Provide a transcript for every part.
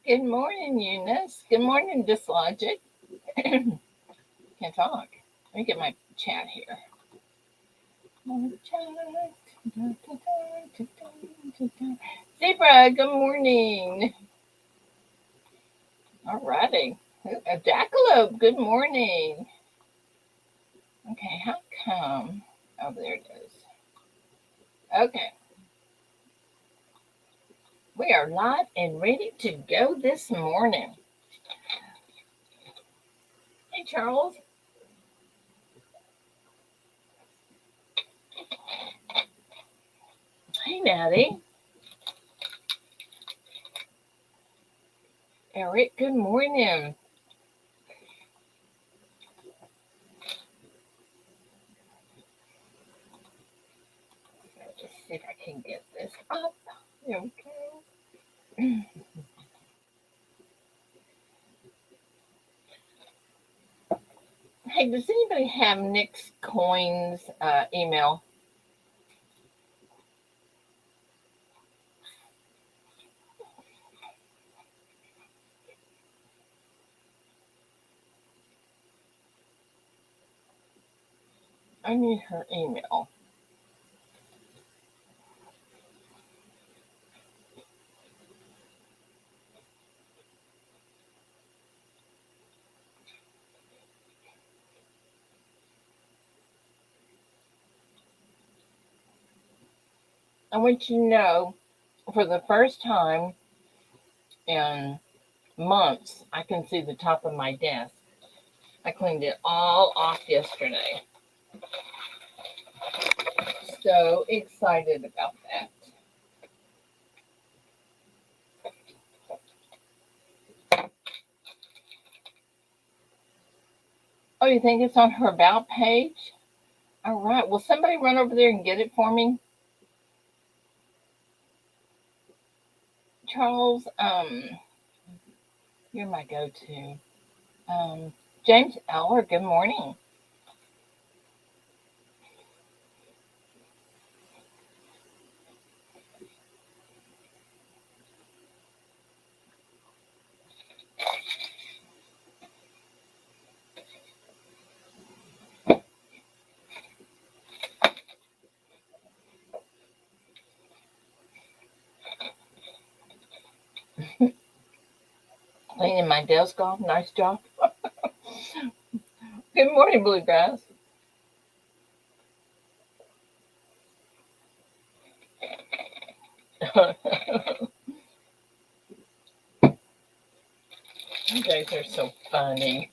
Good morning, Eunice. Good morning, Dislogic. Can't talk. Let me get my chat here. Zebra, good morning. All righty. A jackalope, good morning. Okay, how come? Oh, there it is. Okay. We are live and ready to go this morning. Hey, Charles. Hey, Natty. Eric, good morning. Let's see if I can get this up. There we go. Hey, does anybody have Nick's Coins email? I need her email. I want you to know, for the first time in months, I can see the top of my desk. I cleaned it all off yesterday. So excited about that. Oh, you think it's on her About page? All right. Will somebody run over there and get it for me? Charles, you're my go-to. James Eller, good morning. Cleaning my desk off. Nice job. Good morning, Bluegrass. You guys are so funny.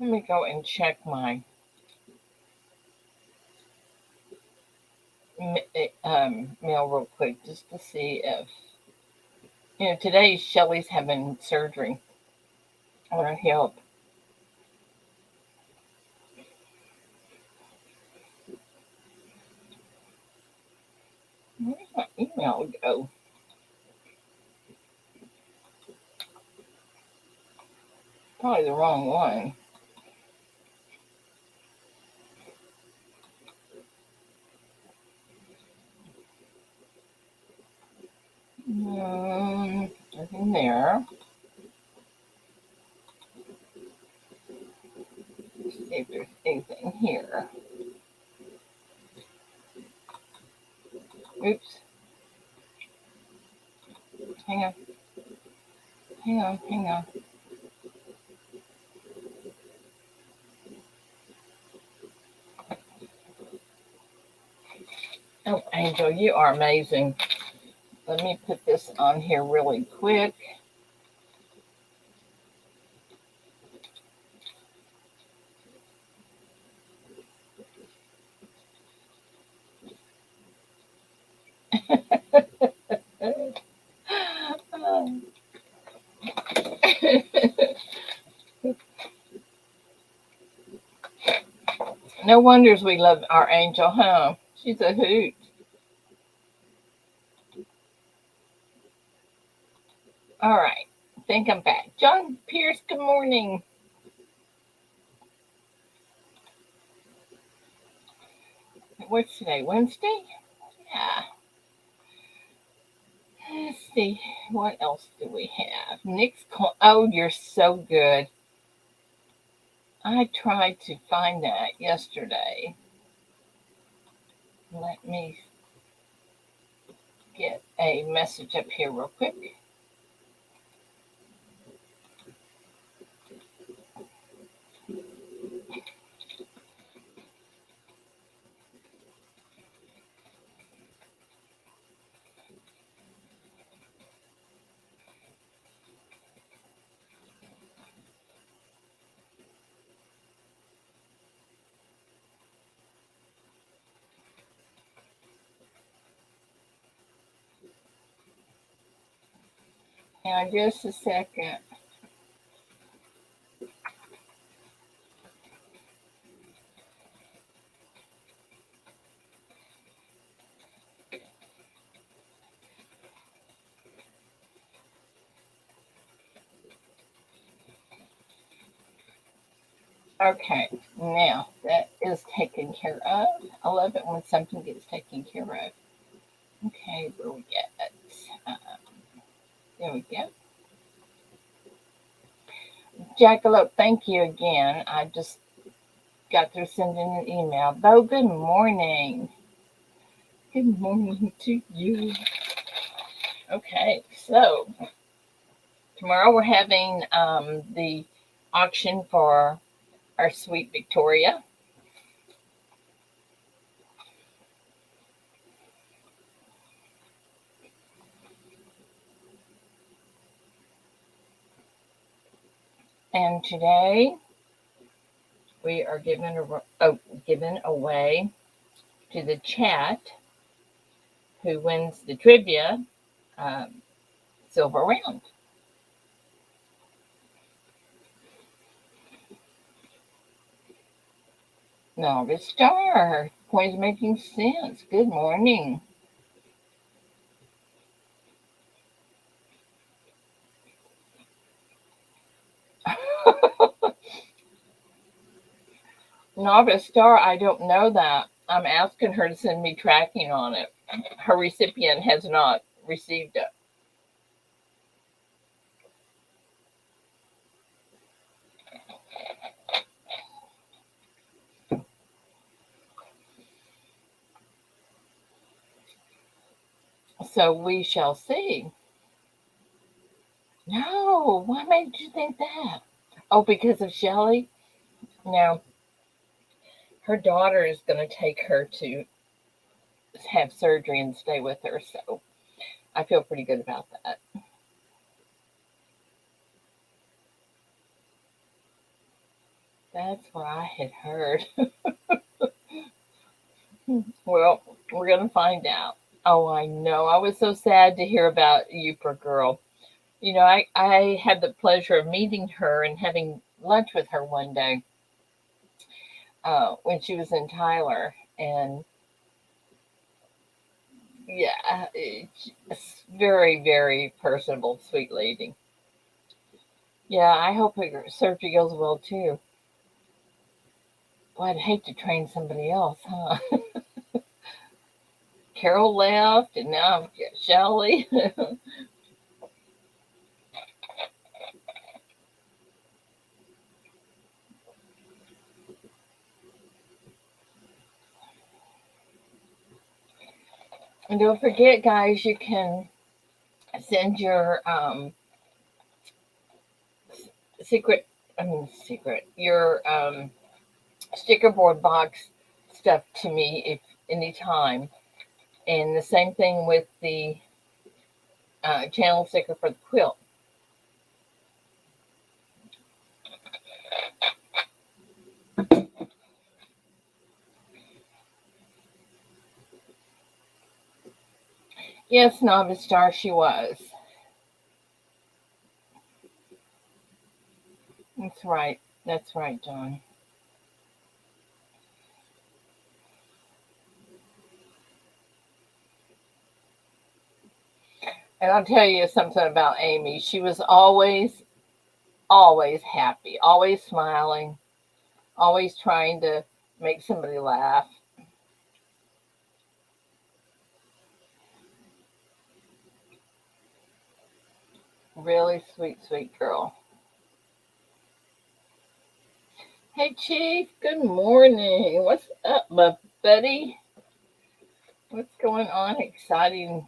Let me go and check my mail real quick just to see if, today Shelly's having surgery. I want to help. Where's my email go? Probably the wrong one. Nothing there. Let's see if there's anything here. Oops. Hang on. Hang on. Hang on. Oh, Angel, you are amazing. Let me put this on here really quick. No wonders we love our Angel, huh? She's a hoot. All right. I think I'm back. John Pierce, good morning. What's today? Wednesday? Yeah. Let's see. What else do we have? Oh, you're so good. I tried to find that yesterday. Let me get a message up here real quick. Now, just a second. Okay, now that is taken care of. I love it when something gets taken care of. Okay, where we get it? There we go. Jackalope, thank you again. I just got through sending an email. Bo, good morning. Good morning to you. Okay, so tomorrow we're having the auction for our sweet Victoria. And today we are giving away to the chat who wins the trivia silver round. No, the star. Point's making sense. Good morning. Novice Star, I don't know that. I'm asking her to send me tracking on it. Her recipient has not received it. So we shall see. No, why made you think that? Oh, because of Shelly? No, her daughter is going to take her to have surgery and stay with her, so I feel pretty good about that. That's what I had heard. Well, we're going to find out. Oh, I know. I was so sad to hear about you, poor girl. You know, I had the pleasure of meeting her and having lunch with her one day when she was in Tyler. And yeah, it's very, very personable, sweet lady. Yeah, I hope her surgery goes well too. Well, I'd hate to train somebody else, huh? Carol left, and now I've got Shelly. And don't forget, guys, you can send your secret, your sticker board box stuff to me if anytime. And the same thing with the channel sticker for the quilt. Yes, Novice Star, she was. That's right. That's right, John. And I'll tell you something about Amy. She was always happy, always smiling, always trying to make somebody laugh. Really sweet, sweet girl. Hey, Chief. Good morning. What's up, my buddy? What's going on? Exciting.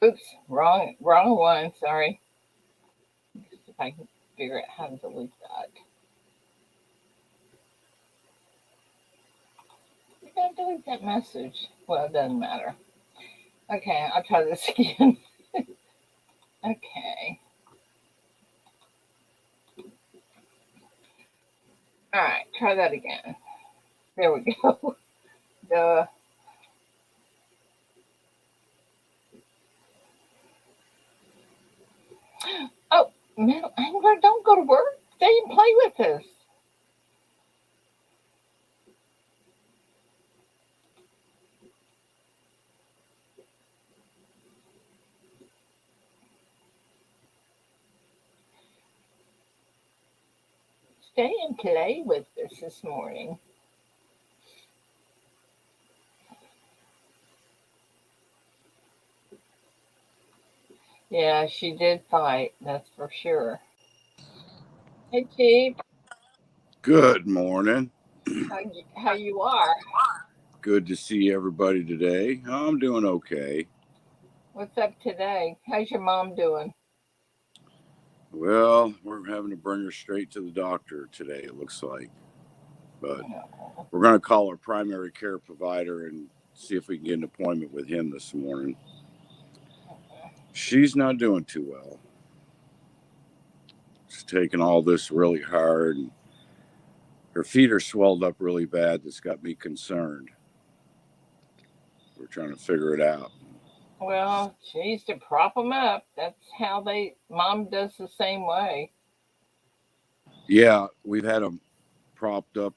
Oops, wrong one. Sorry. See if I can figure out how to delete that. I gotta delete that message. Well, it doesn't matter. Okay, I'll try this again. Okay. All right, try that again. There we go. Duh. Oh, man, Angler, don't go to work. Stay and play with us. Stay and play with us this morning. Yeah, she did fight. That's for sure. Hey, Chief. Good morning. How you are? Good to see everybody today. I'm doing okay. What's up today? How's your mom doing? Well, we're having to bring her straight to the doctor today, it looks like. But Oh, we're going to call our primary care provider and see if we can get an appointment with him this morning. She's not doing too well. She's taking all this really hard, and her feet are swelled up really bad. That's got me concerned. We're trying to figure it out. well, she needs to prop them up. That's how mom does the same way. Yeah, we've had them propped up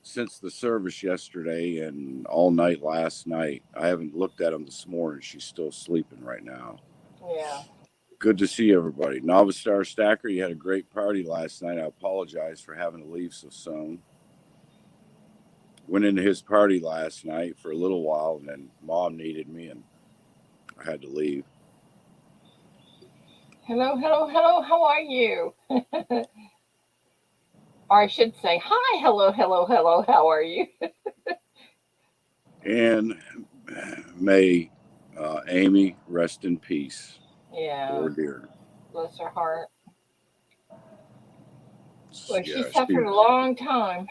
since the service yesterday and all night last night. I haven't looked at them this morning. She's still sleeping right now. Yeah. Good to see everybody. Novice Star Stacker, you had a great party last night. I apologize for having to leave so soon. Went into his party last night for a little while, and then Mom needed me, and I had to leave. Hello, hello, hello. How are you? Or I should say, hi, hello, hello, hello. How are you? And may Amy rest in peace. Yeah. Poor dear. Bless her heart. Well, she Yeah, suffered a long time.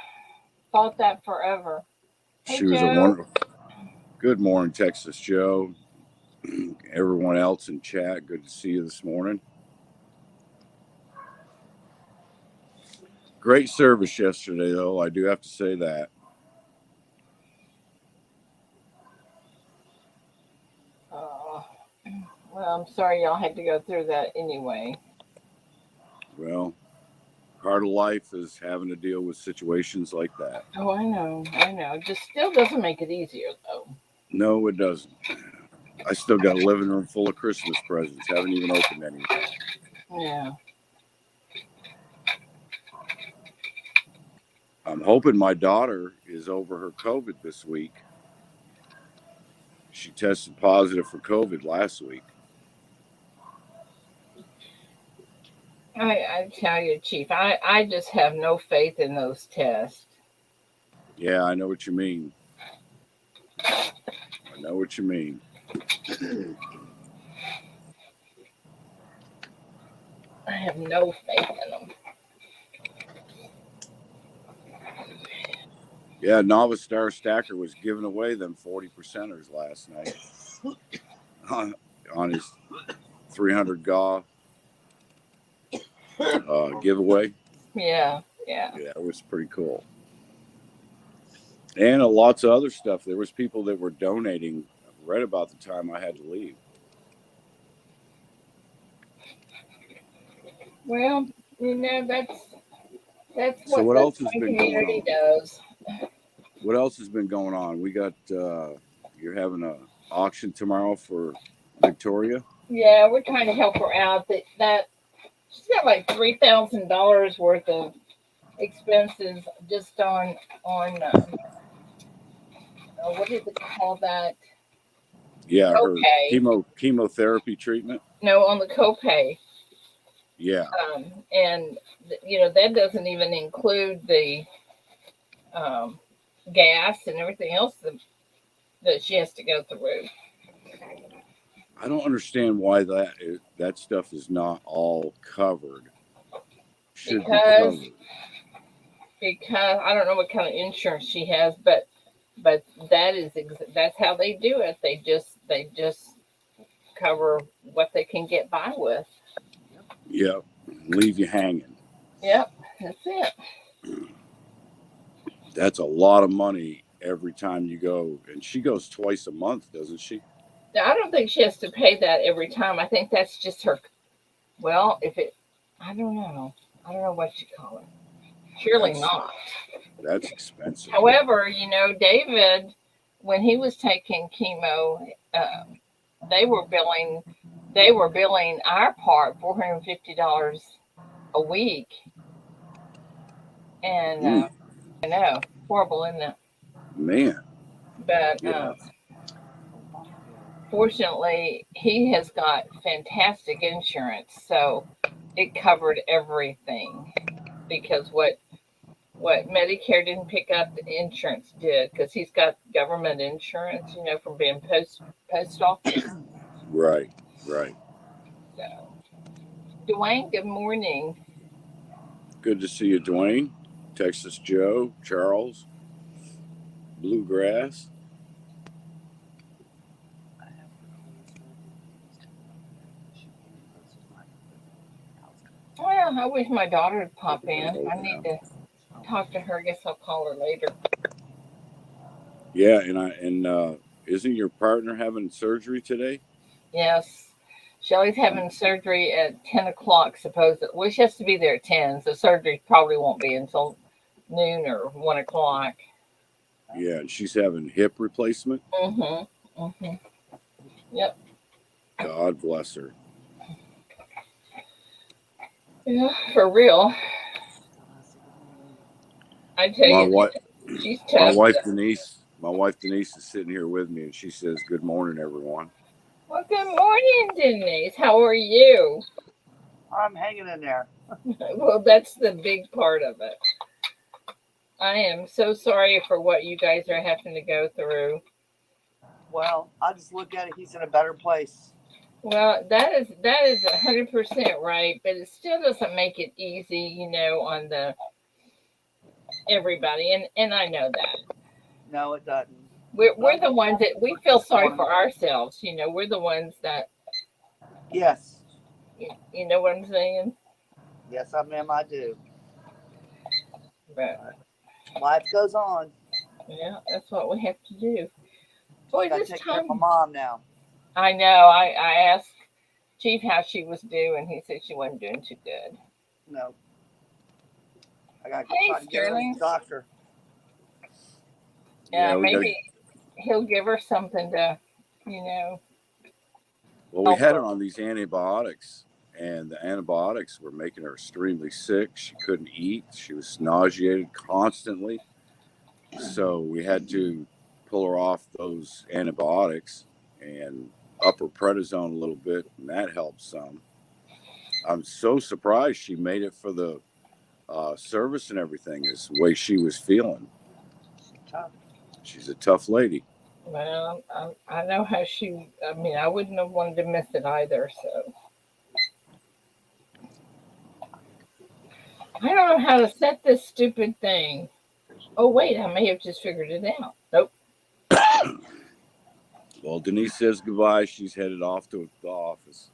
Fought that forever. Hey, she was a Joe. wonderful. Good morning, Texas Joe. Everyone else in chat, good to see you this morning. Great service yesterday, though. I do have to say that. Oh, well, I'm sorry y'all had to go through that anyway. Well, part of life is having to deal with situations like that. Oh, I know, I know. Just still doesn't make it easier, though. No, it doesn't. I still got a living room full of Christmas presents. Haven't even opened any. Yeah. I'm hoping my daughter is over her COVID this week. She tested positive for COVID last week. I tell you, Chief, I just have no faith in those tests. Yeah, I know what you mean. I know what you mean. I have no faith in them. Yeah, Novice Star Stacker was giving away them 40%ers last night on his 300 GAW giveaway. Yeah, yeah. Yeah, it was pretty cool. And lots of other stuff. There was people that were donating right about the time I had to leave. Well, that's So what what the else has fun been going community on? does. What else has been going on? We got you're having a auction tomorrow for Victoria. Yeah, we're trying to help her out. That she's got like $3,000 worth of expenses just on what do they call that? Yeah, her copay. chemotherapy treatment. No, on the copay. Yeah. And that doesn't even include the um, gas and everything else that she has to go through. I don't understand why that stuff is not all covered. Should be Because covered. I don't know what kind of insurance she has, but that's how they do it. They just cover what they can get by with. Yep. Leave you hanging. Yep, that's it. That's a lot of money every time you go. And she goes twice a month, doesn't she? Now, I don't think she has to pay that every time. I think that's just her. Well, I don't know. I don't know what you call it. Surely not. That's expensive. However, David, when he was taking chemo, they were billing our part $450 a week, and I know, horrible, isn't it? Man. But Yeah. fortunately, he has got fantastic insurance, so it covered everything. Because what Medicare didn't pick up, the insurance did, because he's got government insurance, from being post office. Right. Right. So, Dwayne, good morning. Good to see you, Dwayne. Texas Joe, Charles, Bluegrass. Well, I wish my daughter would pop in. I need to talk to her. I guess I'll call her later. Yeah, and isn't your partner having surgery today? Yes. Shelly's having surgery at 10 o'clock, supposedly. Well, she has to be there at 10, so surgery probably won't be until noon or 1 o'clock. Yeah, and she's having hip replacement. Mm-hmm. Mm-hmm. Yep. God bless her. Yeah, for real. I tell My you, wife, she's my tough. wife Denise is sitting here with me, and she says, "Good morning, everyone." Well, good morning, Denise. How are you? I'm hanging in there. Well, that's the big part of it. I am so sorry for what you guys are having to go through. Well, I just look at it. He's in a better place. Well, that is 100% right, but it still doesn't make it easy, on the everybody, and I know that. No, it doesn't. We're the ones that we feel sorry for ourselves. We're the ones that. Yes. You know what I'm saying? Yes, ma'am, I do. But life goes on. Yeah, that's what we have to do. Boy, Gotta this take care time. of my mom now. I know. I asked Chief how she was doing. He said she wasn't doing too good. No. I got to Hey, get her to Sterling. the doctor. Yeah, maybe he'll give her something to, Well, we had her on these antibiotics, and the antibiotics were making her extremely sick. She couldn't eat. She was nauseated constantly. So we had to pull her off those antibiotics and up her prednisone a little bit, and that helped some. I'm so surprised she made it for the service and everything. Is the way she was feeling. Tough. She's a tough lady. Well, I know how I wouldn't have wanted to miss it either, so. I don't know how to set this stupid thing. Oh, wait, I may have just figured it out. Nope. Well, Denise says goodbye. She's headed off to the office.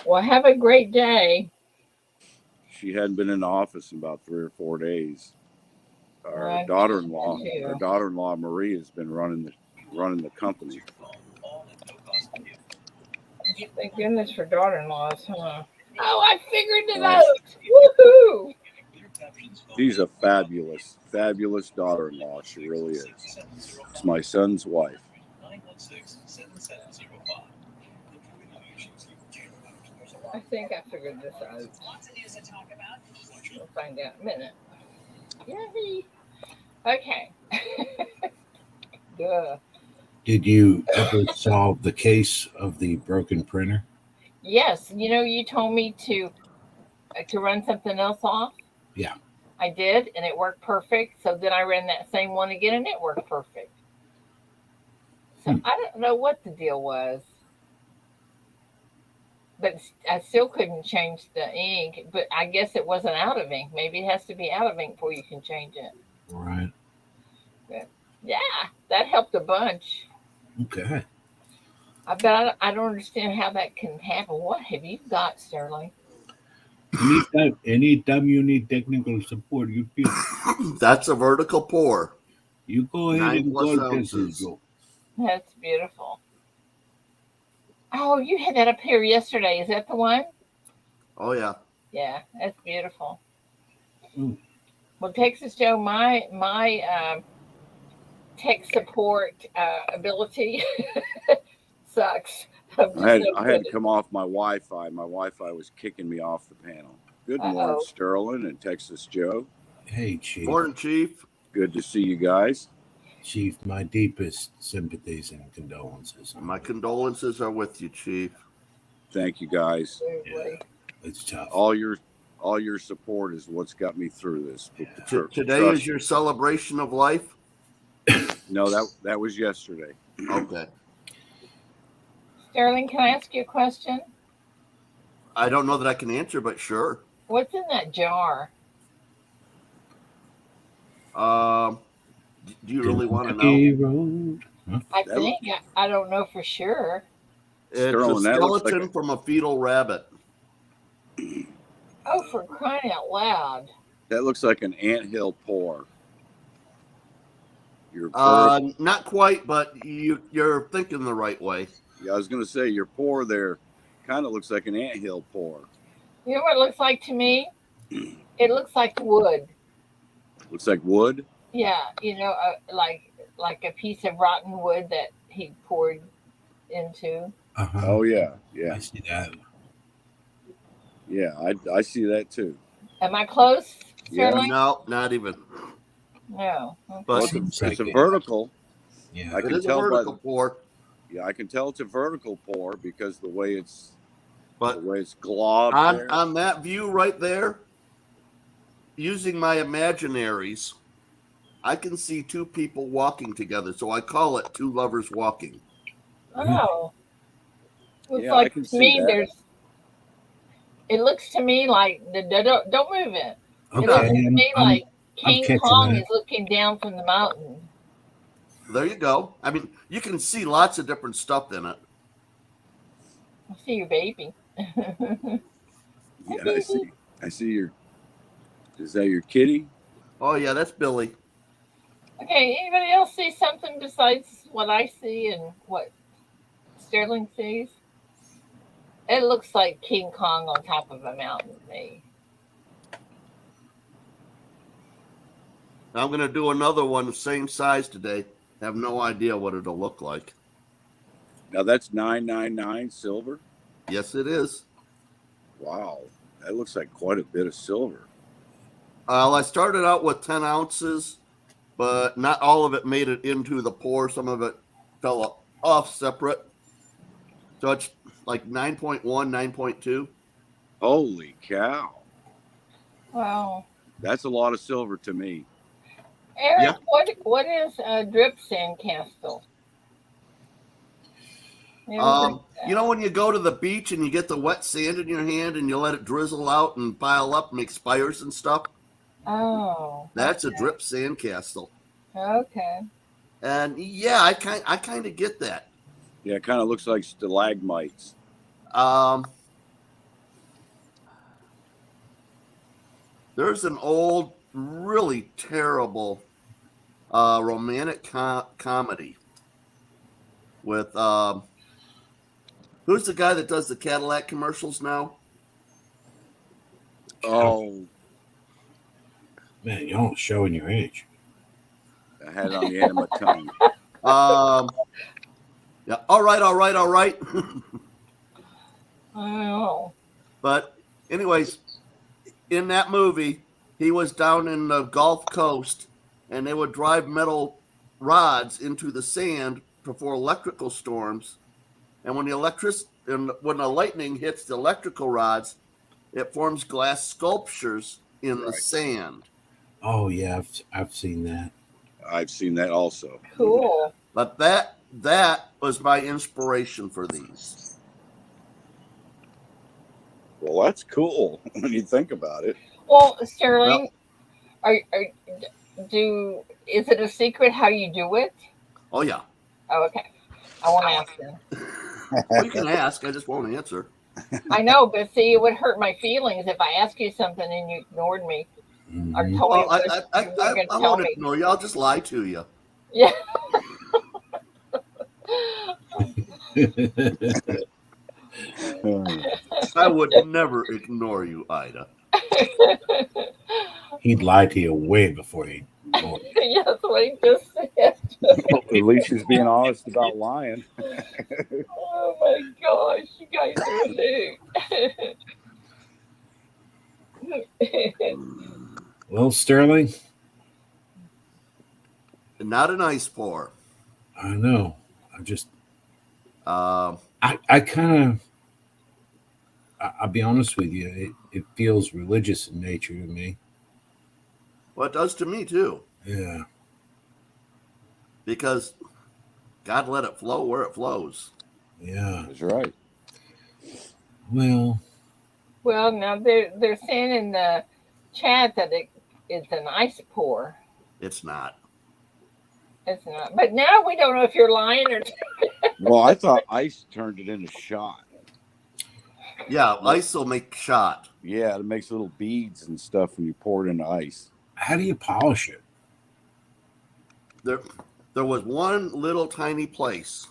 Well, have a great day. She hadn't been in the office in about 3 or 4 days. Our daughter-in-law Marie has been running the company. Thank goodness for daughter-in-laws, huh? Oh, I figured it out! Woohoo! She's a fabulous, fabulous daughter-in-law. She really is. It's my son's wife. I think I figured this out. We'll find out in a minute. Yay! Okay. Duh. Did you ever solve the case of the broken printer? Yes, you told me to run something else off. Yeah. I did, and it worked perfect. So then I ran that same one again, and it worked perfect. So I don't know what the deal was, but I still couldn't change the ink. But I guess it wasn't out of ink. Maybe it has to be out of ink before you can change it. Right. But yeah, that helped a bunch. Okay. I don't understand how that can happen. What have you got, Sterling? Anytime you need technical support, you feel That's a vertical pour. you go ahead 9+ and call ounces. Joe. That's beautiful. Oh, you had that up here yesterday. Is that the one? Oh yeah. Yeah, that's beautiful. Ooh. Well, Texas Joe, my tech support ability sucks. I'm just so I good. had to come off my Wi-Fi. My Wi-Fi was kicking me off the panel. Good morning, Uh-oh. Sterling and Texas Joe. Hey, Chief. Morning, Chief. Good to see you guys. Chief, my deepest sympathies and condolences. My condolences are with you, Chief. Thank you, guys. Absolutely. It's tough. All your support is what's got me through this. Today is your celebration of life? No, that was yesterday. Okay. Sterling, can I ask you a question? I don't know that I can answer, but sure. What's in that jar? Do you really want to know? Kentucky Road. Huh? I think I don't know for sure. It's Sterling, a that looks skeleton like from a fetal rabbit. Oh, for crying out loud! that looks like an anthill pour. Not quite, but you're thinking the right way. Yeah, I was going to say your pour there kind of looks like an anthill pour. You know what it looks like to me? It looks like wood. Looks like wood. Yeah, like a piece of rotten wood that he poured into. Uh-huh. Oh yeah, I yeah, see that. yeah. I see that too. Am I close, Yeah. Sterling? No, not even. No. Okay. But Well, Seems it's a like it. vertical. Yeah. I it can is a tell by vertical the, pour. yeah, I can tell it's a vertical pour because the way it's But globbed there. on that view right there, using my imaginaries, I can see two people walking together. So I call it two lovers walking. Oh. Looks Yeah, I like can to see me that. it looks to me like don't move it. It Okay. looks to me like I'm King catching Kong that. is looking down from the mountain. There you go. I mean, you can see lots of different stuff in it. I see your baby. Yeah, I see. I see your. Is that your kitty? Oh yeah, that's Billy. Okay, anybody else see something besides what I see and what Sterling sees? It looks like King Kong on top of a mountain to me. I'm going to do another one the same size today. Have no idea what it'll look like. Now that's $9.99 silver. Yes, it is. Wow, that looks like quite a bit of silver. I started out with 10 ounces, but not all of it made it into the pour. Some of it fell off separate. So it's like 9.1, 9.2. Holy cow! Wow. That's a lot of silver to me. Eric, Yeah. what is a drip sandcastle? You know when you go to the beach and you get the wet sand in your hand and you let it drizzle out and pile up and make spires and stuff? Oh. That's okay. a drip sandcastle. Okay. And yeah, I kind of get that. Yeah, it kind of looks like stalagmites. There's an old, really terrible romantic comedy with who's the guy that does the Cadillac commercials now? Oh, Man, you're showing your age. I had it on the end of my tongue. Yeah. All right. Oh. But anyways, in that movie, he was down in the Gulf Coast, and they would drive metal rods into the sand before electrical storms, and when the lightning hits the electrical rods, it forms glass sculptures in the Right. sand. Oh yeah, I've seen that. I've seen that also. Cool. But that was my inspiration for these. Well, that's cool when you think about it. Well, Sterling, is it a secret how you do it? Oh yeah. Oh, okay. I won't ask them. Well, you can ask. I just won't answer. I know, but see, it would hurt my feelings if I asked you something and you ignored me or Mhm. told me Well, what you weren't going to I tell won't me. ignore you. I'll just lie to you. Yeah. I would never ignore you, Ida. He'd lie to you way before he'd. Oh, Yeah, that's what he just said. Well, at least she's being honest about lying. Oh my gosh, you guys are new. well, Sterling, Not an ice pour. I know. I just, Um, I kind of, I'll be honest with you. It feels religious in nature to me. well, it does to me too, Yeah. because God let it flow where it flows. Yeah. That's right. Well, Well, now they're saying in the chat that it's an ice pour. It's not. It's not. But now we don't know if you're lying or. Well, I thought ice turned it into shot. Yeah, ice will make shot. Yeah, it makes little beads and stuff when you pour it into ice. how do you polish it? There was one little tiny place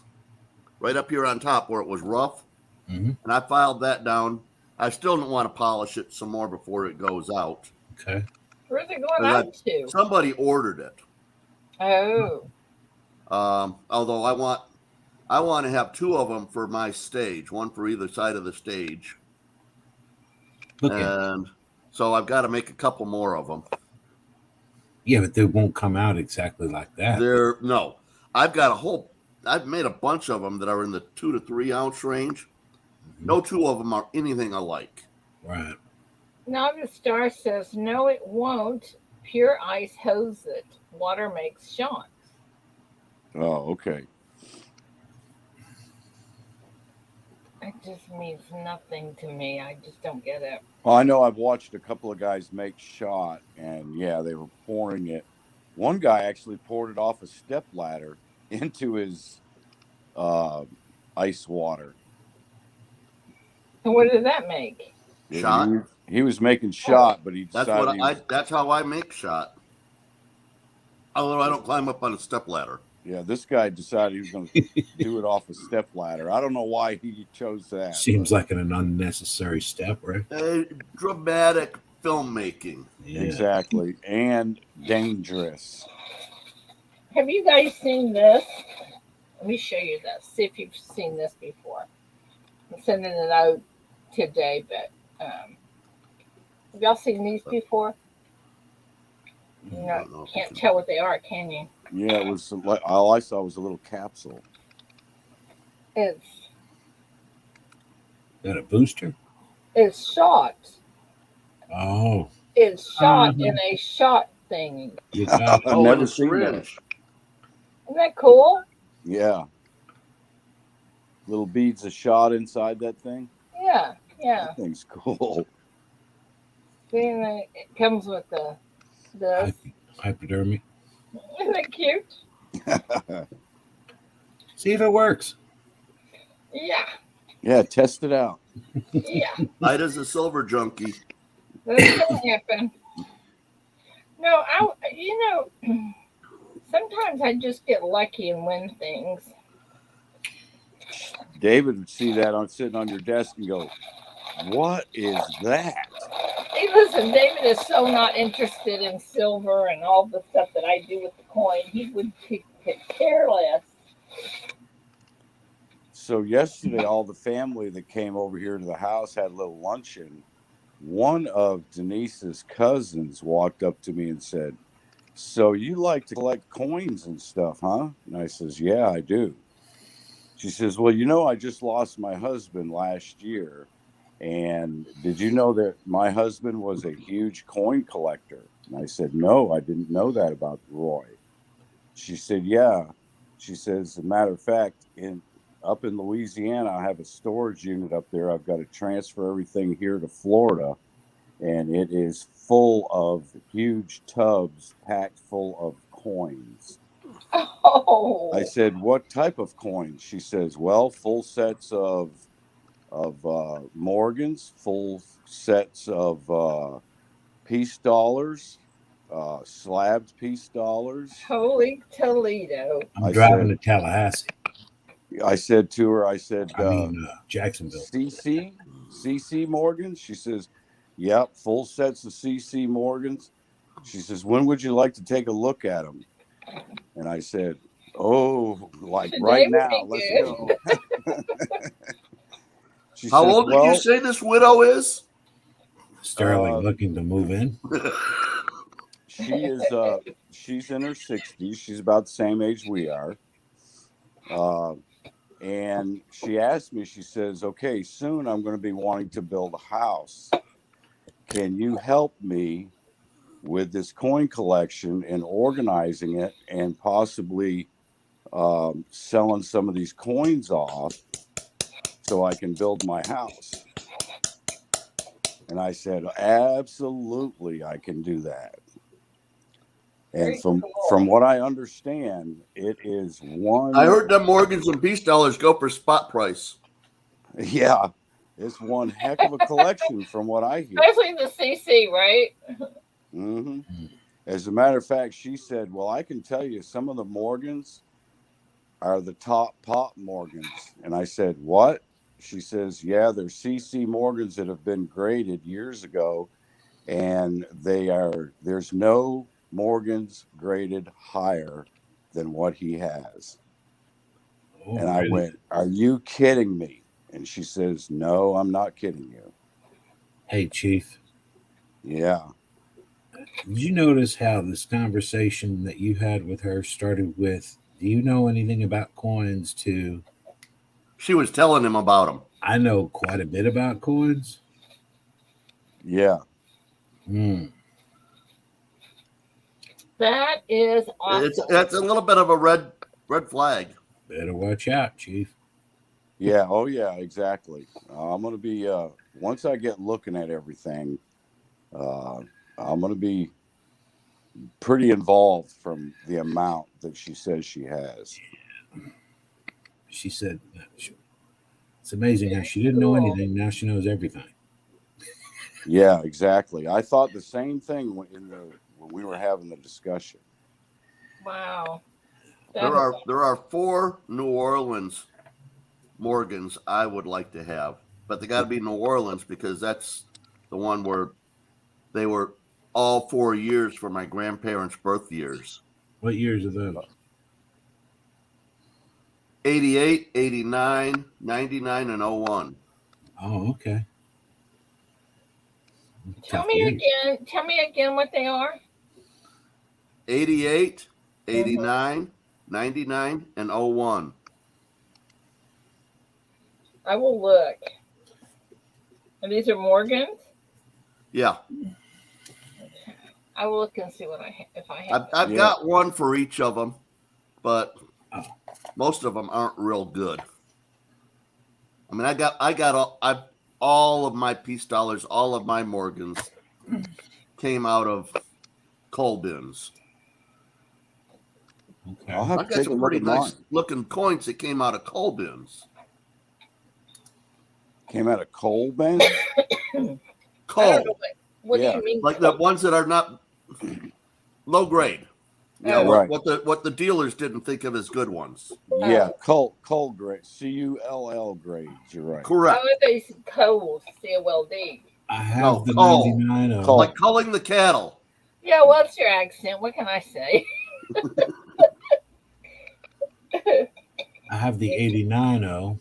right up here on top where it was rough, Mm-hmm. and I filed that down. I still don't want to polish it some more before it goes out. Okay. Where's it going out to? Somebody ordered it. Oh. Although I want to have two of them for my stage, one for either side of the stage. Look at. And so I've got to make a couple more of them. Yeah, but they won't come out exactly like that. I've made a bunch of them that are in the 2 to 3 ounce range. Mhm. No two of them are anything alike. Right. Now the star says, no, it won't. Pure ice hose it. Water makes shots. Oh, okay. It just means nothing to me. I just don't get it. Well, I know I've watched a couple of guys make shot, and yeah, they were pouring it. One guy actually poured it off a step ladder into his ice water. And what did that make? Shot? He was making shot, but he decided That's how I make shot. Although I don't climb up on a step ladder. yeah, this guy decided he was going to do it off a step ladder. I don't know why he chose that. Seems like an unnecessary step, right? Dramatic filmmaking. Yeah. Exactly, and dangerous. Have you guys seen this? Let me show you this. See if you've seen this before. I'm sending it out today, but have y'all seen these before? You know, can't tell what they are, can you? Yeah, it was like all I saw was a little capsule. It's That a booster? shot. Oh, It's shot in a shot thing. you got I've Oh, never and a seen that. syringe. Isn't that cool? Yeah, little beads of shot inside that thing. Yeah, yeah. That thing's cool. Then it comes with this. hypodermic. Isn't it cute? See if it works. Yeah, Yeah, test it out. yeah. Ida's a silver junkie. That's gonna happen. No, sometimes I just get lucky and win things. David would see that on sitting on your desk and go, "What is that?" Hey, listen, David is so not interested in silver and all the stuff that I do with the coin. He would care less. So yesterday, all the family that came over here to the house had a little luncheon. One of Denise's cousins walked up to me and said, so you like to collect coins and stuff, huh? And I says, yeah, I do. She says, well, I just lost my husband last year. And did you know that my husband was a huge coin collector? And I said, no, I didn't know that about Roy. She said, yeah. She says, as a matter of fact, up in Louisiana, I have a storage unit up there. I've got to transfer everything here to Florida. And it is full of huge tubs packed full of coins. Oh. I said, what type of coins? She says, well, full sets of Morgans, full sets of peace dollars, slabbed peace dollars. Holy Toledo. I'm driving to Tallahassee. I said to her, I said, Jacksonville. CC Morgans? She says, yep, full sets of CC Morgans. She says, when would you like to take a look at them? And I said, oh, like Today right would now, be let's good. go. She How says, old did you say this widow is? Sterling looking to move in. She is she's in her 60s. She's about the same age we are. And she asked me, she says, okay, soon I'm going to be wanting to build a house. Can you help me with this coin collection and organizing it and possibly selling some of these coins off so I can build my house? And I said, absolutely, I can do that. And from what I understand, it is one. I heard them Morgans and peace dollars go for spot price. Yeah, it's one heck of a collection from what I hear. Especially the CC, right? Mm-hmm. As a matter of fact, she said, well, I can tell you some of the Morgans are the top pop Morgans. And I said, what? She says, yeah, they're CC Morgans that have been graded years ago. And there's no Morgans graded higher than what he has. Oh, and I really? went, are you kidding me? And she says, no, I'm not kidding you. Hey, Chief. Yeah. Did you notice how this conversation that you had with her started with, do you know anything about coins, to She was telling him about them. I know quite a bit about coins? Yeah. That is awesome. That's a little bit of a red flag. Better watch out, Chief. Yeah. Oh, yeah, exactly. I'm going to be, once I get looking at everything, I'm going to be pretty involved from the amount that she says she has. She said, it's amazing how she didn't know anything. Now she knows everything. Yeah, exactly. I thought the same thing when we were having the discussion. Wow. There are 4 New Orleans Morgans I would like to have, but they got to be New Orleans because that's the one where they were all 4 years for my grandparents' birth years. What years are those? 88, 89, 99, and 01. Oh, okay. Tell me again what they are. 88, 89, 99, and 01. I will look. And these are Morgans? Yeah. I will look and see what if I have. I've got one for each of them, but most of them aren't real good. I mean, I got all of my peace dollars, all of my Morgans came out of coal bins. Okay. I'll have I to got take a some look pretty at nice mine. looking coins that came out of coal bins. Came out of coal bin? Coal. I don't know what do you mean? Like the ones that are not low grade. You know, Right. what the dealers didn't think of as good ones. Yeah, coal grade, CULL grades. You're right. Correct. Oh, they coals, COLD. I have the coal. 99. Coal. Like culling the cattle. Yeah, what's your accent? What can I say? I have the 89.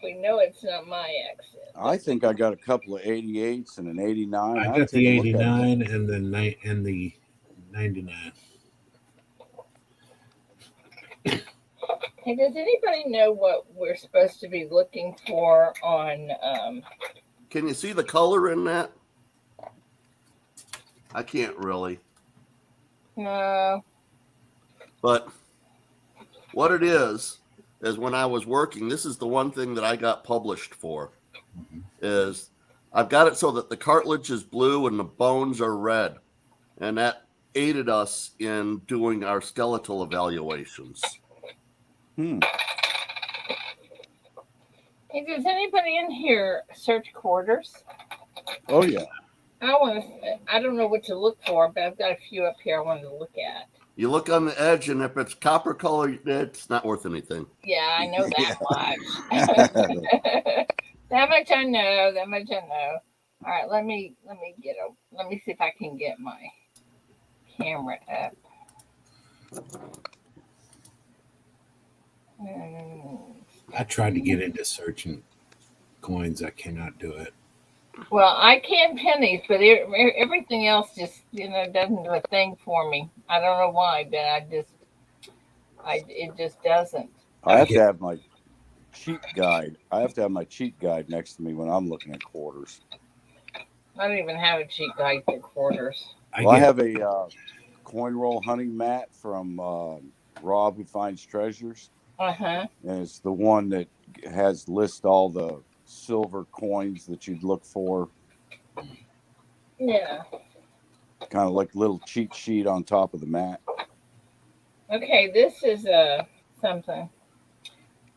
We know it's not my accent. I think I got a couple of 88s and an 89. I I'll got take the a look at it. 89 and the $9.99. Hey, does anybody know what we're supposed to be looking for on? Can you see the color in that? I can't really. No. But what it is when I was working, this is the one thing that I got published for, is I've got it so that the cartilage is blue and the bones are red. And that aided us in doing our skeletal evaluations. Hmm. Hey, does anybody in here search quarters? Oh yeah. I don't know what to look for, but I've got a few up here I wanted to look at. You look on the edge, and if it's copper colored, it's not worth anything. Yeah, I know Yeah. that much. That much I know. That much I know. All right, let me see if I can get my camera up. I tried to get into searching coins. I cannot do it. Well, I can pennies, but everything else just doesn't do a thing for me. I don't know why, but it just doesn't. I have to have my cheat guide. I have to have my cheat guide next to me when I'm looking at quarters. I don't even have a cheat guide for quarters. I have a coin roll hunting mat from Rob who finds treasures. Uh-huh. And it's the one that has list all the silver coins that you'd look for. Yeah. Kind of like a little cheat sheet on top of the mat. Okay, this is something.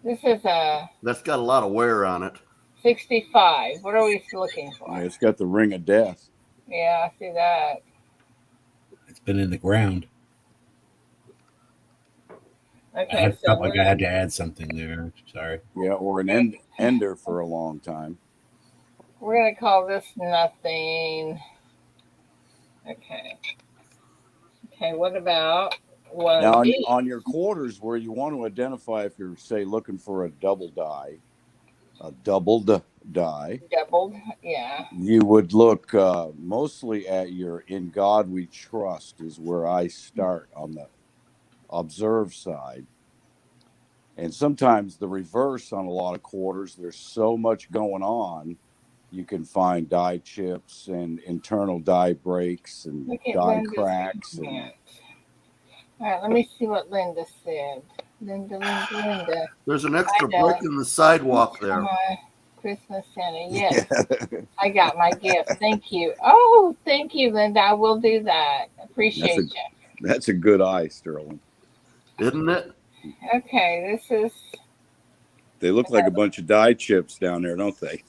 This is That's got a lot of wear on it. 65. What are we looking for? Yeah, it's got the ring of death. Yeah, I see that. It's been in the ground. Okay, I felt like I had to add something there. Sorry. Yeah, or an ender for a long time. We're gonna call this nothing. Okay. Okay, what about one Now of these? on your quarters where you want to identify if you're, say, looking for a doubled die, doubled, yeah. you would look mostly at your "In God We Trust" is where I start on the observe side. And sometimes the reverse on a lot of quarters, there's so much going on, you can find die chips and internal die breaks and die cracks. All right, let me see what Linda said. Linda. There's an extra brick in the sidewalk there. Christmas Santa. Yes. I got my gift. Thank you. Oh, thank you, Linda. I will do that. Appreciate you. That's a good eye, Sterling. Isn't it? Okay, this is... They look like a bunch of die chips down there, don't they?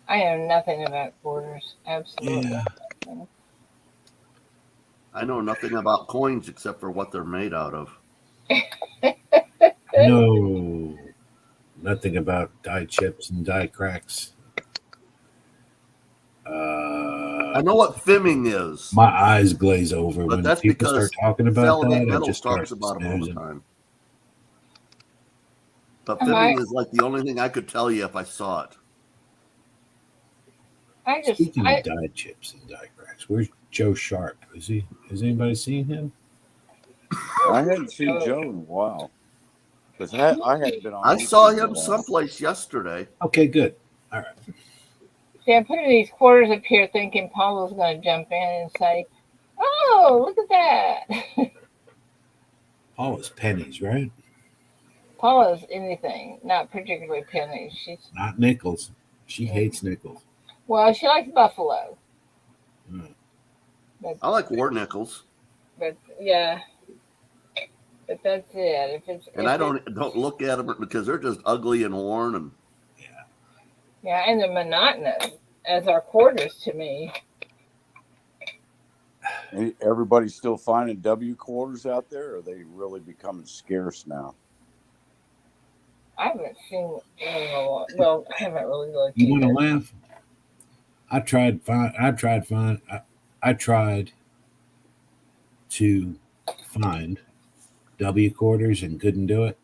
I know nothing about quarters. Absolutely nothing. I know nothing about coins except for what they're made out of. No, nothing about die chips and die cracks. I know what fimming is. My eyes glaze over but when that's people because start talking about that. Metal I just talks start about them all the snoozing. time. But fimming is like the only thing I could tell you if I saw it. Speaking of die chips and die cracks, where's Joe Sharp? Is he? Has anybody seen him? I hadn't seen Joe in a while. Because I hadn't been on. I saw him someplace yesterday. Okay, good. All right. See, I'm putting these quarters up here thinking Paula's going to jump in and say, oh, look at that. Paula's pennies, right? Paula's anything, not particularly pennies. She's not nickels. She hates nickels. Well, she likes buffalo. But, I like war nickels. But yeah, but that's it. I don't look at them because they're just ugly and worn and. Yeah, and they're monotonous as our quarters to me. Everybody's still finding W quarters out there, or are they really becoming scarce now? I haven't seen well, I haven't really looked. You want to laugh? I tried to find W quarters and couldn't do it.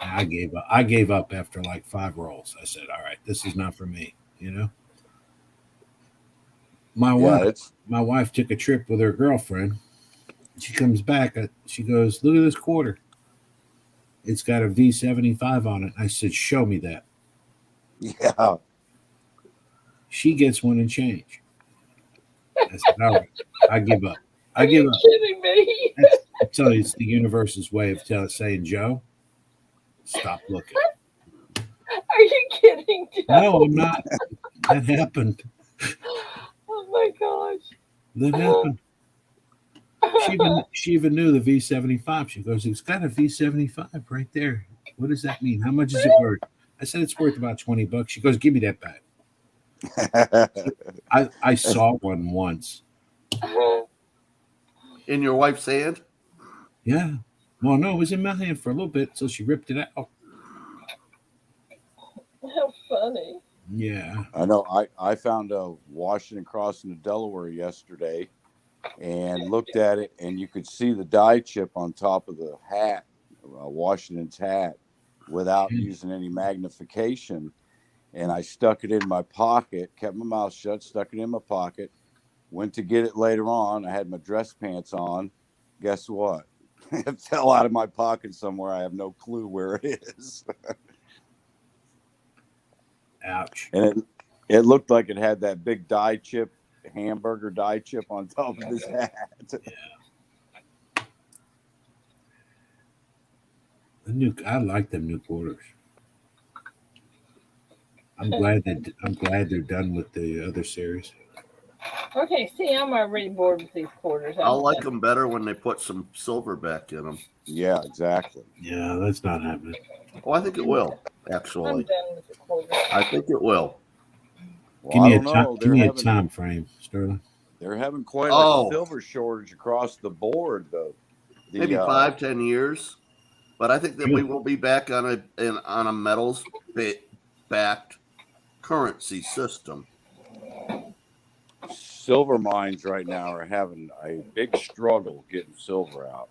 I gave up. I gave up after like 5 rolls. I said, "All right, this is not for me." You know. My Yeah, wife, it's my wife took a trip with her girlfriend. She comes back. She goes, "Look at this quarter. It's got a V75 on it." I said, "Show me that." yeah. She gets one and change. I said, "All right, I give up. Are I give you up." kidding me? I'm telling you, it's the universe's way of saying, "Joe, stop looking." Are you kidding, No, Joe? I'm not. That happened. Oh my gosh. That happened. She even knew the V75. She goes, "It's got a V75 right there. What does that mean? How much is it worth?" I said, "It's worth about $20." She goes, "Give me that back." I saw one once. In your wife's hand? Yeah. Well, no, it was in my hand for a little bit, so she ripped it out. How funny. Yeah. I know. I found a Washington crossing to Delaware yesterday, and looked at it, and you could see the dye chip on top of the hat, Washington's hat, without using any magnification. And I stuck it in my pocket, kept my mouth shut, stuck it in my pocket, went to get it later on. I had my dress pants on. Guess what? It fell out of my pocket somewhere. I have no clue where it is. Ouch. And it looked like it had that big dye chip, hamburger dye chip on top of his hat. I like them new quarters. I'm glad they're done with the other series. Okay, see, I'm already bored with these quarters. I'll like them better when they put some silver back in them. Yeah, exactly. Yeah, that's not happening. Oh, I think it will, I'm actually. done with the quarters. I think it will. Well, I don't know. Give me a time frame, Sterling. They're having quite a Oh. silver shortage across the board, though. Maybe 5-10 years. But I think that we Really? will be back on a metals backed currency system. Silver mines right now are having a big struggle getting silver out.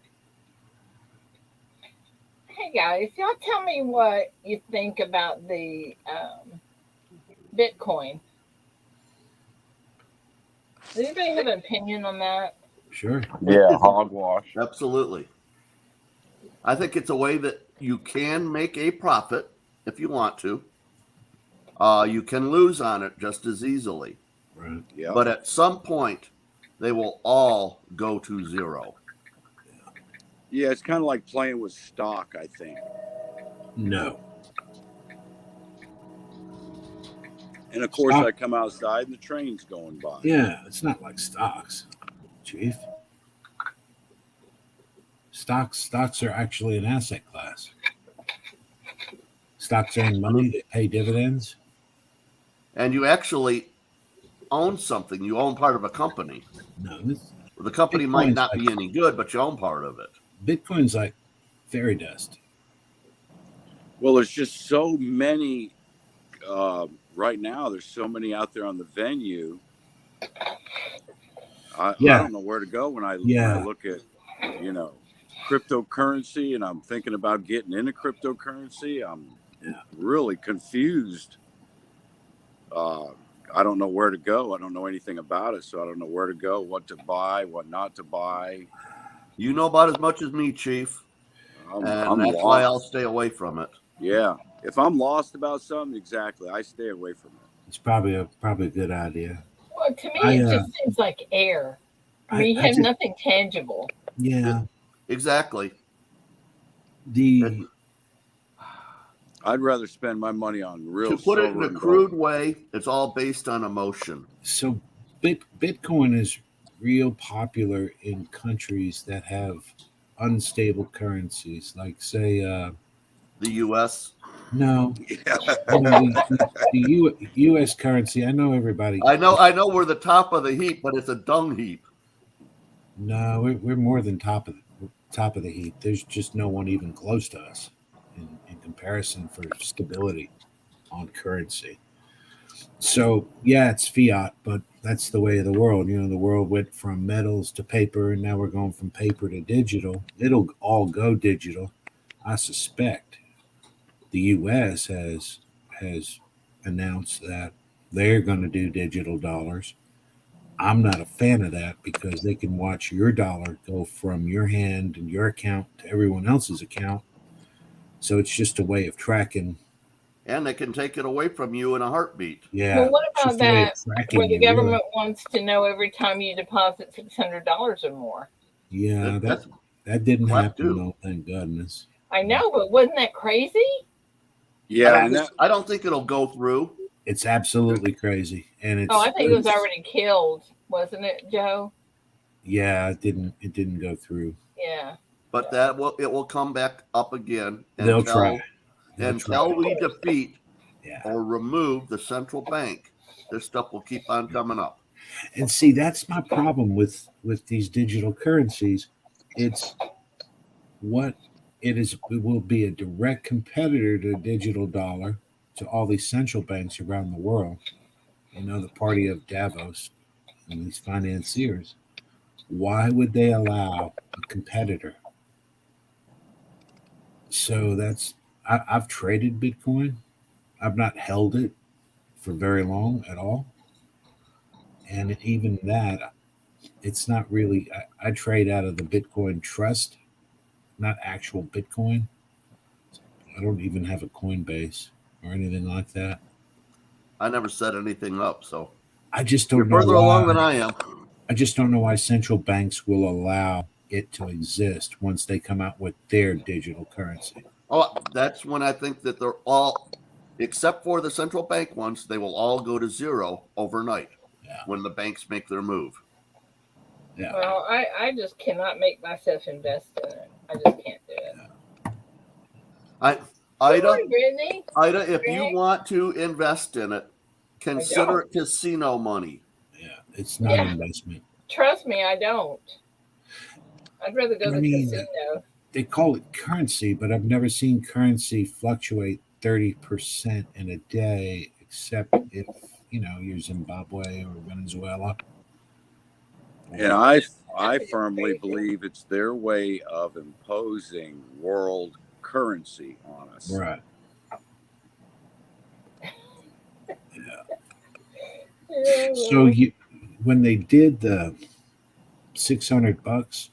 Hey guys, y'all tell me what you think about the Bitcoin. Does anybody have an opinion on that? Sure. Yeah, hogwash. Absolutely. I think it's a way that you can make a profit if you want to. You can lose on it just as easily. Right. Yeah. But at some point, they will all go to zero. Yeah, it's kind of like playing with stock, I think. No. And of course, Stock. I come outside and the train's going by. Yeah, it's not like stocks, Chief. Stocks are actually an asset class. Stocks earn money, they pay dividends. And you actually own something. You own part of a company. No, The company might Bitcoin's not like- be any good, but you own part of it. Bitcoin's like fairy dust. Well, there's just so many right now. There's so many out there on the venue. I don't know where to go when I look at, cryptocurrency, and I'm thinking about getting into cryptocurrency. I'm really confused. I don't know where to go. I don't know anything about it, so I don't know where to go, what to buy, what not to buy. You know about as much as me, Chief. I'm That's lost. why I'll stay away from it. Yeah. If I'm lost about something, exactly, I stay away from it. It's probably a good idea. Well, to me, it just seems like air. I mean, you have nothing tangible. Yeah. Exactly. I'd rather spend my money on real. To put it in a crude way, it's all based on emotion. So Bitcoin is real popular in countries that have unstable currencies, like say the U.S. No, the U.S. currency. I know everybody. I know we're the top of the heap, but it's a dung heap. No, we're more than top of the heap. There's just no one even close to us in comparison for stability on currency. So yeah, it's fiat, but that's the way of the world. The world went from metals to paper, and now we're going from paper to digital. It'll all go digital, I suspect. The U.S. has announced that they're going to do digital dollars. I'm not a fan of that because they can watch your dollar go from your hand and your account to everyone else's account. So it's just a way of tracking. And they can take it away from you in a heartbeat. Yeah, Well, what it's about just a way of that tracking where the you. Really. government wants to know every time you deposit $600 or more? Yeah, That's that didn't crap, happen too. though. Thank goodness. I know, but wasn't that crazy? Yeah, and that I don't think it'll go through. It's absolutely crazy, and it's. Oh, I think it was already killed, wasn't it, Joe? Yeah, it didn't go through. Yeah. But it will come back up again They'll try. until we defeat Yeah. or remove the central bank. This stuff will keep on coming up. And see, that's my problem with these digital currencies. It's what it is. It will be a direct competitor to the digital dollar, to all these central banks around the world. You know, the party of Davos and these financiers. Why would they allow a competitor? So I've traded Bitcoin. I've not held it for very long at all. And even that, it's not really, I trade out of the Bitcoin trust, not actual Bitcoin. I don't even have a Coinbase or anything like that. I never set anything up, so I just you're don't know further along than I am. I just don't know why central banks will allow it to exist once they come out with their digital currency. Oh, that's when I think that they're all, except for the central bank ones, they will all go to zero overnight. Yeah. When the banks make their move. Yeah. Well, I just cannot make myself invest in it. I just can't do it. Ida, if you want to invest in it, consider it casino money. Yeah, it's not investment. Trust me, I don't. I'd rather go to the casino. They call it currency, but I've never seen currency fluctuate 30% in a day, except if, you're Zimbabwe or Venezuela. And I firmly believe it's their way of imposing world currency on us. Right. Yeah. So when they did the $600,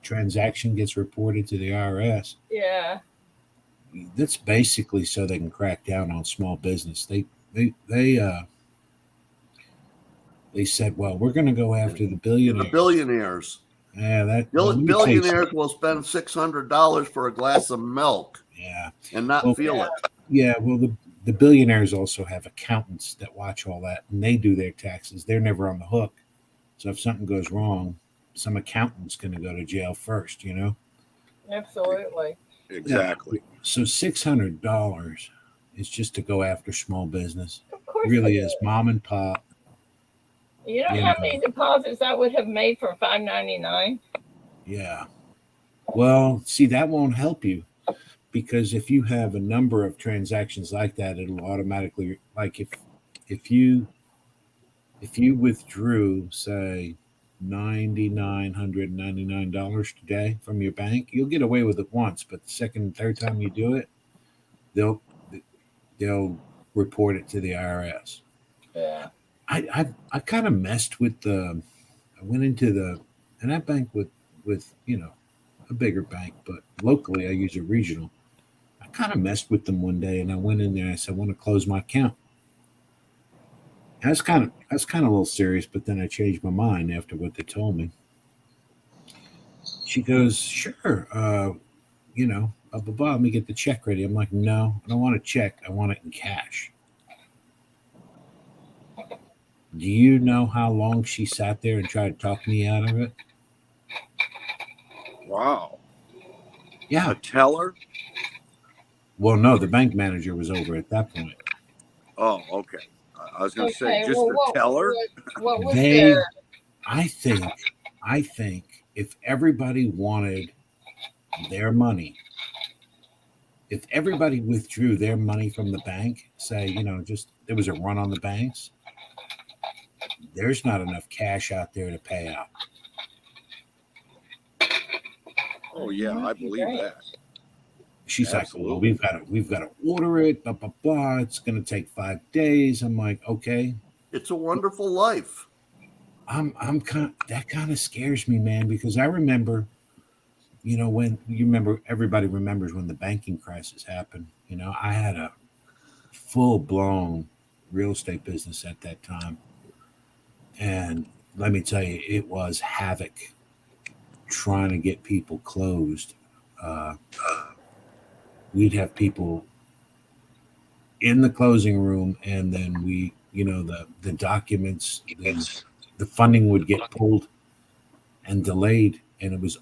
transaction gets reported to the IRS. Yeah. That's basically so they can crack down on small business. They said, well, we're going to go after the billionaires. The billionaires. Yeah, billionaires will spend $600 for a glass of milk. Yeah, and not feel it. Yeah, well, the billionaires also have accountants that watch all that, and they do their taxes. They're never on the hook. So if something goes wrong, some accountant's going to go to jail first. Absolutely. Exactly. Yeah. So $600 is just to go after small business. Of course, it really is. Mom and pop. You know how many deposits I would have made for $5.99? Yeah. Well, see, that won't help you, because if you have a number of transactions like that, it'll automatically, like if you withdrew, say, $9,999 today from your bank, you'll get away with it once, but the second and third time you do it, they'll report it to the IRS. Yeah. I kind of messed with I went into and that bank with a bigger bank, but locally I use a regional. I kind of messed with them one day, and I went in there and I said, I want to close my account. And that's kind of a little serious, but then I changed my mind after what they told me. She goes, sure, blah, blah, blah, let me get the check ready. I'm like, no, I don't want a check. I want it in cash. Do you know how long she sat there and tried to talk me out of it? Wow. Yeah. A teller? Well, no, the bank manager was over at that point. Oh, okay. I was going to say, just a teller? What was there? I think if everybody wanted their money, if everybody withdrew their money from the bank, say, just there was a run on the banks, there's not enough cash out there to pay out. Oh yeah, I believe that. She's Absolutely. Like, well, we've got to order it, blah blah blah. It's going to take 5 days. I'm like, okay. It's a wonderful life. I'm kind that kind of scares me, man, because I remember, when you remember, everybody remembers when the banking crisis happened. I had a full blown real estate business at that time, and let me tell you, it was havoc trying to get people closed. Uh, we'd have people in the closing room, and then the documents, the funding would get pulled and delayed, and it was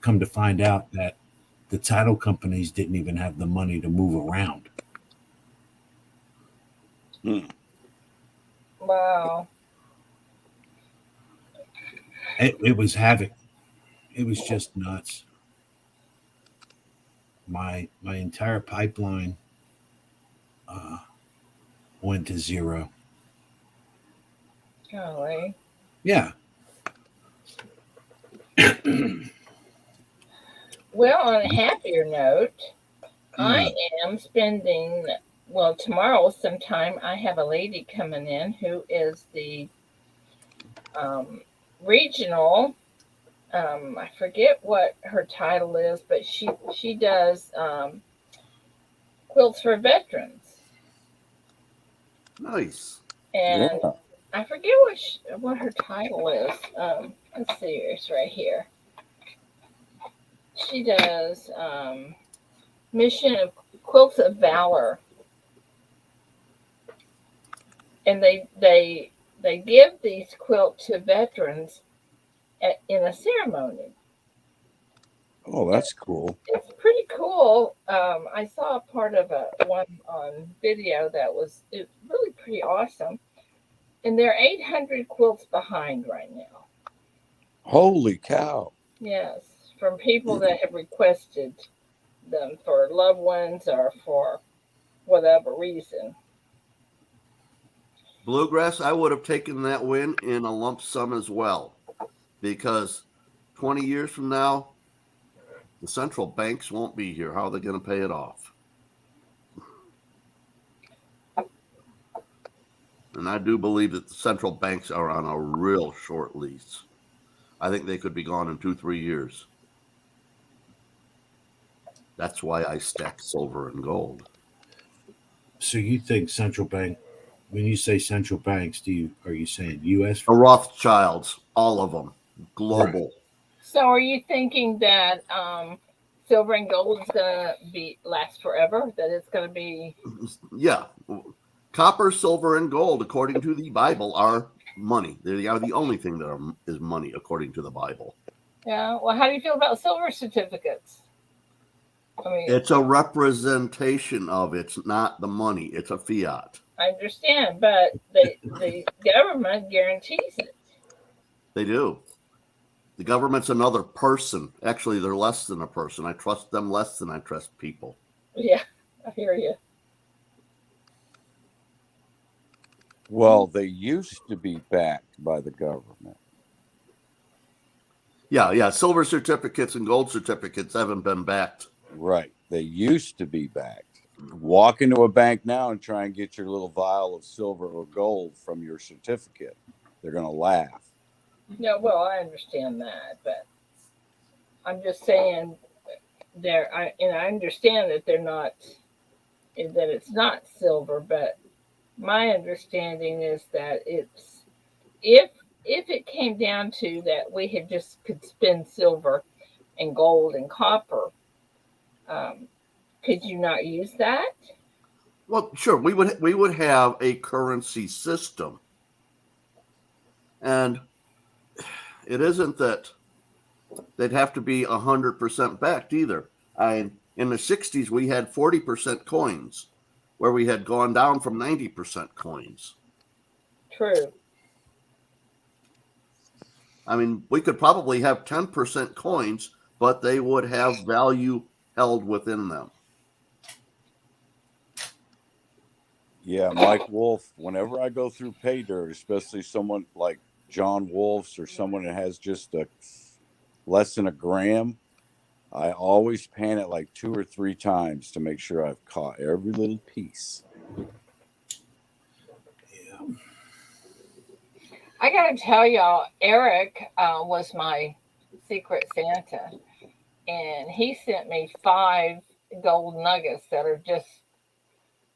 come to find out that the title companies didn't even have the money to move around. Hmm. Wow. It was havoc. It was just nuts. My entire pipeline uh, went to zero. Golly. Yeah. Well, on a happier note, I Mm. am spending, well, tomorrow sometime, I have a lady coming in who is the um, regional. I forget what her title is, but she does quilts for veterans, Nice. Yeah. and I forget what her title is. Let's see, it's right here. She does Mission of Quilts of Valor, and they give these quilts to veterans in a ceremony. Oh, that's cool. It's pretty cool. I saw a part of one on video that was really pretty awesome. And they're 800 quilts behind right now. Holy cow. Yes, from people that have requested them for loved ones or for whatever reason. Bluegrass, I would have taken that win in a lump sum as well, because 20 years from now, the central banks won't be here. How are they going to pay it off? And I do believe that the central banks are on a real short lease. I think they could be gone in 2-3 years. That's why I stack silver and gold. So you think central bank? When you say central banks, are you saying U.S.? The Rothschilds, all of them, global. So, are you thinking that silver and gold is gonna be last forever? That it's gonna be? Yeah, copper, silver, and gold, according to the Bible, are money. They are the only thing that is money, according to the Bible. Yeah. Well, how do you feel about silver certificates? I mean, It's a representation of it's not the money. It's a fiat. I understand, but the government guarantees it. They do. The government's another person. Actually, they're less than a person. I trust them less than I trust people. Yeah, I hear you. Well, they used to be backed by the government. Yeah. Silver certificates and gold certificates haven't been backed. Right. They used to be backed. Walk into a bank now and try and get your little vial of silver or gold from your certificate. They're going to laugh. No, well, I understand that, but I'm just saying I understand that they're not that it's not silver, but my understanding is that it's if it came down to that we had just could spend silver and gold and copper, um, could you not use that? Well, sure, we would have a currency system, and it isn't that they'd have to be 100% backed either. In the 60s, we had 40% coins, where we had gone down from 90% coins. True. I mean, we could probably have 10% coins, but they would have value held within them. Yeah, Mike Wolf, whenever I go through pay dirt, especially someone like John Wolf's or someone that has just less than a gram, I always pan it like 2 or 3 times to make sure I've caught every little piece. Yeah. I gotta tell y'all, Eric was my secret Santa, and he sent me 5 gold nuggets that are just.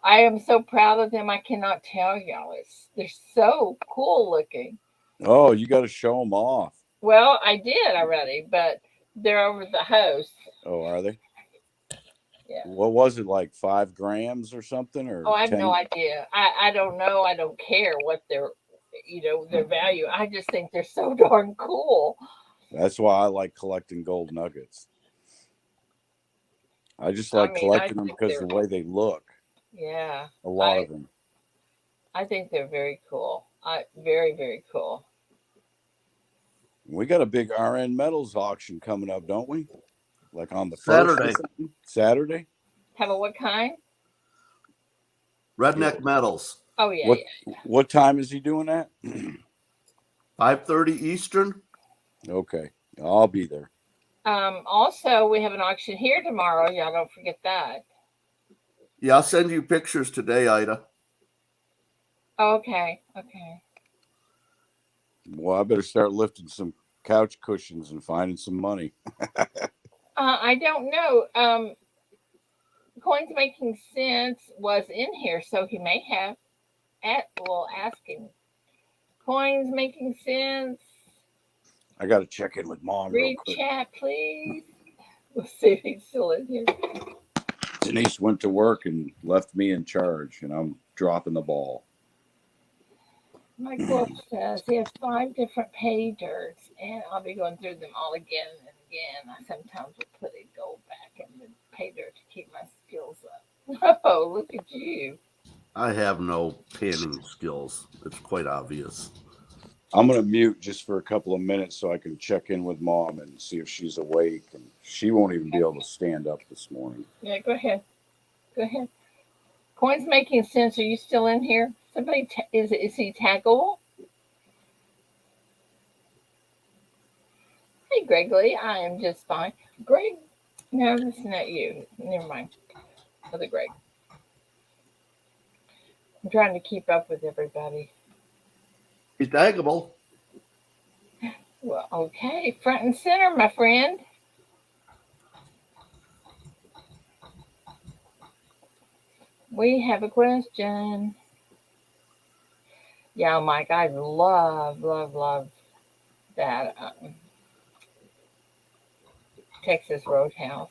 I am so proud of them. I cannot tell y'all. They're so cool looking. Oh, you got to show them off. Well, I did already, but they're over the house. Oh, are they? Yeah. What was it, like 5 grams or something, or Oh, I have 10? no idea. I don't know. I don't care what their value. I just think they're so darn cool. That's why I like collecting gold nuggets. I just I like mean, I collecting them think because they're the way they look. yeah. A lot of them. I think they're very cool. Very, very cool. We got a big RN Metals auction coming up, don't we? Like on the 1st Saturday. or something? Saturday? Have a what kind? Redneck Metals, Oh yeah, yeah. What time is he doing that? 5:30 Eastern. Okay. I'll be there. Also, we have an auction here tomorrow. Y'all don't forget that. Yeah, I'll send you pictures today, Ida. Okay, okay. Well, I better start lifting some couch cushions and finding some money. I don't know. Coins Making Sense was in here, so he may have. We'll ask him. Coins Making Sense. I got to check in with Mom real Read quick. chat, please. We'll see if he's still in here. Denise went to work and left me in charge, and I'm dropping the ball. Mike Wolf says he has 5 different pay dirts, and I'll be going through them all again and again. I sometimes will put a gold back in the pay dirt to keep my skills up. Oh, look at you. I have no panning skills. It's quite obvious. I'm going to mute just for a couple of minutes so I can check in with Mom and see if she's awake. And she won't even be able to stand up this morning. Yeah, go ahead. Go ahead. Coins Making Sense. Are you still in here? Somebody is he taggable? Hey, Greg Lee. I am just fine. Greg, no, that's not you. Never mind. Other Greg. I'm trying to keep up with everybody. He's taggable. Well, okay. Front and center, my friend. We have a question. Yeah, Mike, I love that Texas Roadhouse.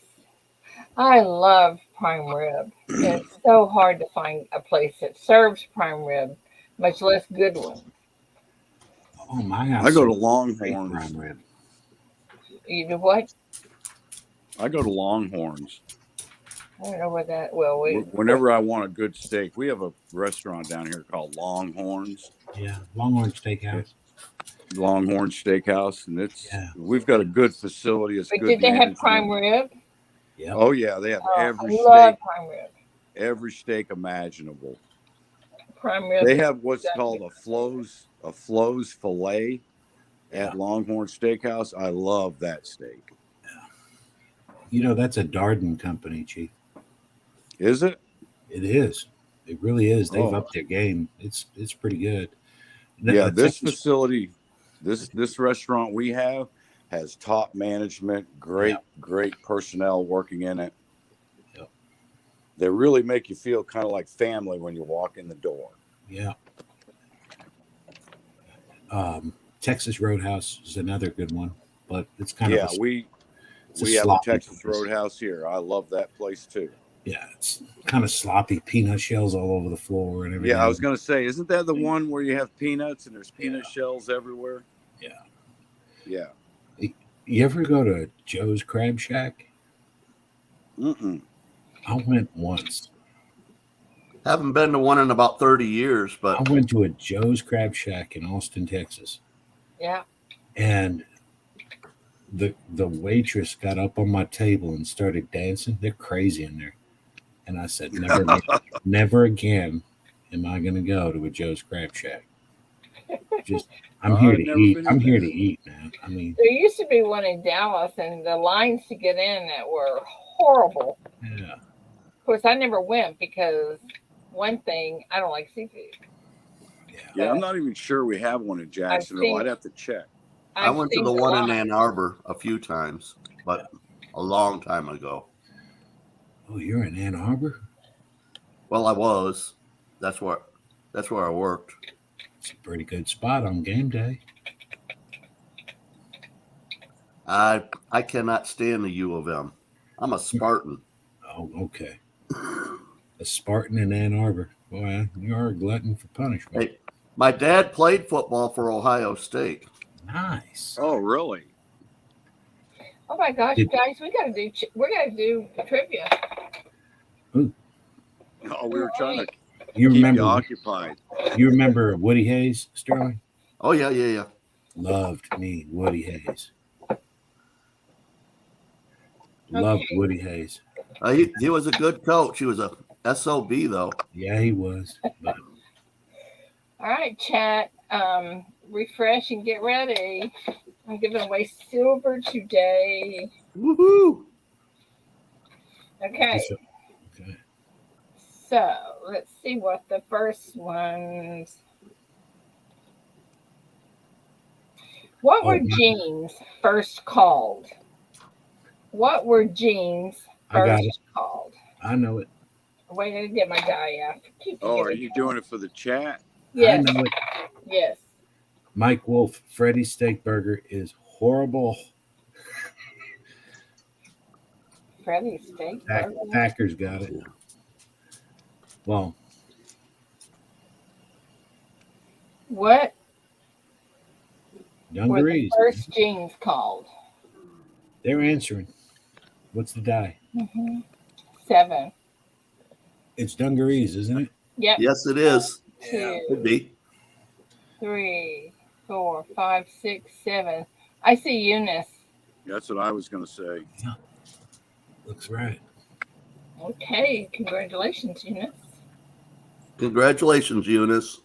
I love prime rib. It's so hard to find a place that serves prime rib, much less good ones. Oh my house. I go to serves great Longhorns. prime rib. You do what? I go to Longhorns. I don't know where that. Well, Whenever I want a good steak, we have a restaurant down here called Longhorns. Yeah, Longhorn Steakhouse. Longhorn Steakhouse, and Yeah. we've got a good facility. It's But good. did they have management. prime rib? Yep. Oh yeah, they have every I love steak, prime rib. every steak imaginable. Prime rib. They have what's called a Flo's fillet at Longhorn Steakhouse. I love that steak. You know, that's a Darden company, Chief. Is it? It is. It really is. They've Oh. upped their game. It's pretty good. Yeah, this facility, this restaurant we have has top management, great personnel working in it. Yep. They really make you feel kind of like family when you walk in the door. Yeah. Texas Roadhouse is another good one, but it's kind of we have a sloppy Texas place. Roadhouse here. I love that place too. Yeah, it's kind of sloppy, peanut shells all over the floor and everything. Yeah, I was going to say, isn't that the one where you have peanuts and there's peanut shells everywhere? Yeah. Yeah. You ever go to Joe's Crab Shack? Mm-mm. I went once. Haven't been to one in about 30 years, but I went to a Joe's Crab Shack in Austin, Texas. Yeah. And the waitress got up on my table and started dancing. They're crazy in there. And I said, never again am I going to go to a Joe's Crab Shack. I'm here to eat. I'm here to eat, man. I mean, there used to be one in Dallas, and the lines to get in that were horrible. Yeah. Of course, I never went because one thing, I don't like seafood. Yeah, I'm not even sure we have one in Jacksonville. seen- I'd have to check. I went to seen the a one in lot. Ann Arbor a few times, but a long time ago. Oh, you're in Ann Arbor? Well, I was. That's where I worked. It's a pretty good spot on game day. I cannot stand the U of M. I'm a Spartan. Oh, okay. A Spartan in Ann Arbor. Boy, you are a glutton for punishment. Hey, my dad played football for Ohio State. Nice. Oh, really? Oh my gosh, guys, we're gonna do trivia. Oh, we were trying to You keep you remember? occupied. You remember Woody Hayes, Sterling? Oh yeah. Loved me, Woody Hayes. Loved Woody Hayes. He was a good coach. He was a SOB though. Yeah, he was. But All right, chat. Refresh and get ready. I'm giving away silver today. Woohoo! Okay, okay. so let's see what the first ones. What were jeans first called? What were jeans I got first called? I know it. Wait, I didn't get my die out. Oh, are you doing it for the chat? Yes. I know it. Yes. Mike Wolf, Freddy's Steakburger is horrible. Freddy's steak. Packers got it. Well, What were the dungarees. first jeans called? They're answering. What's the die? 7. It's dungarees, isn't it? Yep. Yes, it is. 2, Could be. 3, 4, 5, 6, 7. I see Eunice. That's what I was going to say. Looks right. Okay, congratulations, Eunice. Congratulations, Eunice.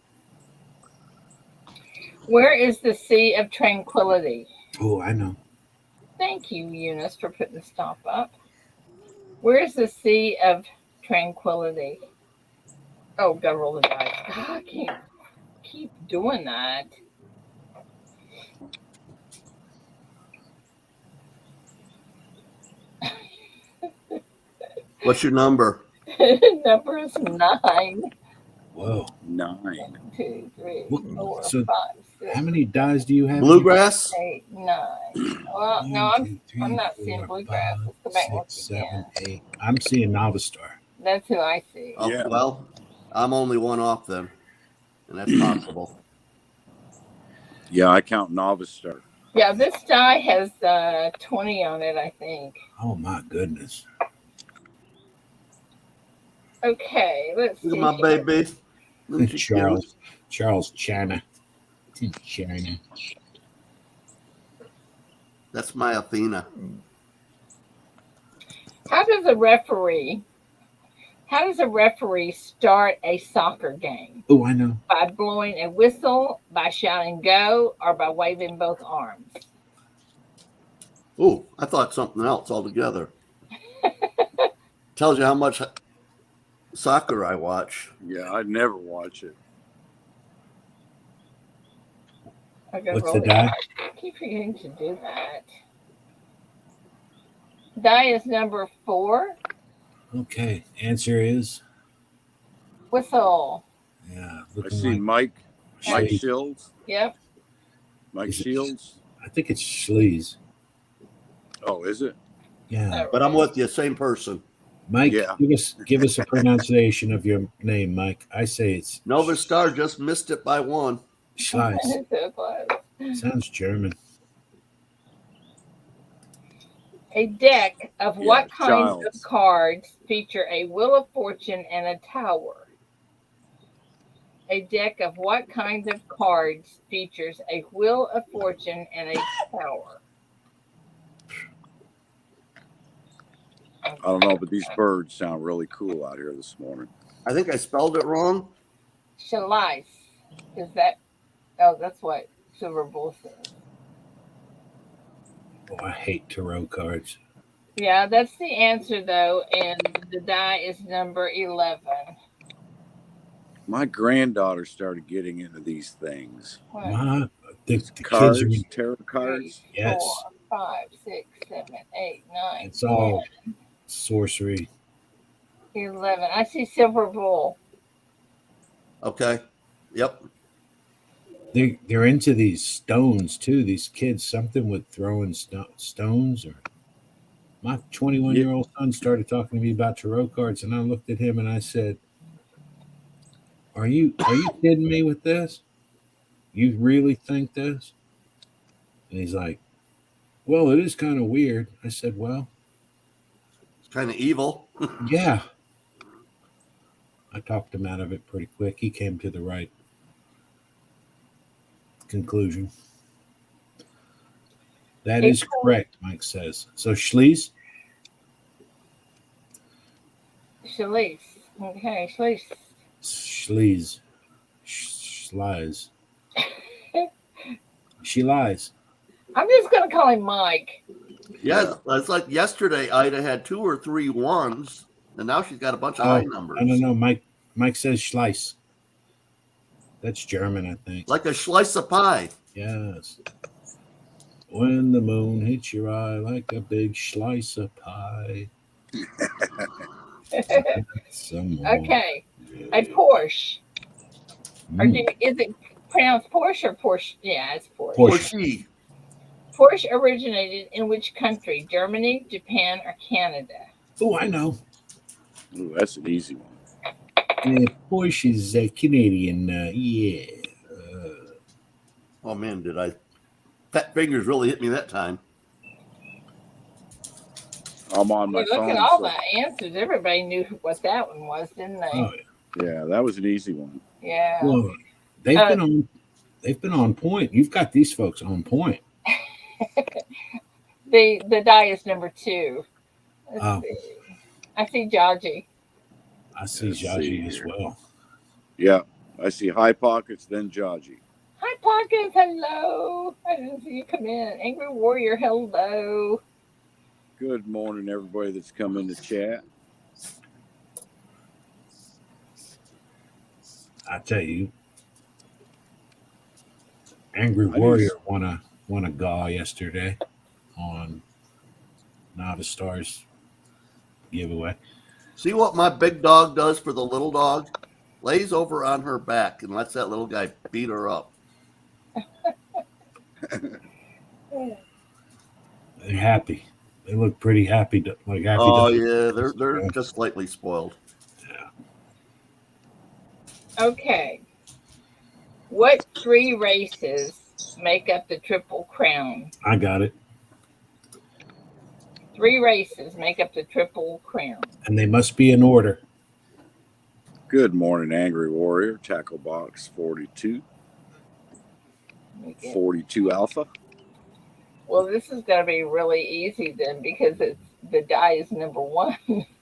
Where is the Sea of Tranquility? Oh, I know. Thank you, Eunice, for putting the stop up. Where is the Sea of Tranquility? Oh, gotta roll the dice. God, I can't keep doing that. What's your number? Number is 9. Whoa. 9. 1, 2, 3, What- 4, so 5, 6, How many dies do you have? Bluegrass? 8, 9. Well, no, I'm not seeing bluegrass. Let's go back and look 6, again. 7, 8. I'm seeing Novice Star. That's who I see. Oh, Yeah. well, I'm only one off then, and that's possible. Yeah, I count Novice Star. Yeah, this die has 20 on it, I think. Oh my goodness. Okay, let's see. Look at my baby. Isn't she cute? Charles China. China. That's my Athena. How does a referee start a soccer game? Oh, I know. By blowing a whistle, by shouting go, or by waving both arms? Oh, I thought something else altogether. Tells you how much soccer I watch. Yeah, I'd never watch it. Okay, What's roll the it. die? I keep forgetting to do that. Die is number 4. Okay. Answer is Whistle. yeah. I Looking see like Mike Schlees. Shields. Yep. Mike Is it- Shields. I think it's Schlees. Oh, is it? Yeah. But I'm with you, same person. Mike, Yeah. give us a pronunciation of your name, Mike. I say it's Nova Star just missed it by 1. Schleis. So close. Sounds German. A deck of Yeah, what kinds of Giles. cards feature a Wheel of Fortune and a tower? A deck of what kinds of cards features a Wheel of Fortune and a tower? I don't know, but these birds sound really cool out here this morning. I think I spelled it wrong. Shalice. Is that? Oh, that's what Silver Bull says. Oh, I hate tarot cards. Yeah, that's the answer though, and the die is number 11. My granddaughter started getting into these things. My, the kids Cards, are, tarot Three, cards. Yes. 4, 5, 6, 7, 8, 9, it's all sorcery. 11. I see silver bull. Okay. Yep. They're into these stones too. These kids, something with throwing stones. Or my 21-year-old son started talking to me about tarot cards, and I looked at him and I said, "Are you kidding me with this? You really think this?" And he's like, "Well, it is kind of weird." I said, "Well, It's kind of evil. yeah." I talked him out of it pretty quick. He came to the right conclusion. That is correct, Mike says. So Schlie's? Shalice. Okay, Shalice. Schlie's. Lies. She lies. I'm just going to call him Mike. Yeah, it's like yesterday Ida had 2 or 3 ones, and now she's got a bunch of high numbers. No. Mike says Schleiss. That's German, I think. Like a slice of pie. Yes. When the moon hits your eye like a big slice of pie. Okay. A Porsche. Or is it pronounced Porsche or Porsche? Yeah, it's Porsche. Porsche. Porsche originated in which country? Germany, Japan, or Canada? Oh, I know. Ooh, that's an easy one. Porsche is Canadian. Yeah. Oh man, did I? Fat fingers really hit me that time. I'm on my Look phone. at all the answers. Everybody knew what that one was, didn't they? Oh, yeah, that was an easy one. Yeah. Well, they've been on point. You've got these folks on point. The die is number 2. Oh. I see Jaji. I see Jaji as well. Yeah, I see High Pockets, then Jaji. Hi, Pockets. Hello. I didn't see you come in. Angry Warrior. Hello. Good morning, everybody that's come in to chat. I tell you, Angry Warrior won a GAW yesterday on Novice Stars giveaway. See what my big dog does for the little dog? Lays over on her back and lets that little guy beat her up. They're happy. They look pretty happy. Like happy. Oh yeah, they're just slightly spoiled. Yeah. Okay. What 3 races make up the Triple Crown? I got it. 3 races make up the Triple Crown. And they must be in order. Good morning, Angry Warrior. Tackle Box 42. 42 Alpha. Well, this is going to be really easy then because the die is number 1.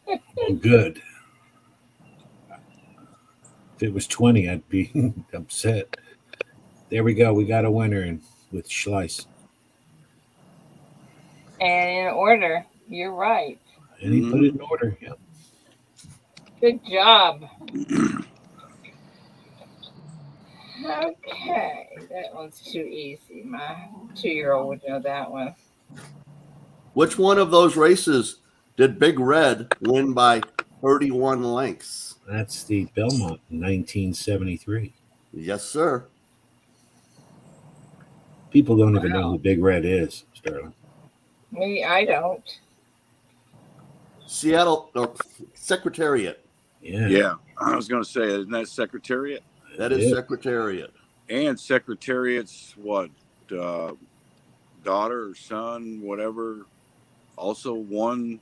Oh, good. If it was 20, I'd be upset. There we go. We got a winner with Schleiss. And in order, you're right. And he put it in order. Yep. Good job. Okay, that one's too easy. My 2-year-old would know that one. Which one of those races did Big Red win by 31 lengths? That's the Belmont in 1973. Yes, sir. People don't even know who Big Red is, Sterling. Me, I don't. Seattle Secretariat. Yeah. I was going to say, isn't that Secretariat? That is Secretariat. And Secretariat's daughter or son, whatever, also won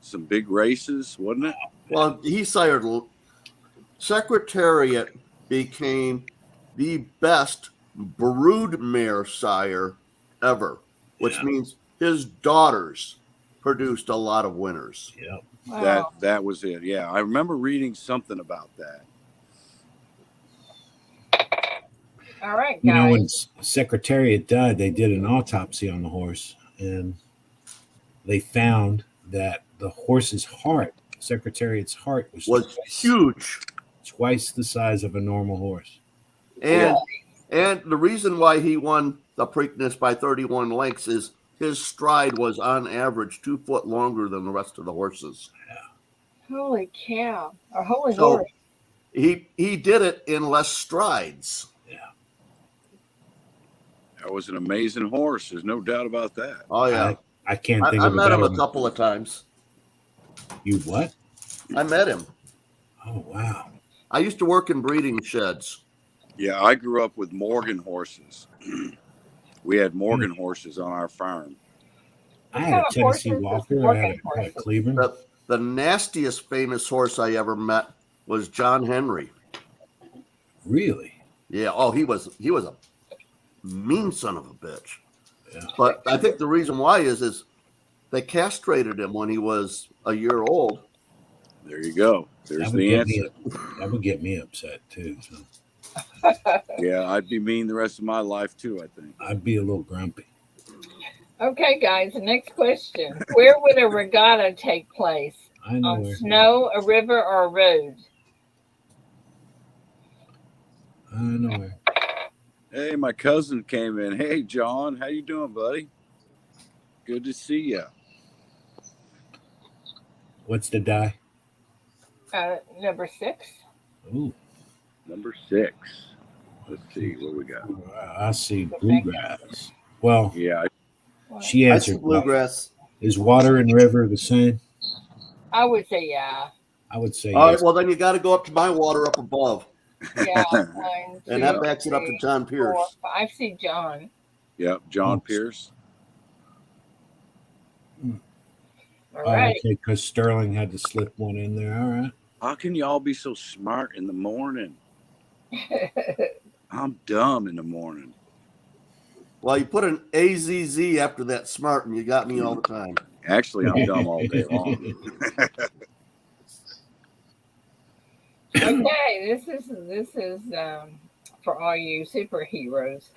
some big races, wasn't it? Well, he sired. Secretariat became the best broodmare sire ever, which means his daughters produced a lot of winners. Yeah. Wow. That was it. Yeah, I remember reading something about that. All right, guys. You know, when Secretariat died, they did an autopsy on the horse, and they found that the horse's heart, Secretariat's heart, was huge. twice the size of a normal horse. And the reason why he won the Preakness by 31 lengths is his stride was on average 2 foot longer than the rest of the horses. Holy cow. Or holy So horse. he did it in less strides. That was an amazing horse. There's no doubt about that. Oh yeah, I can't think I of a met him better a couple of times. You what? I met him. Oh wow. I used to work in breeding sheds. Yeah, I grew up with Morgan horses. We had Morgan horses on our farm. I had a Tennessee Walker. I had a Cleveland. The nastiest famous horse I ever met was John Henry. Really? Yeah. Oh, he was a mean son of a bitch. Yeah. But I think the reason why is they castrated him when he was a year old. There you go. There's the answer. That would get me upset too. So. Yeah, I'd be mean the rest of my life too, I think. I'd be a little grumpy. Okay, guys, the next question. Where would a regatta take place? On snow, a river, or a road? I know where. Hey, my cousin came in. Hey, John, how you doing, buddy? Good to see you. What's the die? Number 6. Ooh. Number 6. Let's see what we got. I see bluegrass. Well, yeah. She answered bluegrass. Is water and river the same? I would say yeah. I would say all yes. right. Well, then you got to go up to my water up above. Yeah. And that backs it up to John Pierce. 4, 5. I see John. Yep, John Pierce. All right. Okay, because Sterling had to slip one in there. All right. How can you all be so smart in the morning? I'm dumb in the morning. Well, you put an AZZ after that smart, and you got me all the time. Actually, I'm dumb all day long. Okay, this is for all you superheroes.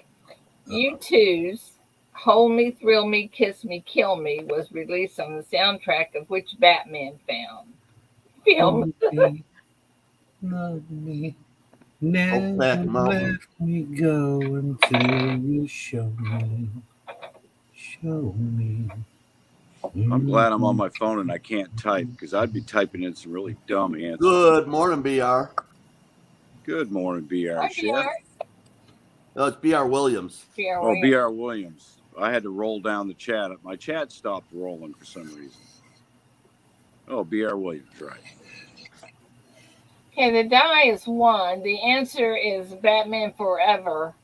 U2's "Hold Me, Thrill Me, Kiss Me, Kill Me" was released on the soundtrack of which Batman film? Love me. Never let me go until you show me. Show me. I'm glad I'm on my phone and I can't type because I'd be typing in some really dumb answers. Good morning, BR. Good morning, BR. Hi, BR. No, it's BR Williams. Oh, BR Williams. I had to roll down the chat. My chat stopped rolling for some reason. Oh, BR Williams, right. Okay, the die is 1. The answer is Batman Forever.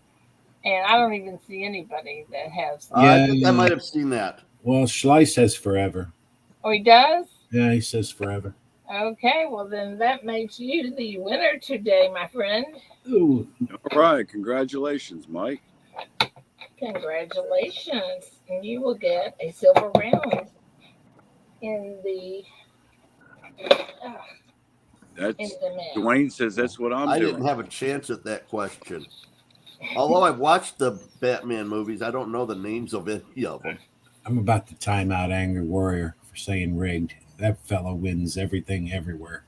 And I don't even see anybody that has that. I think I might have seen that. Well, Schley says forever. Oh, he does? Yeah, he says forever. Okay, well, then that makes you the winner today, my friend. Ooh. All right. Congratulations, Mike. Congratulations. And you will get a silver round in the... Dwayne says that's what I'm doing. I didn't have a chance at that question. Although I've watched the Batman movies, I don't know the names of any of them. I'm about to time out Angry Warrior for saying rigged. That fellow wins everything everywhere.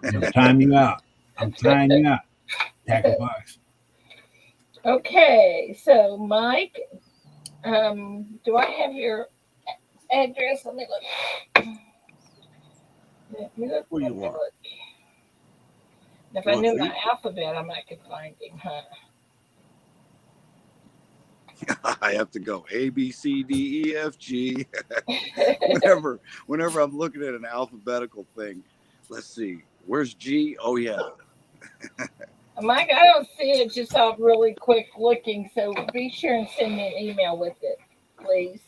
I'm time you out. I'm tying you out. Tackle box. Okay, so Mike, do I have your address? Let me look. Where you are? If I knew my alphabet, I might could find him, huh? I have to go A, B, C, D, E, F, G. whenever I'm looking at an alphabetical thing, let's see. Where's G? Oh, yeah. Mike, I don't see it just off really quick looking, so be sure and send me an email with it, please.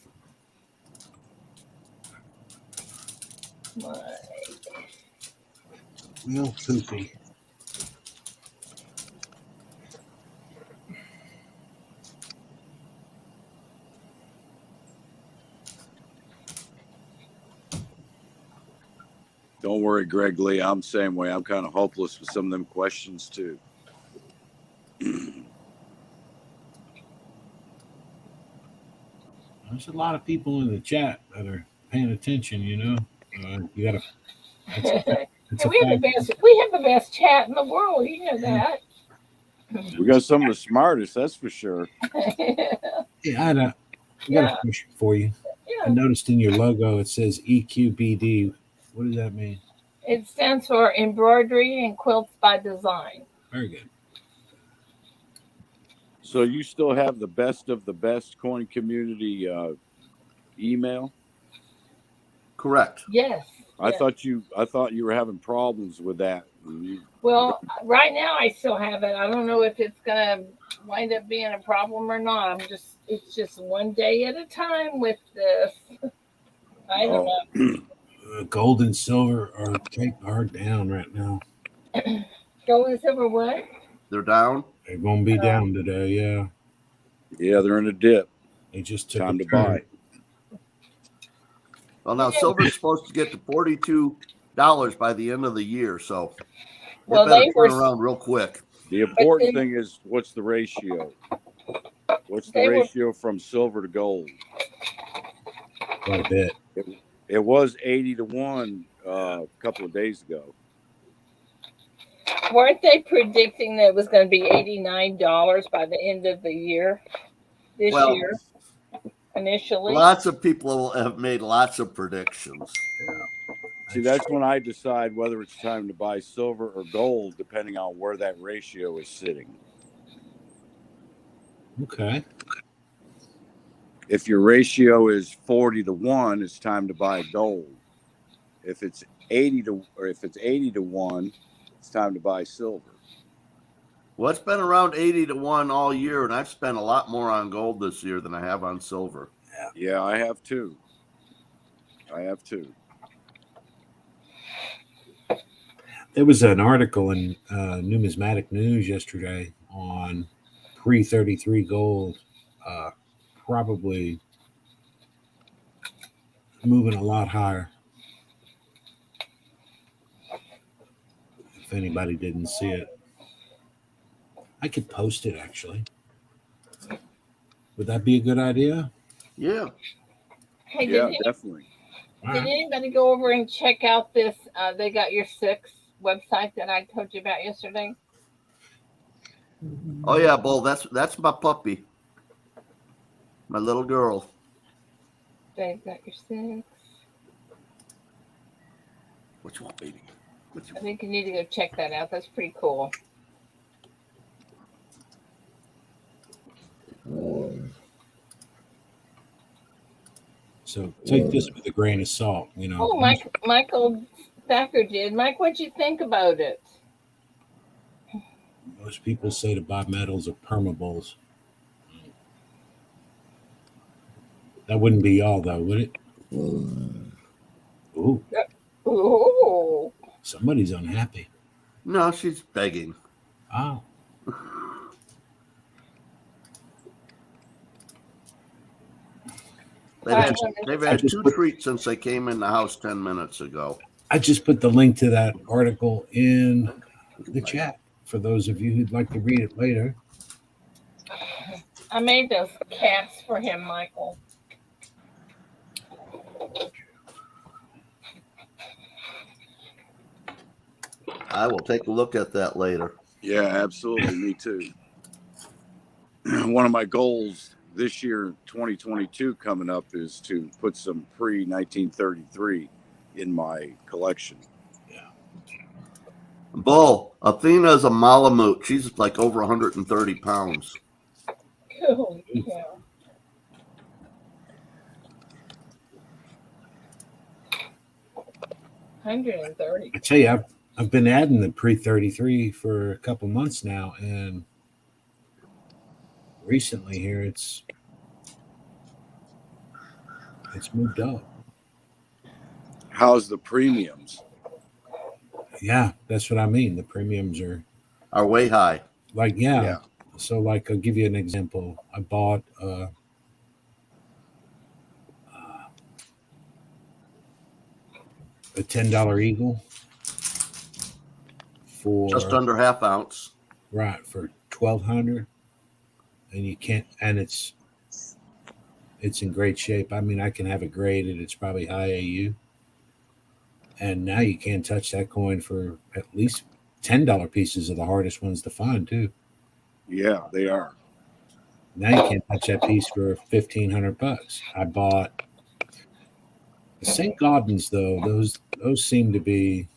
Mike. Real poopy. Don't worry, Greg Lee. I'm the same way. I'm kind of hopeless with some of them questions, too. There's a lot of people in the chat that are paying attention, you know. You gotta. It's It's Hey, a we have fact. the best chat in the world. You know that. We got some of the smartest, that's for sure. Yeah, I got Yeah, a question for you. I yeah. noticed in your logo it says EQBD. What does that mean? It stands for Embroidery and Quilts by Design. Very good. So you still have the best of the best coin community email? Correct. Yes. I Yes. thought you were having problems with that. Well, right now I still have it. I don't know if it's gonna wind up being a problem or not. It's just one day at a time with this. I don't Oh, know. Gold and silver are down right now. Gold and silver what? They're down. They're going to be down today. Yeah, yeah, they're in a dip. they just took Time a to turn. buy. Well, now silver's supposed to get to $42 by the end of the year, so it Well, better they were, turn around real quick. The but important then thing is what's the ratio? What's the they were. ratio from silver to gold? Quite a bit. It was 80-1 a couple of days ago. Weren't they predicting that it was going to be $89 by the end of the year? This Well, year, initially. lots of people have made lots of predictions. See, that's when I decide whether it's time to buy silver or gold, depending on where that ratio is sitting. Okay. If your ratio is 40-1, it's time to buy gold. If it's 80-1, it's time to buy silver. Well, it's been around 80-1 all year, and I've spent a lot more on gold this year than I have on silver. Yeah, I have too. There was an article in Numismatic News yesterday on pre-33 gold, probably moving a lot higher. If anybody didn't see it, I could post it actually. Would that be a good idea? Yeah. Hey, Yeah, definitely. did anybody go over and check out this? They got your six website that I told you about yesterday. Oh yeah, Bull. That's my puppy, my little girl. They got your six. What you want, baby? What you I want? think you need to go check that out. That's pretty cool. So take this with a grain of salt. Oh, Michael Thacker did. Mike, what'd you think about it? Most people say to buy metals are permables. That wouldn't be y'all, though, would it? Ooh, Ooh. somebody's unhappy. No, she's begging. Oh, They've had two treats since they came in the house 10 minutes ago. I just put the link to that article in the chat for those of you who'd like to read it later. I made those caps for him, Michael. I will take a look at that later. Yeah, absolutely. Me too. One of my goals this year, 2022, coming up is to put some pre-1933 in my collection. Bull, Athena's a Malamute. She's like over 130 pounds. Oh, yeah. $130. I tell you, I've been adding the pre-33 for a couple months now, and recently here it's moved up. How's the premiums? Yeah, that's what I mean. The premiums Are way high. like Yeah. So like I'll give you an example. I bought a $10 Eagle for Just under half ounce. right for $1,200, and you can't, and it's in great shape. I mean, I can have it graded. It's probably high AU. And now you can't touch that coin for at least $10 pieces are the hardest ones to find too. Yeah, they are. Now you can't touch that piece for $1,500. I bought the St. Gaudens though. Those seem to be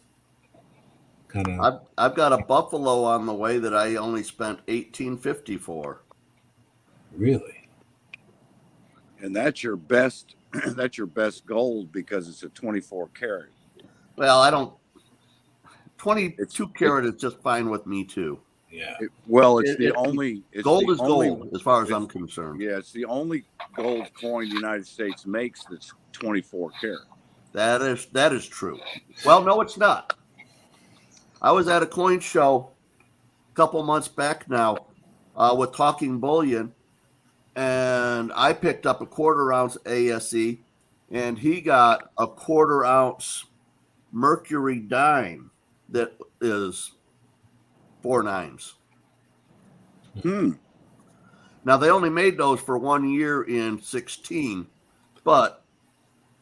kind of I've got a buffalo on the way that I only spent $18.50 for. really. And that's your best that's your best gold because it's a 24 karat. Well, I don't. It's 22 karat is just fine with me too. Yeah. it's Gold the is only, gold as far as it's- I'm concerned. Yeah, it's the only gold coin the United States makes that's 24 karat. That is true. Well, no, it's not. I was at a coin show a couple months back now with Talking Bullion, and I picked up a 1/4 ounce ASE, and he got a 1/4 ounce mercury dime that is 4 nines. Now they only made those for 1 year in 16, but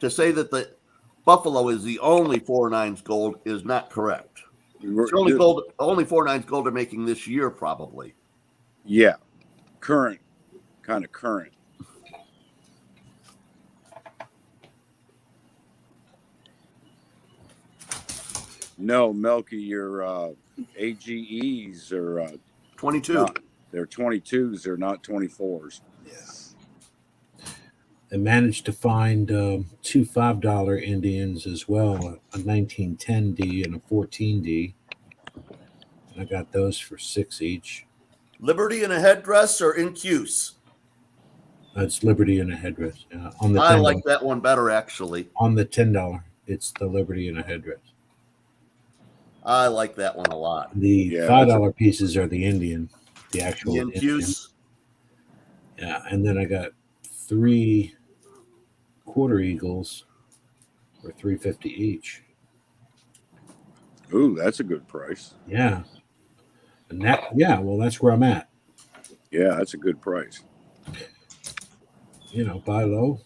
to say that the Buffalo is the only 4 nines gold is not correct. It's the only 4 nines gold they're making this year, probably. Yeah, current. No, Melky, your AGEs are 22. they're 22s. They're not 24s. I managed to find two $5 Indians as well, a 1910D and a 14D. And I got those for $6 each. Liberty in a headdress or in Cuse? That's Liberty and a headdress. On the I $10, like that one better, actually. on the $10, it's the Liberty and a headdress. I like that one a lot. The $5 pieces are the Indian, the actual The Indian. Cuse. Yeah, and then I got 3 quarter eagles for $3.50 each. Ooh, that's a good price. Yeah, and well, that's where I'm at. Yeah, that's a good price. Buy low.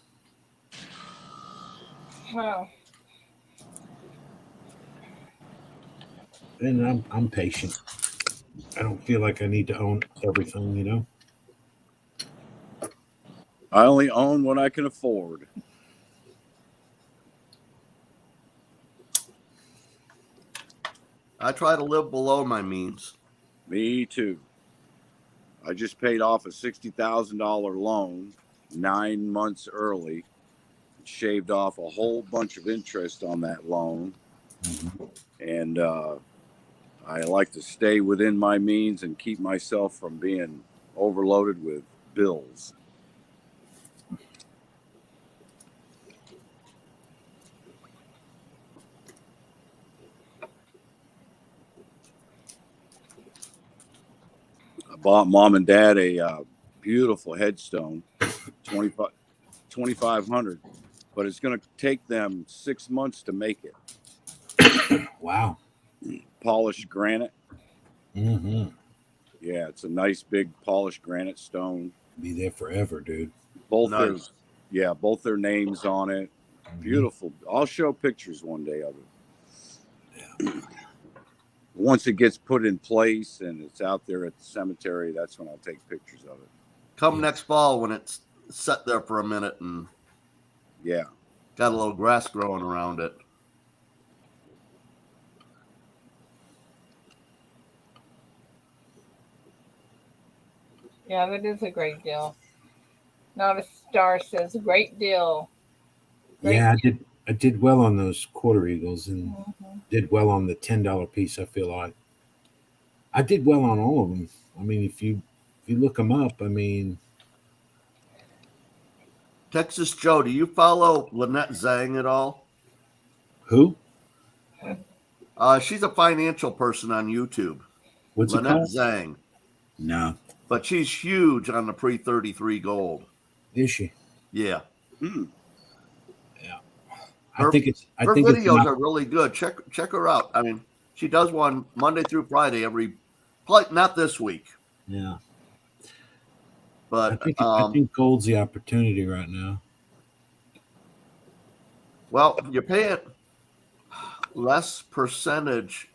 Wow. And I'm patient. I don't feel like I need to own everything. I only own what I can afford. I try to live below my means. Me too. I just paid off a $60,000 loan 9 months early. Shaved off a whole bunch of interest on that loan. Mm-hmm. And I like to stay within my means and keep myself from being overloaded with bills. I bought mom and dad a beautiful headstone, 2,500, but it's going to take them 6 months to make it. Wow. Polished granite. Mm-hmm. Yeah, it's a nice big polished granite stone. Be there forever, dude. Both Nice. both their names on it. Beautiful. I'll show pictures one day of it. Yeah. Once it gets put in place and it's out there at the cemetery, that's when I'll take pictures of it. Come next fall when it's set there for a minute and Yeah. got a little grass growing around it. Yeah, that is a great deal. Not a Star says, great deal. Great Yeah, I did well on those quarter eagles and Mhm. did well on the $10 piece. I feel like I did well on all of them. I mean, if you look them up, I mean, Texas Joe, do you follow Lynette Zhang at all? who? She's a financial person on YouTube. What's it Lynette called? Zhang. No, But she's huge on the pre-33 gold. is she? Yeah. I think it's. I Her think videos it's are really good. Check her out. I mean, she does one Monday through Friday not this week, Yeah, but I think gold's the opportunity right now. well, you're paying. less percentage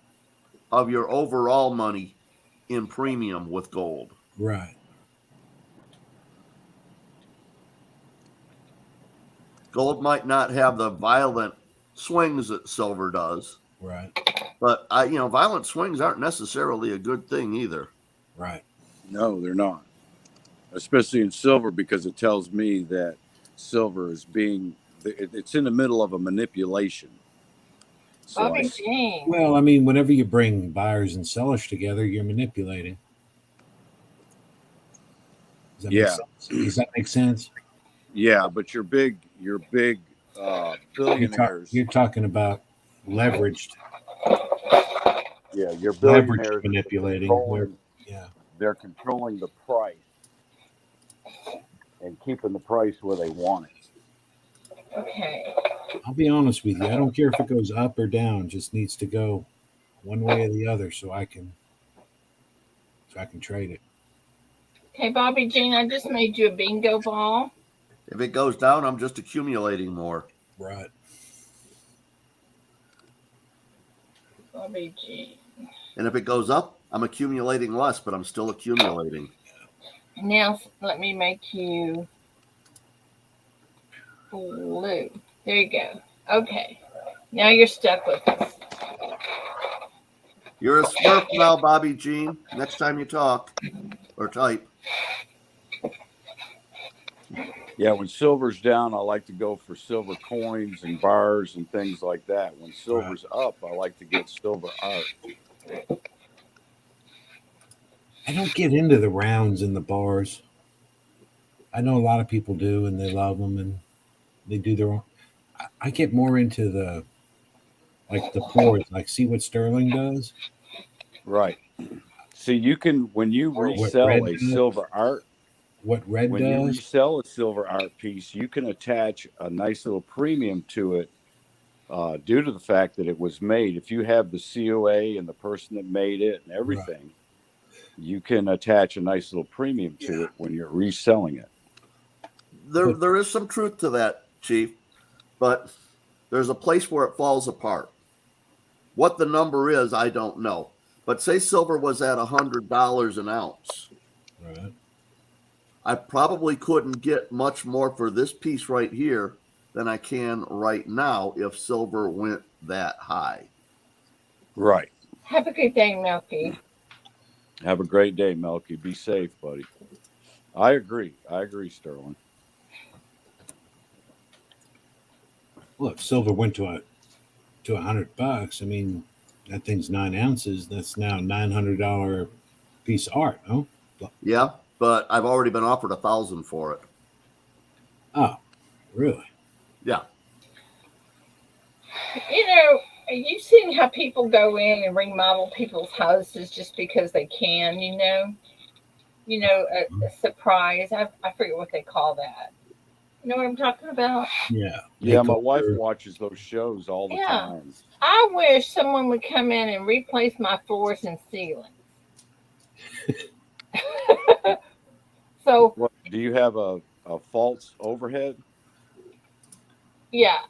of your overall money in premium with gold. Right. Gold might not have the violent swings that silver does, Right. but violent swings aren't necessarily a good thing either. Right. No, they're not. Especially in silver, because it tells me that silver is it's in the middle of a manipulation. So Bobby Jean. Well, I mean, whenever you bring buyers and sellers together, you're manipulating. Does that make sense? Does that make sense? Yeah, but your big billionaires. You're talking about leveraged Yeah, your leverage billionaires manipulating. Yeah. they're controlling the price and keeping the price where they want it. Okay. I'll be honest with you. I don't care if it goes up or down. Just needs to go one way or the other so I can trade it. Okay, Bobby Jean, I just made you a bingo ball. If it goes down, I'm just accumulating more. Right. Bobby Jean. And if it goes up, I'm accumulating less, but I'm still accumulating. Now let me make you blue. There you go. Okay. Now you're stuck with us. You're a Smurf now, Bobby Jean. Next time you talk or type. Yeah, when silver's down, I like to go for silver coins and bars and things like that. When silver's up, I like to get silver art. I don't get into the rounds and the bars. I know a lot of people do, and they love them, and they do their own. I get more into the pours, like see what Sterling does. Right. See, you can, when you resell a silver art, what red when does. you resell a silver art piece, you can attach a nice little premium to it due to the fact that it was made. If you have the COA and the person that made it and everything, you can attach a nice little premium to it when you're reselling it. There is some truth to that, Chief, but there's a place where it falls apart. What the number is, I don't know. But say silver was at $100 an ounce. Right. I probably couldn't get much more for this piece right here than I can right now if silver went that high. Right. Have a good day, Milky. Have a great day, Melky. Be safe, buddy. I agree, Sterling. Look, silver went to $100. I mean, that thing's 9 ounces. That's now $900 piece of art, no? Yeah, but I've already been offered $1,000 for it. Oh, really? Yeah. You've seen how people go in and remodel people's houses just because they can, a surprise. I forget what they call that. You know what I'm talking about? Yeah. Yeah, my wife watches those shows all the time. I wish someone would come in and replace my floors and ceilings. So, what, do you have a false overhead? Yeah.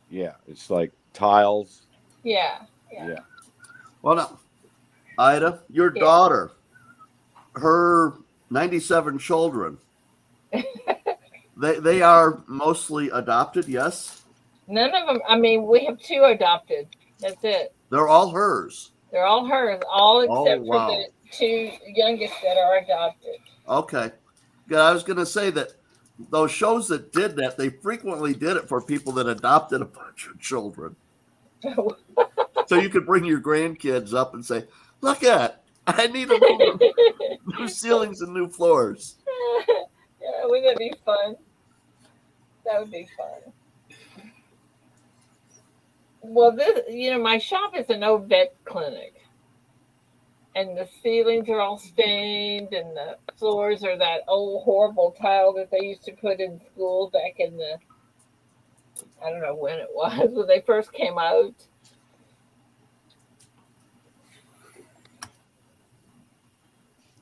Yeah, it's like tiles. Yeah. Well, now, Ida, your daughter, her 97 children, they are mostly adopted, yes? None of them. I mean, we have 2 adopted. That's it. They're all hers. They're all hers, all except wow. for the 2 youngest that are adopted. Okay. Yeah, I was going to say that those shows that did that, they frequently did it for people that adopted a bunch of children. So you could bring your grandkids up and say, look at, I need new ceilings and new floors. Yeah, wouldn't that be fun? That would be fun. Well, my shop is an old vet clinic. And the ceilings are all stained, and the floors are that old horrible tile that they used to put in school back in I don't know when it was, when they first came out.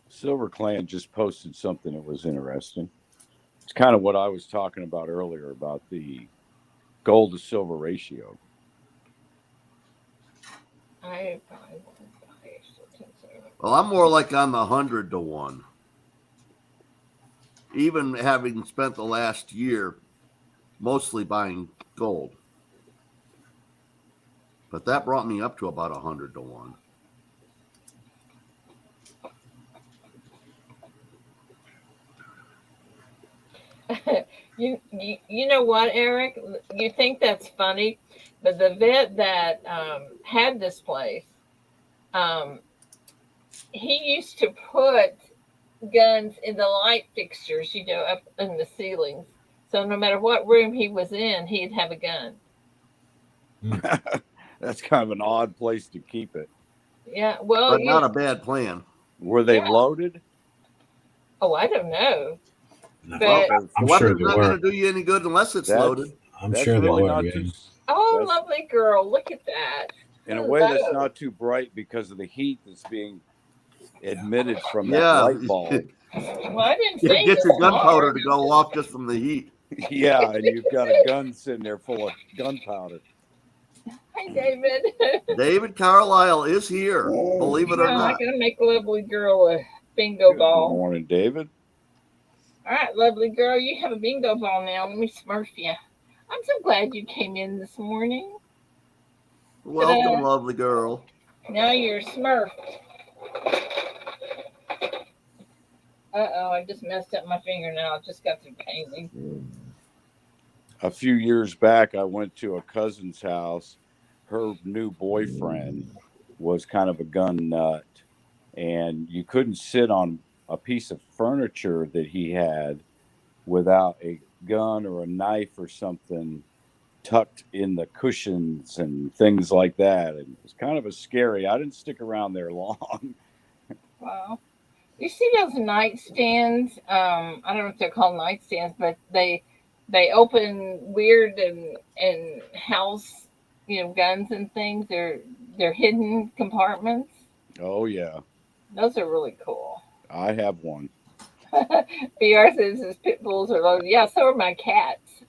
Silver Clan just posted something that was interesting. It's kind of what I was talking about earlier about the gold to silver ratio. 5, 5, 1, 5, 6, 7. Well, I'm more like on the 100 to 1. Even having spent the last year mostly buying gold. But that brought me up to about 100 to 1. You know what, Eric? You think that's funny, but the vet that had this place, um, he used to put guns in the light fixtures, up in the ceilings. So no matter what room he was in, he'd have a gun. That's kind of an odd place to keep it. Yeah, well, But not a bad plan. Were they Yeah. loaded? Oh, I don't know. No, But The I'm weapon's sure they not going were. to do you any good unless it's That's- loaded. I'm That's sure they really were. not Yeah. too. oh, That's- lovely girl, look at that. In a way, that's Hello. not too bright because of the heat that's being emitted from that Yeah. light bulb. Well, I didn't You say get it your was gunpowder hard. to go off just from the heat. Yeah, and you've got a gun sitting there full of gunpowder. Hi, David. David Carlisle is here, believe it or I'm not. gonna make a lovely girl a bingo Good ball. morning, David. All right, lovely girl, you have a bingo ball now. Let me smurf you. I'm so glad you came in this morning. Welcome, Ta-da. lovely girl. Now you're smurfed. Uh-oh, I just messed up my fingernail. I just got through painting. A few years back, I went to a cousin's house. Her new boyfriend was kind of a gun nut, and you couldn't sit on a piece of furniture that he had without a gun or a knife or something tucked in the cushions and things like that. And it was kind of a scary. I didn't stick around there long. Wow. You see those nightstands? I don't know if they're called nightstands, but they open weird and house guns and things. They're hidden compartments. Oh yeah, Those are really cool. I have one. BR says his pit bulls are loaded. Yeah, so are my cats.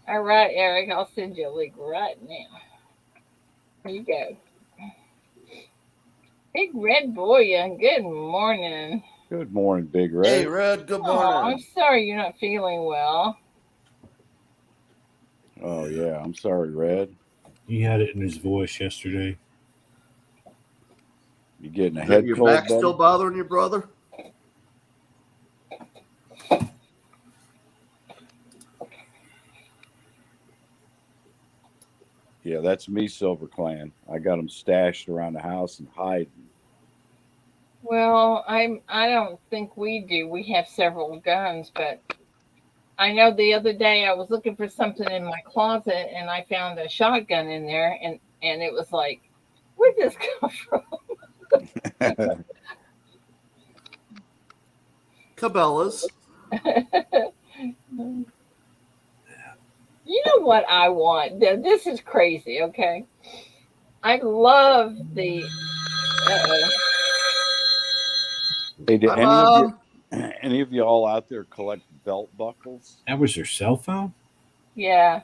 All right, Eric, I'll send you a link right now. Here you go. Big Red Boy, good morning. Good morning, Big Red. Hey, Red, good Oh, I'm morning. sorry you're not feeling well. Oh yeah, I'm sorry, Red. He had it in his voice yesterday. You getting a Is head your cold, back buddy? still bothering you, brother? Yeah, that's me, Silver Clan. I got them stashed around the house and hiding. Well, I don't think we do. We have several guns, but I know the other day I was looking for something in my closet and I found a shotgun in there and it was like, where'd this come from? Cabela's. You know what I want? This is crazy, okay? I love the. Uh-oh. Hey, did Hi, any of you all out there collect belt buckles? That was your cell phone? Yeah.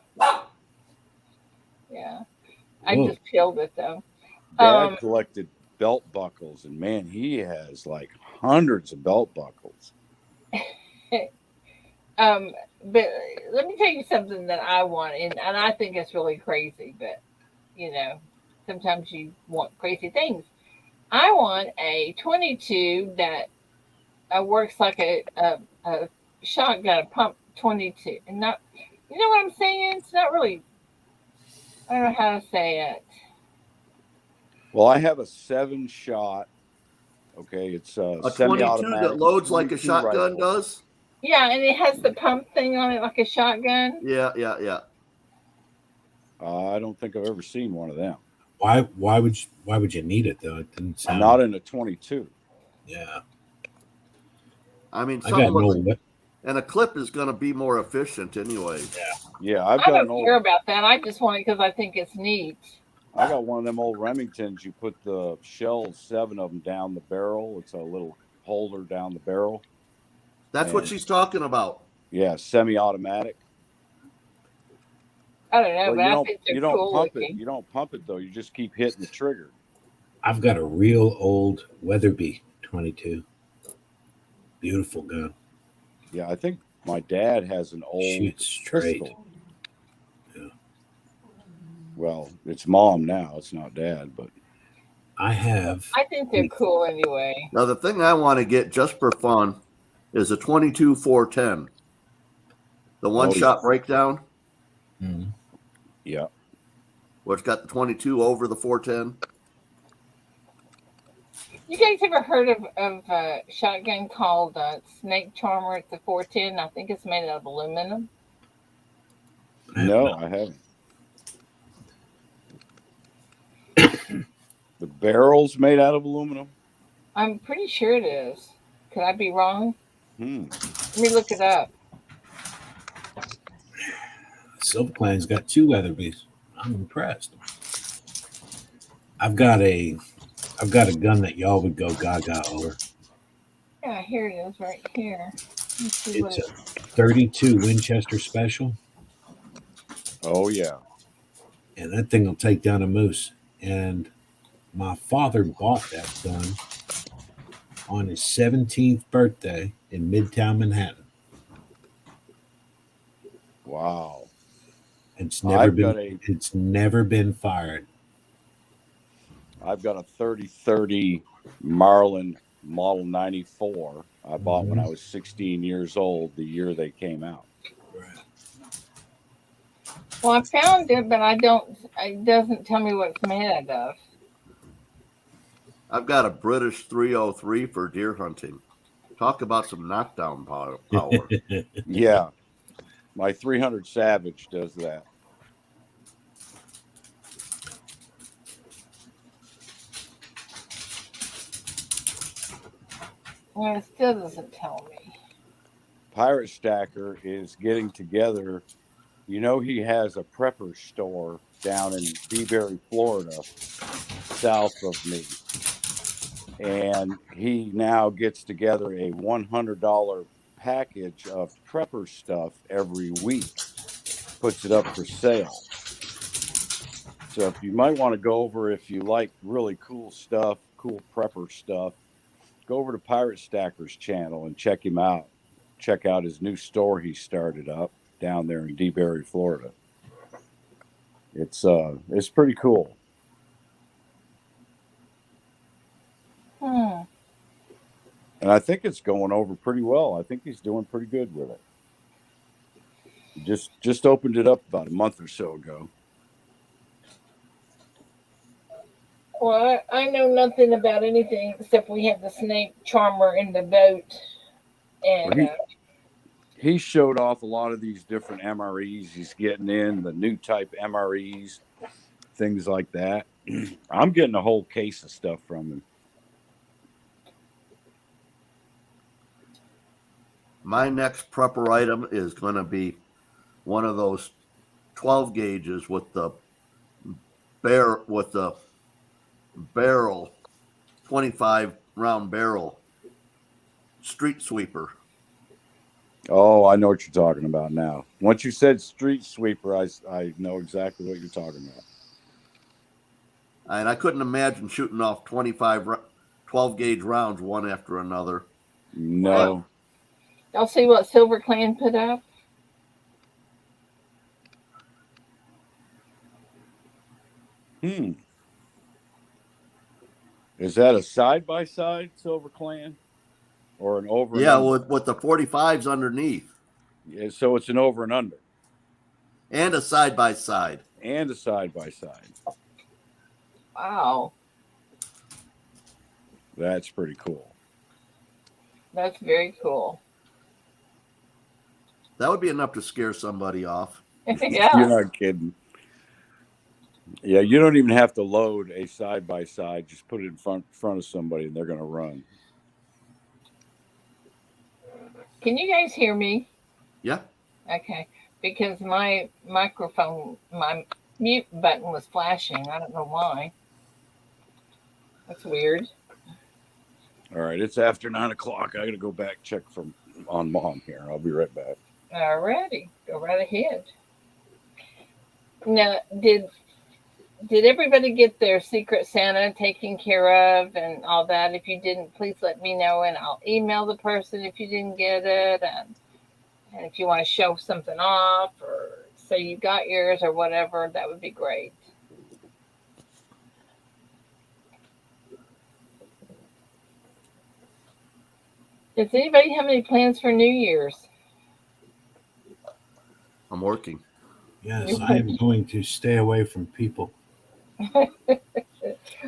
Yeah. I Whoa. just peeled it though. Dad collected belt buckles, and man, he has like hundreds of belt buckles. But let me tell you something that I want, and I think it's really crazy, but sometimes you want crazy things. I want a 22 that works like a shotgun, a pump 22, and not, you know what I'm saying? It's not really. I don't know how to say it. Well, I have a 7-shot. Okay, it's a 22 semi-automatic that loads like a 22 shotgun rifle. does. Yeah, and it has the pump thing on it like a shotgun. Yeah. I don't think I've ever seen one of them. Why would you need it though? It didn't sound. Not in a 22. Yeah. I mean, I got some no. with it, and a clip is going to be more efficient anyway. Yeah, I've I got an don't old. care about that. I just want it because I think it's neat. I got one of them old Remingtons. You put the shells, 7 of them, down the barrel. It's a little holder down the barrel. That's what And- she's talking about. Yeah, semi-automatic. I don't know, Well, but I think they're you don't cool pump it. looking. You don't pump it though. You just keep hitting the trigger. I've got a real old Weatherby 22. Beautiful gun. Yeah, I think my dad has an old Shoots straight. pistol. Yeah. Well, it's mom now. It's not dad, but I have. I think they're cool anyway. Now, the thing I want to get just for fun is a 22 410. The one Oh, shot yeah. breakdown, Mhm. yeah. where it's got the 22 over the 410. You guys ever heard of a shotgun called Snake Charmer? It's a 410. I think it's made out of aluminum. I have No, not. I haven't. The barrel's made out of aluminum. I'm pretty sure it is. Could I be wrong? Hmm. Let me look it up. Silver Clan's got 2 Weatherbys. I'm impressed. I've got a gun that y'all would go gaga over. Yeah, here it is right here. Let's see what It's a 32 Winchester Special, Oh yeah. and that thing will take down a moose. And my father bought that gun on his 17th birthday in Midtown Manhattan. Wow. It's never I've got been fired. I've got a 3030 Marlin Model 94 I bought when I was 16 years old, the year they came out. Well, I found it, but I don't. It doesn't tell me what it's made out of. I've got a British 303 for deer hunting. Talk about some knockdown power. Yeah. My 300 Savage does that. Well, it still doesn't tell me. Pirate Stacker is getting together. You know, he has a prepper store down in DeBerry, Florida, south of me. And he now gets together a $100 package of prepper stuff every week, puts it up for sale. So if you might want to go over, if you like really cool stuff, cool prepper stuff, go over to Pirate Stacker's channel and check him out. Check out his new store he started up down there in DeBerry, Florida. It's pretty cool. Hmm. And I think it's going over pretty well. I think he's doing pretty good with it. Just opened it up about a month or so ago. Well, I know nothing about anything except we have the Snake Charmer in the boat, and Well, he showed off a lot of these different MREs he's getting in, the new type MREs, things like that. I'm getting a whole case of stuff from him. My next prepper item is going to be one of those 12 gauges with the barrel, 25 round barrel street sweeper. Oh, I know what you're talking about now. Once you said street sweeper, I know exactly what you're talking about. And I couldn't imagine shooting off 12 gauge rounds one after another. No. y'all see what Silver Clan put up? Is that a side-by-side Silver Clan? Or an over and Yeah, under? with the 45s underneath. Yeah, so it's an over and under. And a side by side. And a side-by-side. Wow, That's pretty cool. that's very cool. That would be enough to scare somebody off. Yeah. You're not kidding. Yeah, you don't even have to load a side-by-side. Just put it in front of somebody and they're going to run. Can you guys hear me? Yeah. Okay, because my microphone, my mute button was flashing. I don't know why. That's weird. All right, it's after 9 o'clock. I got to go back check on Mom here. I'll be right back. Alrighty, go right ahead. Now, did everybody get their Secret Santa taken care of and all that? If you didn't, please let me know, and I'll email the person if you didn't get it. And if you want to show something off or say you got yours or whatever, that would be great. Does anybody have any plans for New Year's? I'm working. Yes, I am going to stay away from people.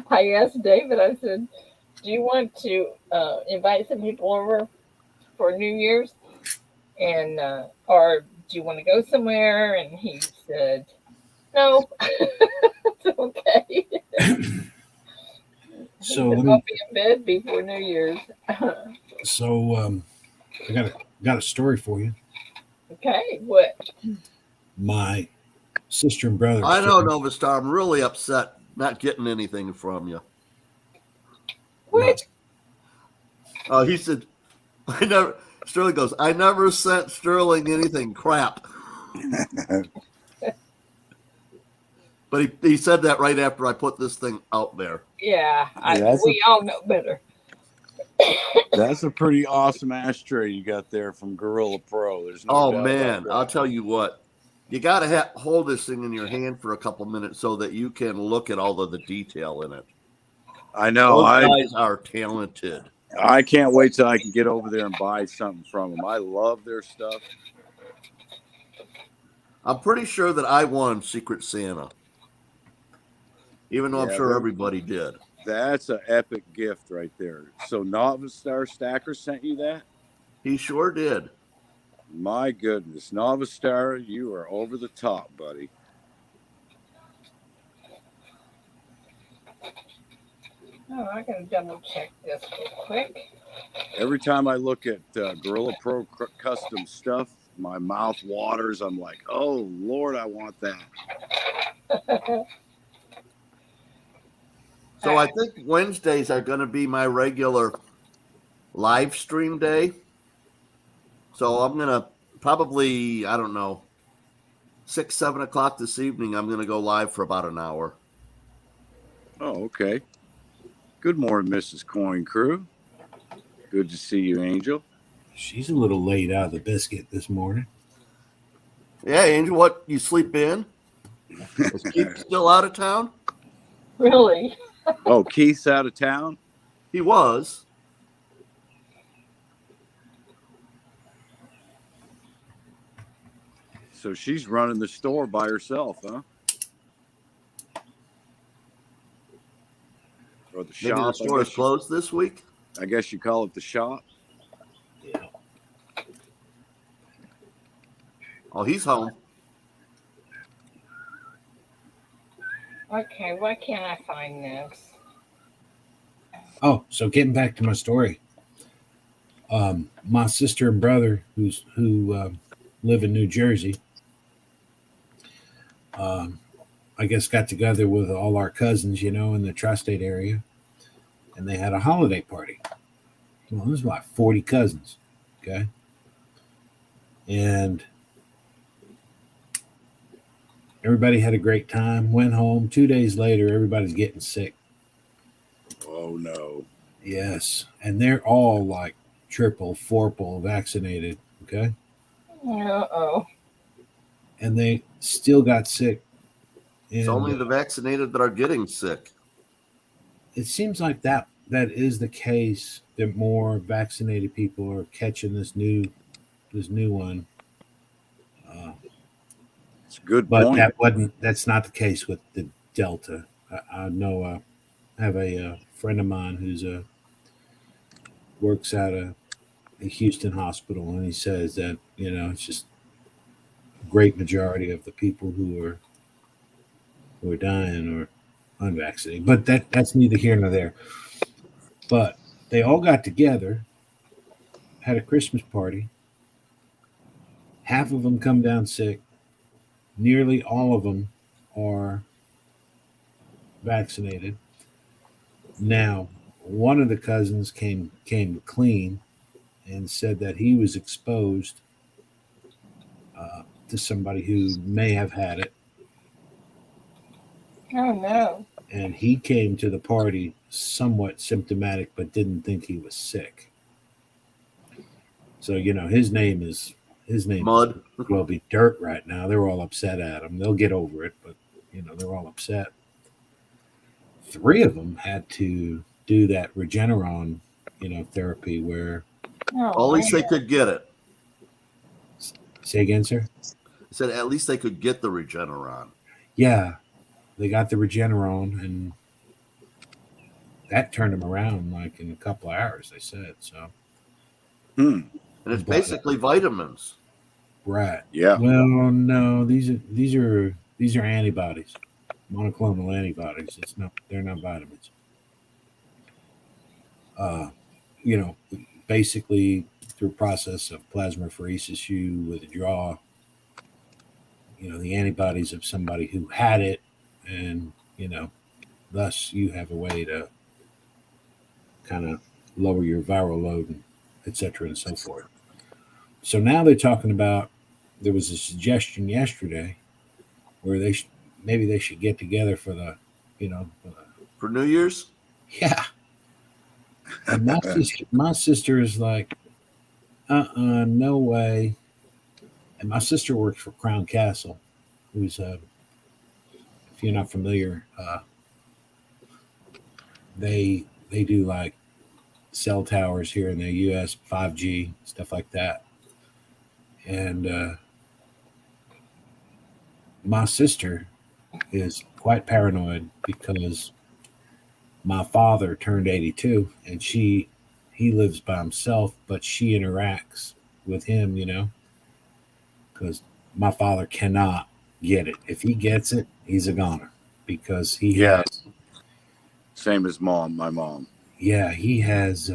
I asked David, I said, do you want to invite some people over for New Year's? And, or do you want to go somewhere? And he said, no, it's okay. So He said, let I'll me. be in bed before New Year's. So I got a story for you. Okay, what? My sister and brother. I know, Nova Star. I'm really upset not getting anything from you. What? He said, I never. Sterling goes, I never sent Sterling anything. Crap. But he said that right after I put this thing out there. Yeah, we all know better. That's a pretty awesome ashtray you got there from Gorilla Pro. There's no doubt Man, about that. I'll tell you what. You got to hold this thing in your hand for a couple minutes so that you can look at all of the detail in it. I know. Those guys are talented. I can't wait till I can get over there and buy something from them. I love their stuff. I'm pretty sure that I won Secret Santa, even though I'm sure everybody did. That's an epic gift right there. So Nova Star Stacker sent you that? He sure did. My goodness. Nova Star, you are over the top, buddy. Oh, I gotta double check this real quick. Every time I look at Gorilla Pro custom stuff, my mouth waters. I'm like, oh, Lord, I want that. So I think Wednesdays are going to be my regular live stream day. So I'm going to probably, I don't know, 6, 7 o'clock this evening, I'm going to go live for about an hour. Oh, okay. Good morning, Mrs. Coin Crew. Good to see you, Angel. She's a little late out of the biscuit this morning. Yeah, Angel, what, you sleep in? Is Keith still out of town? Really? Oh, Keith's out of town? He was. So she's running the store by herself, huh? Or the shop. Maybe the store is closed this week? I guess you call it the shop. Yeah. Oh, he's home. Okay, why can't I find this? Oh, so getting back to my story. My sister and brother who live in New Jersey, I guess got together with all our cousins, in the tri-state area, and they had a holiday party. Well, there's about 40 cousins, okay? And everybody had a great time, went home. 2 days later, everybody's getting sick. Oh, no. Yes, and they're all like triple, fourple vaccinated, okay? Uh-oh. And they still got sick. It's only the vaccinated that are getting sick. It seems like that is the case, that more vaccinated people are catching this new one. It's a good point. But that's not the case with the Delta. I know I have a friend of mine who's works at a Houston hospital, and he says that it's just a great majority of the people who are dying are unvaccinated. But that's neither here nor there. But they all got together, had a Christmas party. Half of them come down sick. Nearly all of them are vaccinated. Now, one of the cousins came clean and said that he was exposed to somebody who may have had it. Oh no. and he came to the party somewhat symptomatic, but didn't think he was sick. So his name is Mud. will be dirt right now. They're all upset at him. They'll get over it, but they're all upset. 3 of them had to do that Regeneron, therapy where. At least they could get it. Say again, sir? I said at least they could get the Regeneron. Yeah, they got the Regeneron, and that turned them around like in a couple of hours. They said so. And it's basically vitamins. Right. Yeah. Well, no, these are antibodies, monoclonal antibodies. They're not vitamins. Basically through process of plasmapheresis, you withdraw, the antibodies of somebody who had it, and thus you have a way to kind of lower your viral load, and et cetera, and so forth. So now they're talking about, there was a suggestion yesterday where maybe they should get together for the, For New Year's? yeah. And my sister is like, no way. And my sister works for Crown Castle, who's if you're not familiar, they do like cell towers here in the U.S., 5G, stuff like that. And my sister is quite paranoid because my father turned 82, and he lives by himself, but she interacts with him, because my father cannot get it. If he gets it, he's a goner, because he has. Same as my mom. Yeah, he has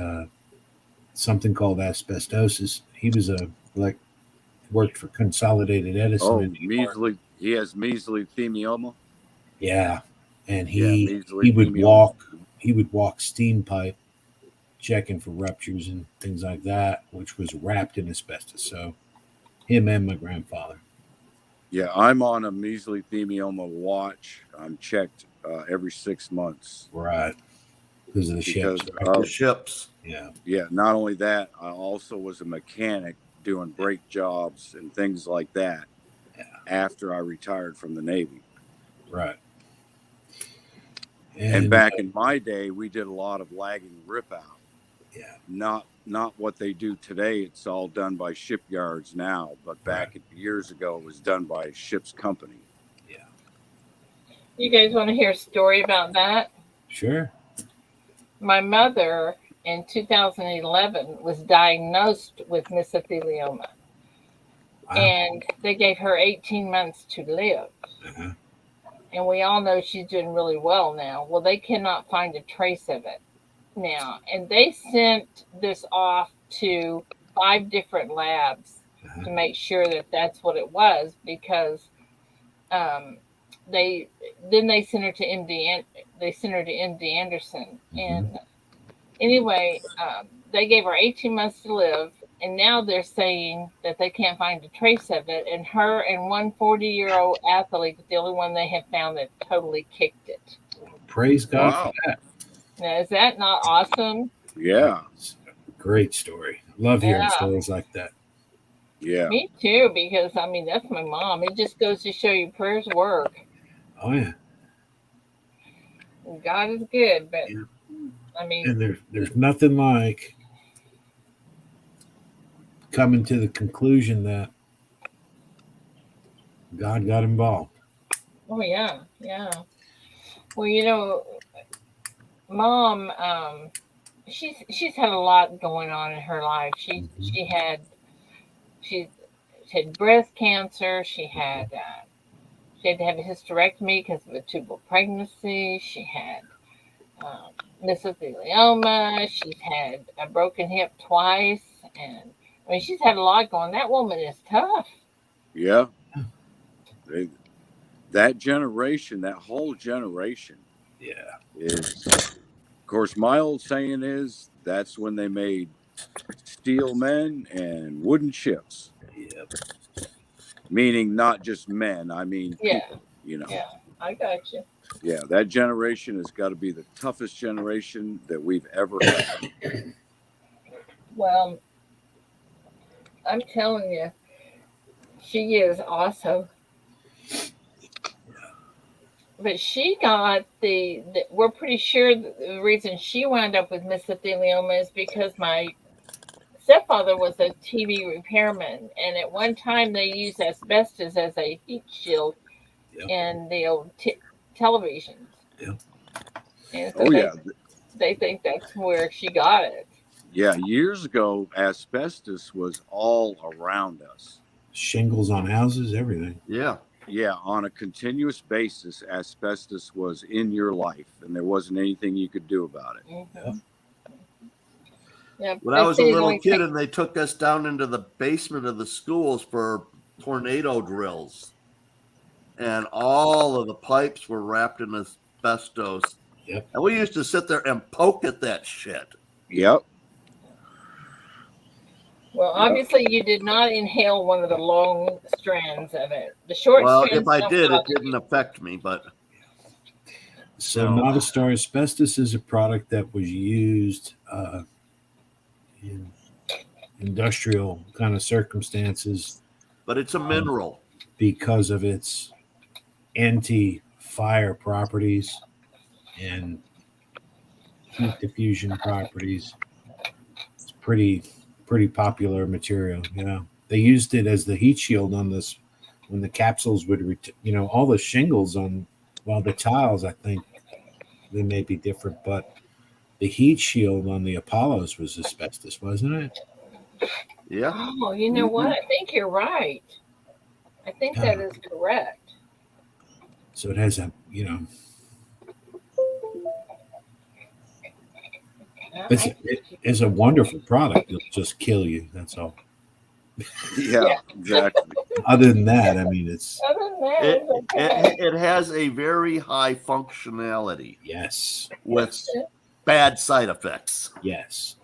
something called asbestosis. He was worked for Consolidated Edison. Oh, he has mesothelioma. Yeah, and he would walk steam pipe, checking for ruptures and things like that, which was wrapped in asbestos. So him and my grandfather. Yeah, I'm on a mesothelioma watch. I'm checked every 6 months. Right. Because of the ships. The ships. Yeah. Yeah. Not only that, I also was a mechanic doing brake jobs and things like that after I retired from the Navy. Right. And back in my day, we did a lot of lagging rip out. Yeah. Not what they do today. It's all done by shipyards now. But back years ago, it was done by a ship's company. Yeah. You guys want to hear a story about that? Sure. My mother in 2011 was diagnosed with mesothelioma. Wow. And they gave her 18 months to live. Uh-huh. And we all know she's doing really well now. Well, they cannot find a trace of it now. And they sent this off to 5 different labs to make sure that that's what it was, because they sent her to MD. They sent her to MD Anderson. And anyway, they gave her 18 months to live. And now they're saying that they can't find a trace of it. And her and one 40-year-old athlete is the only one they have found that totally kicked it. Praise God for that. Now, is that not awesome? Yeah. Great story. Love hearing stories like that. Yeah. Me too, because, that's my mom. It just goes to show you prayers work. Oh, yeah. God is good, but, And there's nothing like coming to the conclusion that God got involved. Oh, yeah, yeah. Well, Mom, she's had a lot going on in her life. She had breast cancer. She had to have a hysterectomy because of a tubal pregnancy. She had mesothelioma. She's had a broken hip twice, and she's had a lot going. That woman is tough. Yeah. That generation, that whole generation. Yeah. Is, of course, my old saying is that's when they made steel men and wooden ships. Yep. Meaning not just men. I mean, people, Yeah, I got you. Yeah, that generation has got to be the toughest generation that we've ever had. Well, I'm telling you, she is awesome. But she got we're pretty sure that the reason she wound up with mesothelioma is because my stepfather was a TV repairman, and at one time they used asbestos as a heat shield Yep. in the old televisions. Yep. And so Oh, yeah. they think that's where she got it. Yeah, years ago, asbestos was all around us. Shingles on houses, everything. Yeah. Yeah, on a continuous basis, asbestos was in your life, and there wasn't anything you could do about it. Mm-hmm. Yeah, When I was a little kid and they took us down into the basement of the schools for tornado drills, and all of the pipes were wrapped in asbestos. Yep. And we used to sit there and poke at that shit. Yep. Well, obviously, you did not inhale one of the long strands of it. The short Well, strands. if I did, it didn't affect me, but. So No. Novistar asbestos is a product that was used in industrial kind of circumstances. But it's a mineral. Because of its anti-fire properties and heat diffusion properties. It's pretty popular material. Yeah, they used it as the heat shield on this when the capsules would, all the shingles on, the tiles. I think they may be different, but the heat shield on the Apollos was asbestos, wasn't it? Yeah. Oh, you know what? I think you're right. I think that is correct. So it has a, it's a wonderful product. It'll just kill you. That's all. Yeah, exactly. Other than that, I mean, it's. Other than that, it's okay. It has a very high functionality. Yes. With bad side effects. Yes.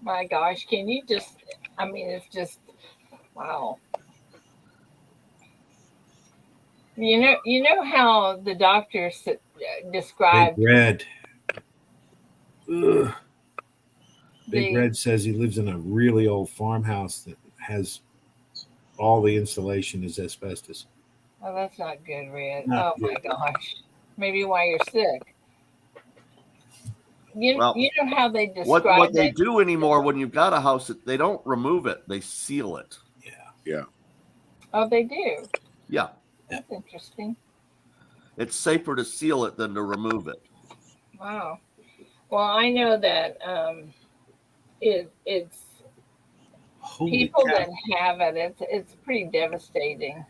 My gosh, can you just? I mean, it's just wow. You know how the doctors described Big Red. Ugh. Big Red says he lives in a really old farmhouse that has all the insulation is asbestos. Oh, that's not good, Red. Not my gosh. Maybe why you're sick. You know how they describe what they do anymore when you've got a house, they don't remove it, they seal it. Yeah. Oh, they do? Yeah. That's interesting. It's safer to seal it than to remove it. Wow. Well, I know that it's people that have it. It's pretty devastating.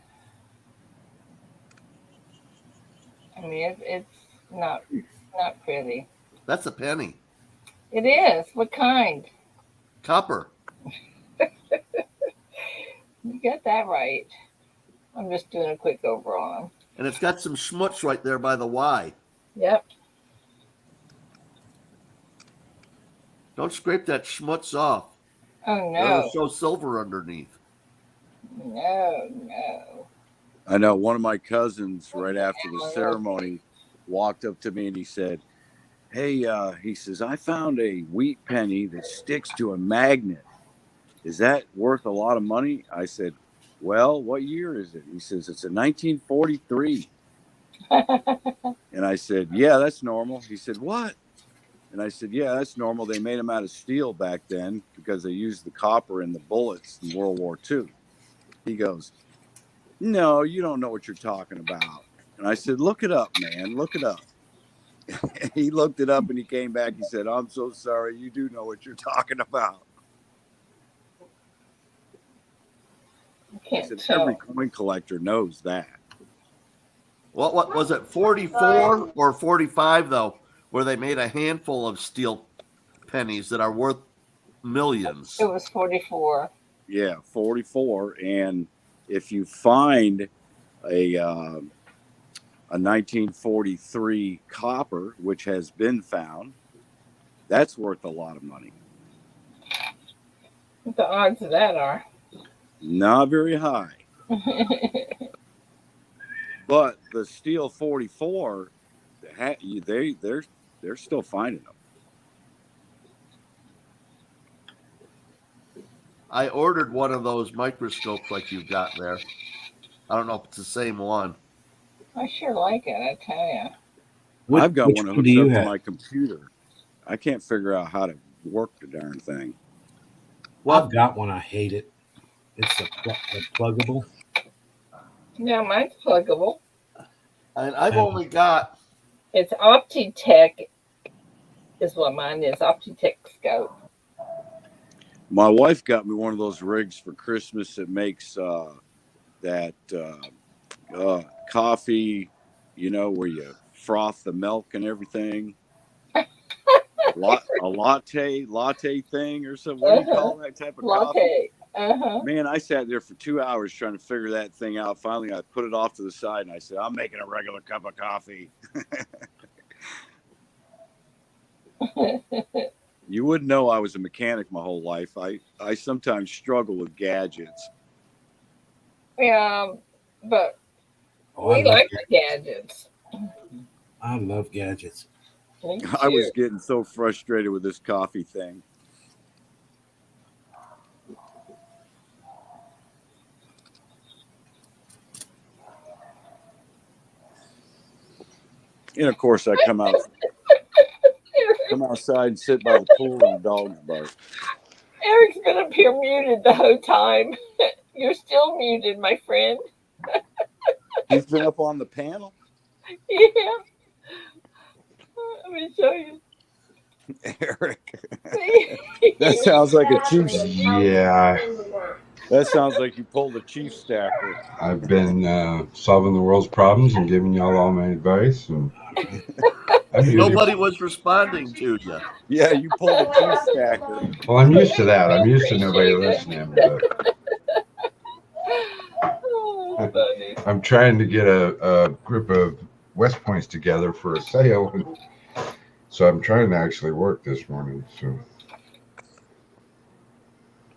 I mean, it's not pretty. That's a penny. It is. What kind? Copper. You got that right. I'm just doing a quick over on them. And it's got some schmutz right there by the Y. Yep. Don't scrape that schmutz off. Oh, no. It'll show silver underneath. No. I know one of my cousins right after the ceremony walked up to me and he said, hey, he says, I found a wheat penny that sticks to a magnet. Is that worth a lot of money? I said, well, what year is it? He says, it's a 1943. And I said, yeah, that's normal. He said, what? And I said, yeah, that's normal. They made them out of steel back then because they used the copper in the bullets in World War II. He goes, no, you don't know what you're talking about. And I said, look it up, man. Look it up. He looked it up and he came back. He said, I'm so sorry. You do know what you're talking about. I said, every coin collector knows that. What was it, 44 or 45, though, where they made a handful of steel pennies that are worth millions? It was 44. Yeah, 44. And if you find a 1943 copper, which has been found, that's worth a lot of money. What the odds of that are? Not very high. But the Steel 44, they're still finding them. I ordered one of those microscopes like you've got there. I don't know if it's the same one. I sure like it, I tell you. I've got which one that one do hooks you up to have? my computer. I can't figure out how to work the darn thing. What? I've got one. I hate it. It's the pluggable. No, mine's pluggable. And I've only got. It's Optitech is what mine is. Optitech scope. My wife got me one of those rigs for Christmas that makes that coffee, where you froth the milk and everything. A latte thing or something. What do you call that type of coffee? Latte. Man, I sat there for 2 hours trying to figure that thing out. Finally, I put it off to the side and I said, I'm making a regular cup of coffee. You wouldn't know I was a mechanic my whole life. I sometimes struggle with gadgets. Yeah, but Oh, I we love like gadgets. the gadgets. I love gadgets. Me I was too. getting so frustrated with this coffee thing. And of course, I come outside and sit by the pool and the dogs bark. Eric's been up here muted the whole time. You're still muted, my friend. He's been up on the panel. Yeah. Let me show you. Eric, that sounds like a chief. Yeah, That sounds like you pulled a chief stacker. I've been solving the world's problems and giving y'all all my advice. And I'm muted. Nobody was responding to you. Yeah, you pulled a chief stacker. Well, I'm used to that. I'm used to nobody listening. But Oh, funny. I'm trying to get a group of West Points together for a sale. So I'm trying to actually work this morning. So,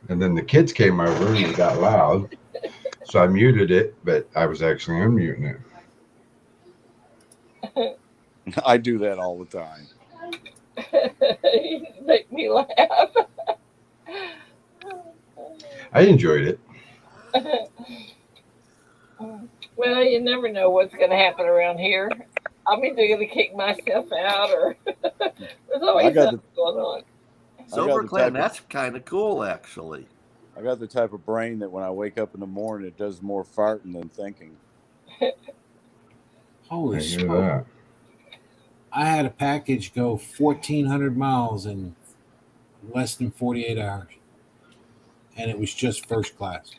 and then the kids came over and it got loud. So I muted it, but I was actually unmuting it. I do that all the time. You make me laugh. I enjoyed it. Well, you never know what's going to happen around here. I'm either going to kick myself out or there's always something going on. Silver Clan, that's kind of cool, actually. I got the type of brain that when I wake up in the morning, it does more farting than thinking. Holy I hear smoke. that. I had a package go 1,400 miles in less than 48 hours. And it was just first class.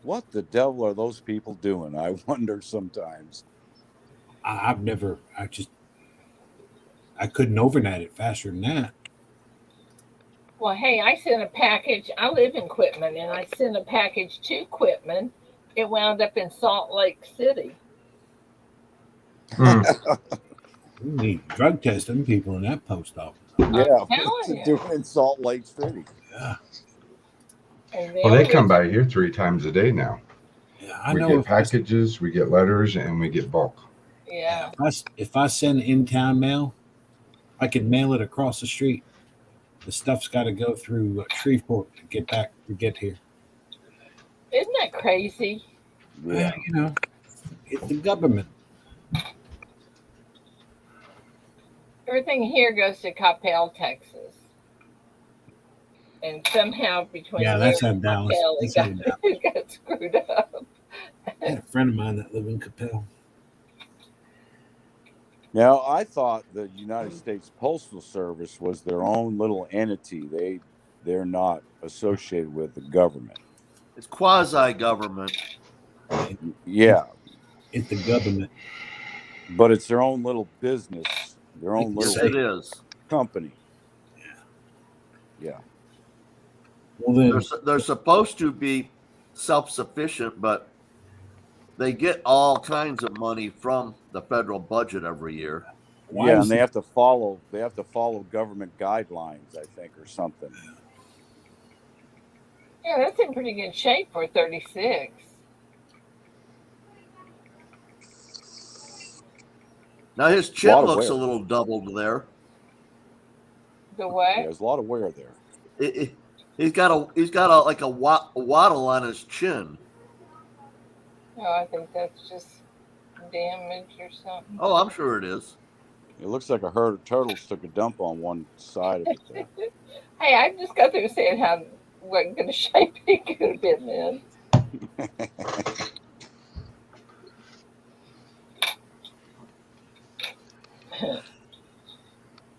What the devil are those people doing? I wonder sometimes. I couldn't overnight it faster than that. Well, hey, I sent a package. I live in Quitman, and I sent a package to Quitman. It wound up in Salt Lake City. Hmm. We need drug testing people in that post office. Yeah, telling what's it you. doing in Salt Lake City? Yeah. And Well, they only- come by here 3 times a day now. Yeah, I We know get if packages, we get letters, and we get bulk. Yeah. if I send in-town mail, I could mail it across the street. The stuff's got to go through Shreveport to get here. Isn't that crazy? Yeah. Well, it's the government. Everything here goes to Coppell, Texas. And somehow between Yeah, here that's and in Dallas. Coppell, That's it in Dallas. got screwed up. I had a friend of mine that lived in Capel. Now, I thought the United States Postal Service was their own little entity. They're not associated with the government. It's quasi-government. Yeah, It's the government. but it's their own little business, their own Yes, little it is. company. Yeah. Well, then, They're supposed to be self-sufficient, but they get all kinds of money from the federal budget every year. why Yeah, is and they it- have to follow government guidelines, I think, or something. Yeah, that's in pretty good shape for 36. Now his A chin lot of looks a wear. little doubled there. The Yeah, what? there's a lot of wear there. He's got a like a waddle on his chin. Oh, I think that's just damage or something. Oh, I'm sure it is. It looks like a herd of turtles took a dump on one side of it there. Hey, I just got through saying how what good a shape he could have been in.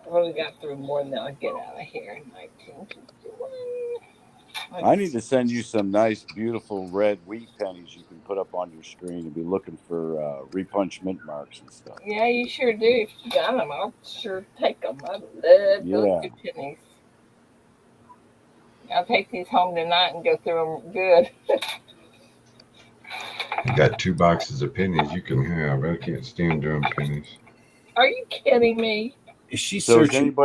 Well, we got through more than I'll get out of here in 1951. I need to send you some nice, beautiful red wheat pennies you can put up on your screen and be looking for repunch mint marks and stuff. Yeah, you sure do. If you got them, I'll sure take them. I love those Yeah. good pennies. I'll take these home tonight and go through them good. You got 2 boxes of pennies you can have. I can't stand doing pennies. Are you kidding me? Is she So is searching?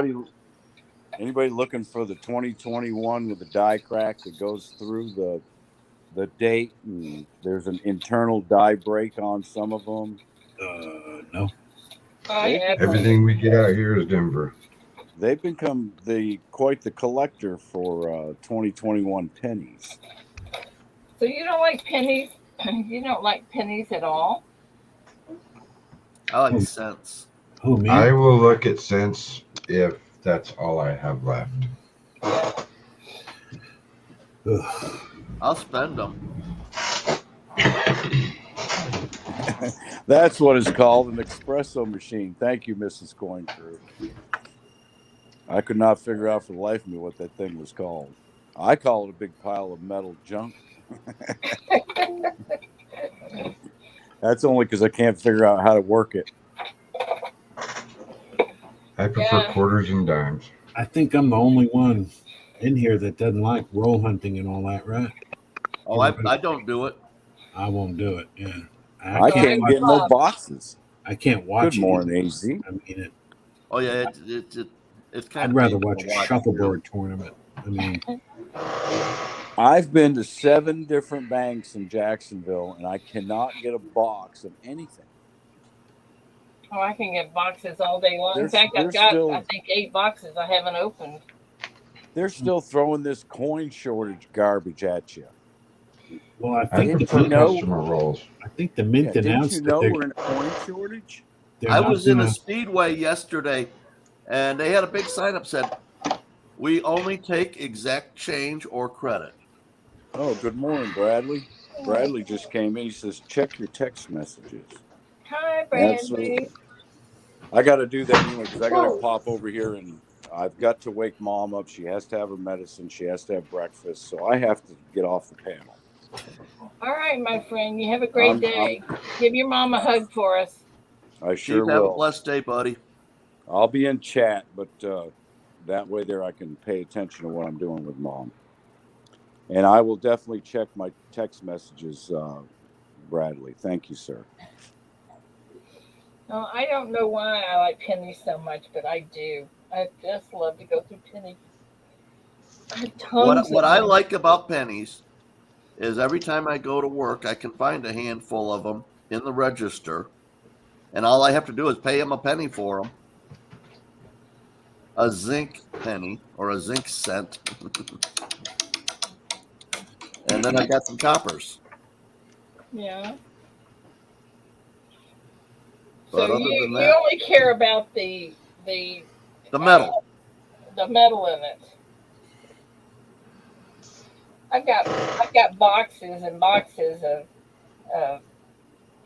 anybody looking for the 2021 with the die crack that goes through the date, and there's an internal die break on some of them? No. I have one. Everything we get out here is Denver. They've become quite the collector for 2021 pennies. So you don't like pennies? You don't like pennies at all? I like cents. Who, me? I will look at cents if that's all I have left. Ugh. I'll spend them. That's what is called an espresso machine. Thank you, Mrs. Coin Crew. I could not figure out for the life of me what that thing was called. I call it a big pile of metal junk. That's only because I can't figure out how to work it. I prefer Yeah. quarters and dimes. I think I'm the only one in here that doesn't like roll hunting and all that, right? Oh, I don't do it. I won't do it. Yeah. I can't get no boxes. I can't watch Good it. morning, AZ. I mean, Oh yeah, it's kind I'd of. rather watch a shuffleboard tournament. I mean, I've been to 7 different banks in Jacksonville, and I cannot get a box of anything. Oh, I can get boxes all day long. In There's- fact, I've there's got, still- I think, 8 boxes I haven't opened. They're still throwing this coin shortage garbage at you. well, I I think prefer you know- customer rolls. I think the Mint Didn't announced you that know they're, we're in a coin shortage? they're I not was in a gonna- Speedway yesterday, and they had a big sign up said, "We only take exact change or credit." Oh, good morning, Bradley. Bradley just came in. He says, check your text messages. Hi, Bradley. Absolutely. I got to do that anyway because I got to pop over here and I've got to wake Mom up. She has to have her medicine. She has to have breakfast. So I have to get off the panel. All right, my friend. You have a great I'm- day. Give your mom a hug for us. I sure Chief, have a will. blessed day, buddy. I'll be in chat, but that way there I can pay attention to what I'm doing with Mom. And I will definitely check my text messages, Bradley. Thank you, sir. Oh, I don't know why I like pennies so much, but I do. I just love to go through pennies. I have tons What of I them. like about pennies is every time I go to work, I can find a handful of them in the register, and all I have to do is pay them a penny for them. A zinc penny or a zinc cent. And then I got some coppers. Yeah. But So other you than that, only care about the metal. the metal in it. I've got boxes and boxes of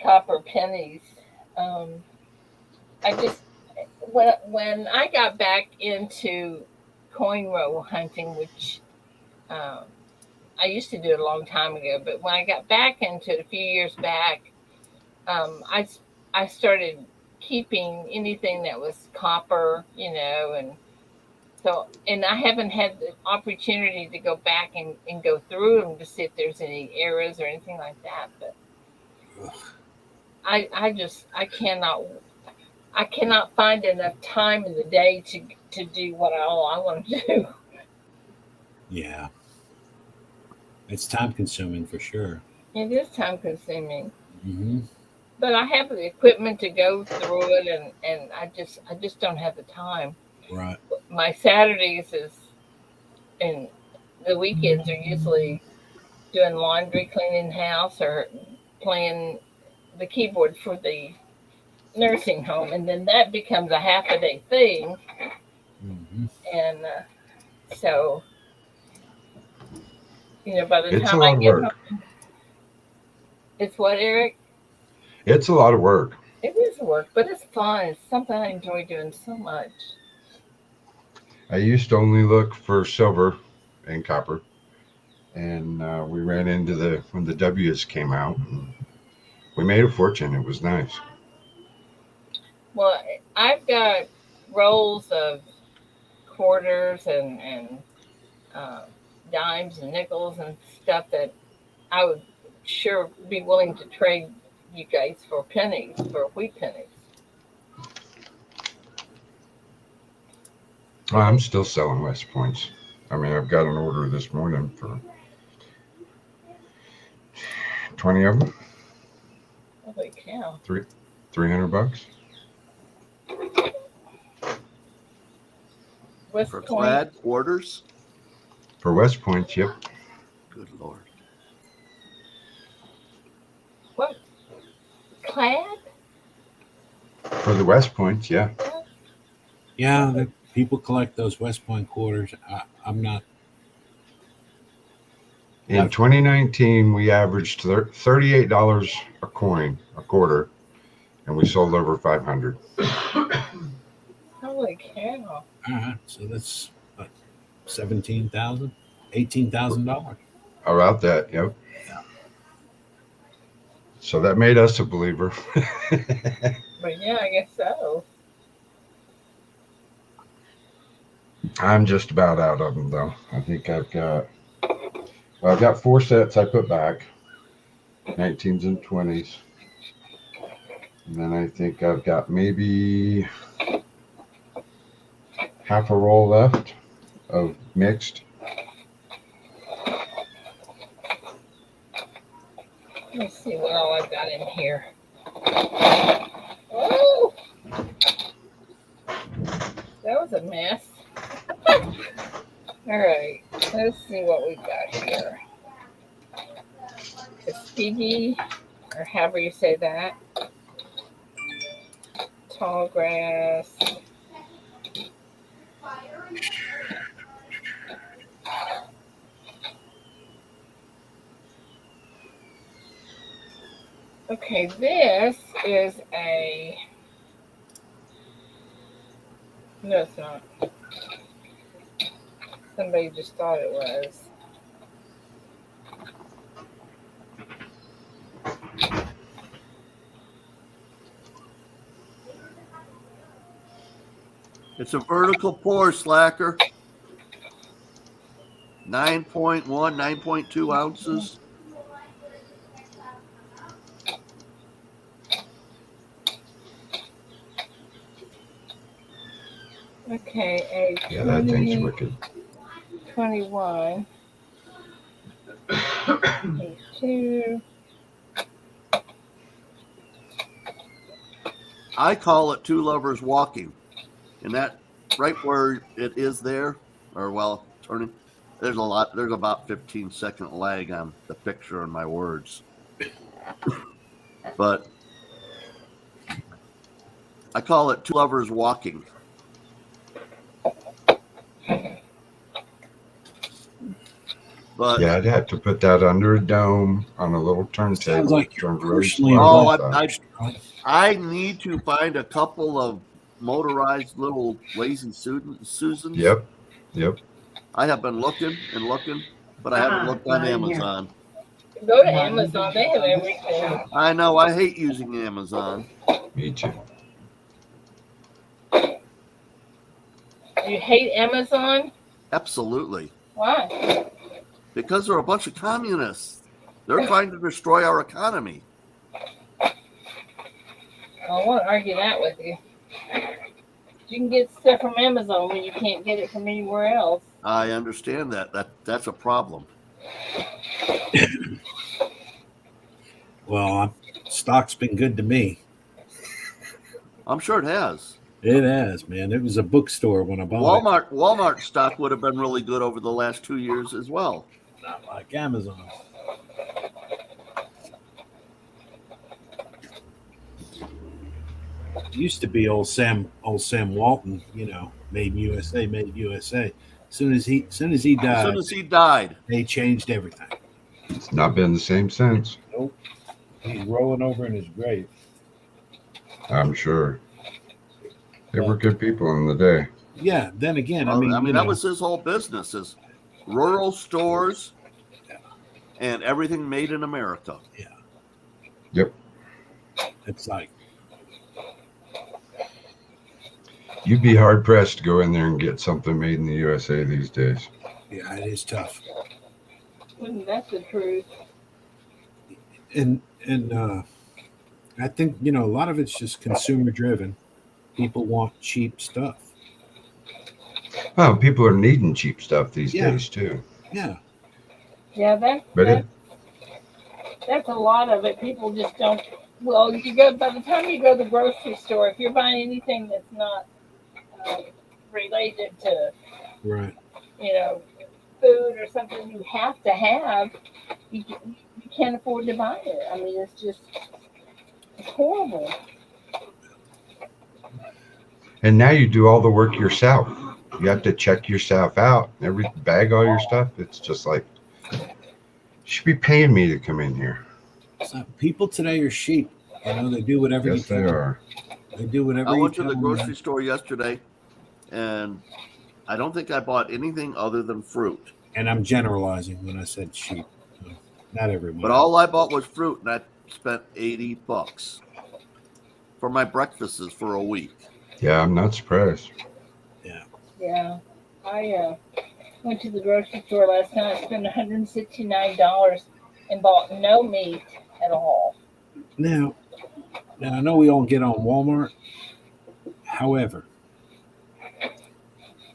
copper pennies. I just when I got back into coin roll hunting, which I used to do it a long time ago, but when I got back into it a few years back, I started keeping anything that was copper, and so, and I haven't had the opportunity to go back and go through them to see if there's any errors or anything like that. But I cannot find enough time in the day to do all I want to do. Yeah. It's time consuming for sure. It is time consuming. Mm-hmm. but I have the equipment to go through it, and I just don't have the time. Right. My Saturdays is and the weekends are usually doing laundry, cleaning house, or playing the keyboard for the nursing home, and then that becomes a half a day thing, Hmm. and so by the It's time a I lot of get work. home, it's what, Eric? It's a lot of work. It is work, but it's fun. It's something I enjoy doing so much. I used to only look for silver and copper, and we ran into when the W's came out. And we made a fortune. It was nice. Well, I've got rolls of quarters and uh, dimes and nickels and stuff that I would sure be willing to trade you guys for pennies, for wheat pennies. I'm still selling West Points. I mean, I've got an order this morning for 20 of them. Holy cow! $300. West For Point, clad quarters. For West Points, yep. Good Lord. what? Clad? For the West Points, yeah. Yeah, people collect those West Point quarters. I'm not. In 2019, we averaged $38 a coin, a quarter, and we sold over 500. Holy cow! All right, so that's what, $17,000, $18,000. About that, yep. So that made us a believer. But yeah, I guess so. I'm just about out of them, though. I think I've got 4 sets I put back, 19s and 20s. And then I think I've got maybe half a roll left of mixed. Let's see what all I've got in here. Oh, that was a mess. All right, let's see what we got here. Tuskegee, or however you say that. Tall grass. Okay, this is a. No, it's not. Somebody just thought it was. It's a vertical pour, Slacker. 9.1, 9.2 ounces. Okay, a Yeah, that thing's wicked. 21. A 2. I call it two lovers walking. And that right where it is there, or well, turning, there's about 15-second lag on the picture and my words. But I call it two lovers walking. But Yeah, I'd have to put that under a dome on a little Sounds turntable. like you're Turned really personally slow. I need to find a couple of motorized little lazy Susans. Yep. I have been looking and looking, but I haven't looked on Amazon. Go to Amazon. They have everything. I know. I hate using Amazon. Me too. You hate Amazon? Absolutely. Why? Because they're a bunch of communists. They're trying to destroy our economy. I don't want to argue that with you. You can get stuff from Amazon when you can't get it from anywhere else. I understand that. That's a problem. Well, stock's been good to me. I'm sure it has. It has, man. It was a bookstore when I bought Walmart stock would have been really good over the last 2 years as well. it. Not like Amazon. It used to be old Sam Walton, made USA, made USA. As soon as he As soon died, as he died, they changed everything. It's not been the same since. Nope. He's rolling over in his grave. I'm sure. They were good people in the day. Yeah. Then again, that was his whole business: is rural stores and everything made in America. Yeah. Yep. It's like You'd be hard pressed to go in there and get something made in the USA these days. yeah, it is tough. That's the truth. And I think a lot of it's just consumer driven. People want cheap stuff. Well, people are needing cheap stuff these Yeah. days too. Yeah. Yeah, But that's a lot of it. People just don't. Well, you go by the time you go to the grocery store, if you're buying anything that's not related to Right. food or something you have to have, you can't afford to buy it. I mean, it's horrible. and now you do all the work yourself. You have to check yourself out. Bag all your stuff. It's just like you should be paying me to come in here. So people today are sheep. They do whatever Yes, you they tell are. them. They do whatever I you went to tell the them. grocery store yesterday, and I don't think I bought anything other than fruit. And I'm generalizing when I said sheep. Not everyone. But all I bought was fruit, and I spent $80 for my breakfasts for a week. Yeah, I'm not surprised. Yeah, I went to the grocery store last night. I spent $169 and bought no meat at all. Now I know we all get on Walmart. However,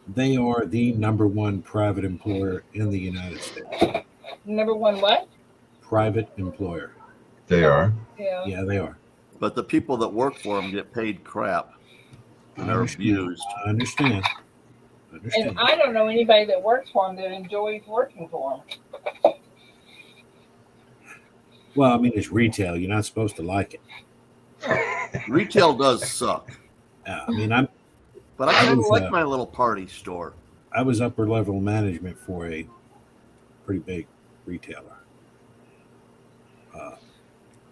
they are the number one private employer in the United States. Number one, what? Private employer. They are. Yeah. Yeah, they are. But the people that work for them get paid crap, and they're abused. I understand. And I don't know anybody that works for them that enjoys working for them. Well, I mean, it's retail. You're not supposed to like it. Retail does suck. But I kind of like my little party store. I was upper level management for a pretty big retailer.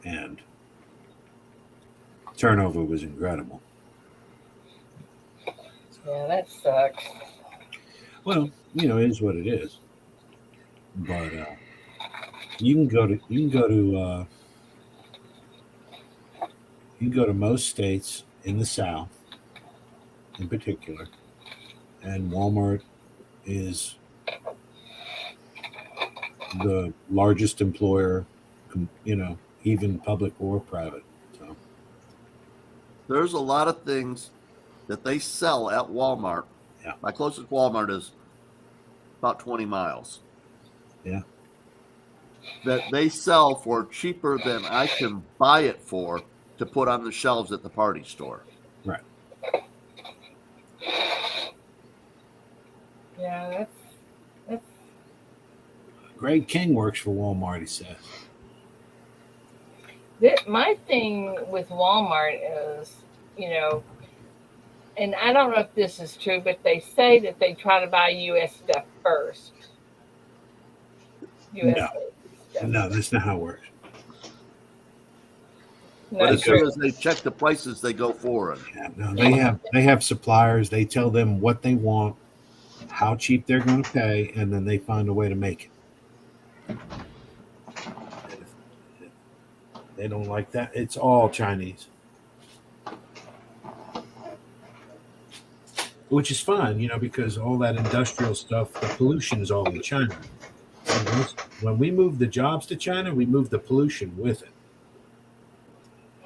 And turnover was incredible. Yeah, that sucks. Well, it is what it is. But you can go to most states in the South, in particular, and Walmart is the largest employer, even public or private. So There's a lot of things that they sell at Walmart. Yeah. My closest Walmart is about 20 miles. Yeah. That they sell for cheaper than I can buy it for to put on the shelves at the party store. Right. Yeah, that's Greg King works for Walmart, he says. my thing with Walmart is, and I don't know if this is true, but they say that they try to buy U.S. stuff first. No, that's not how it works. But as soon as they check the prices, they go for it. Yeah, no, they have suppliers. They tell them what they want, how cheap they're going to pay, and then they find a way to make it. If they don't like that, it's all Chinese. Which is fine, because all that industrial stuff, the pollution is all in China. And when we move the jobs to China, we move the pollution with it.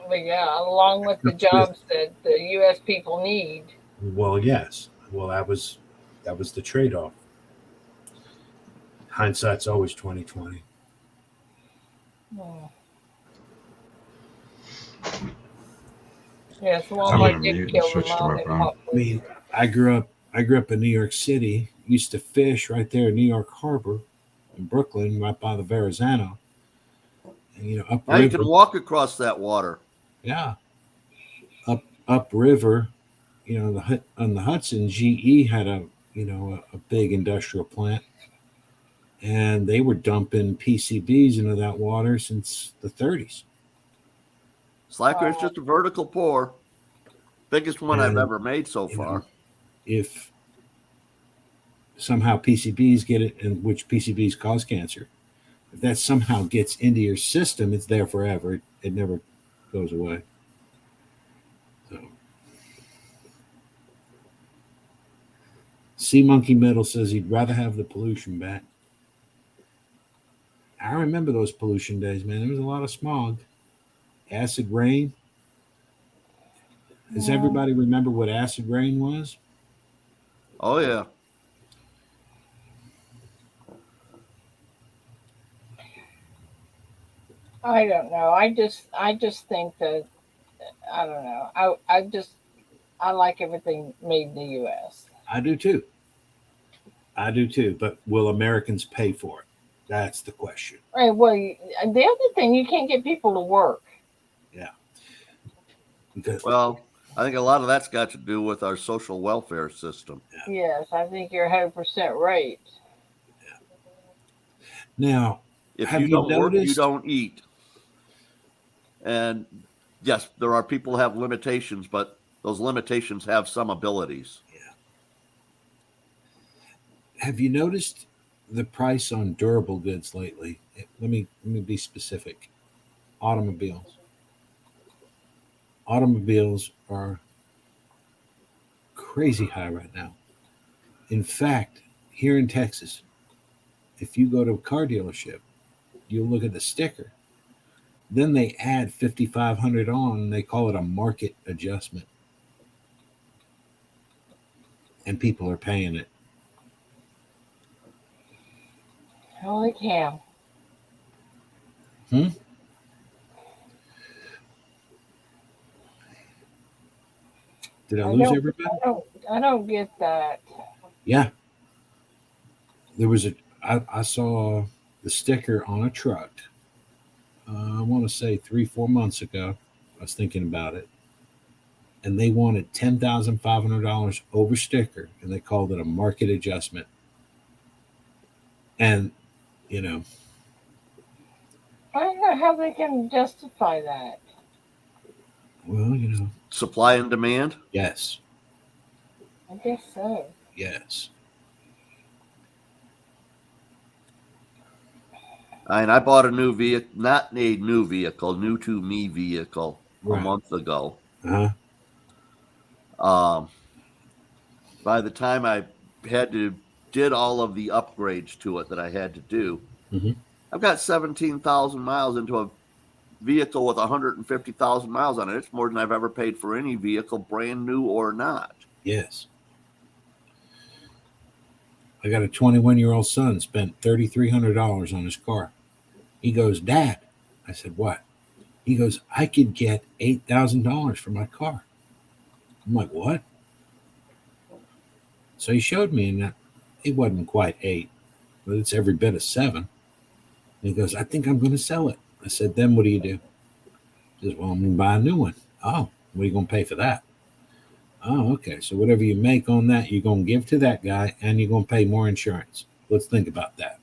But yeah, along with the jobs that the U.S. people need. Well, yes. Well, that was the trade-off. Hindsight's always 20/20. Yes, I'm Walmart gonna did mute and kill the switch to mom my and phone. pop. I mean, I grew up in New York City. Used to fish right there in New York Harbor, in Brooklyn, right by the Verrazano. And, Now you upriver, can walk across that water. yeah, upriver. On the Hudson, GE had a big industrial plant, and they were dumping PCBs into that water since the 30s. Slacker is just a vertical pour. Biggest one I've And ever made so you know, far. if somehow PCBs get it, and which PCBs cause cancer, if that somehow gets into your system, it's there forever. It never goes away. So, Sea Monkey Metal says he'd rather have the pollution back. I remember those pollution days, man. There was a lot of smog, acid rain. Does everybody remember what acid rain was? Oh yeah. I don't know. I just think that I don't know. I like everything made in the U.S. I do too. But will Americans pay for it? That's the question. Right. Well, the other thing, you can't get people to work. Yeah. Because Well, I think a lot of that's got to do with our social welfare system. Yes, I think you're 100% right. now, If have you you don't work, you noticed? don't eat. And yes, there are people who have limitations, but those limitations have some abilities. Have you noticed the price on durable goods lately? Let me be specific. Automobiles. Automobiles are crazy high right now. In fact, here in Texas, if you go to a car dealership, you'll look at the sticker. Then they add 5,500 on, and they call it a market adjustment, and people are paying it. Holy cow! Hmm? Did I lose everybody? I don't get that. Yeah, there was I saw the sticker on a truck. I want to say 3-4 months ago. I was thinking about it, and they wanted $10,500 over sticker, and they called it a market adjustment. And you know, I don't know how they can justify that. well, Supply and demand. yes, I guess so. yes, I bought a new vehicle, not a new vehicle, new to me vehicle a right. month ago. Uh-huh. By the time I did all of the upgrades to it that I had to do, Mm-hmm. I've got 17,000 miles into a vehicle with 150,000 miles on it. It's more than I've ever paid for any vehicle, brand new or not. Yes. I got a 21-year-old son spent $3,300 on his car. He goes, Dad. I said, what? He goes, I could get $8,000 for my car. I'm like, what? So he showed me, and it wasn't quite 8, but it's every bit of 7. And he goes, I think I'm going to sell it. I said, then what do you do? He says, well, I'm going to buy a new one. Oh, what are you going to pay for that? Oh, okay. So whatever you make on that, you're going to give to that guy, and you're going to pay more insurance. Let's think about that.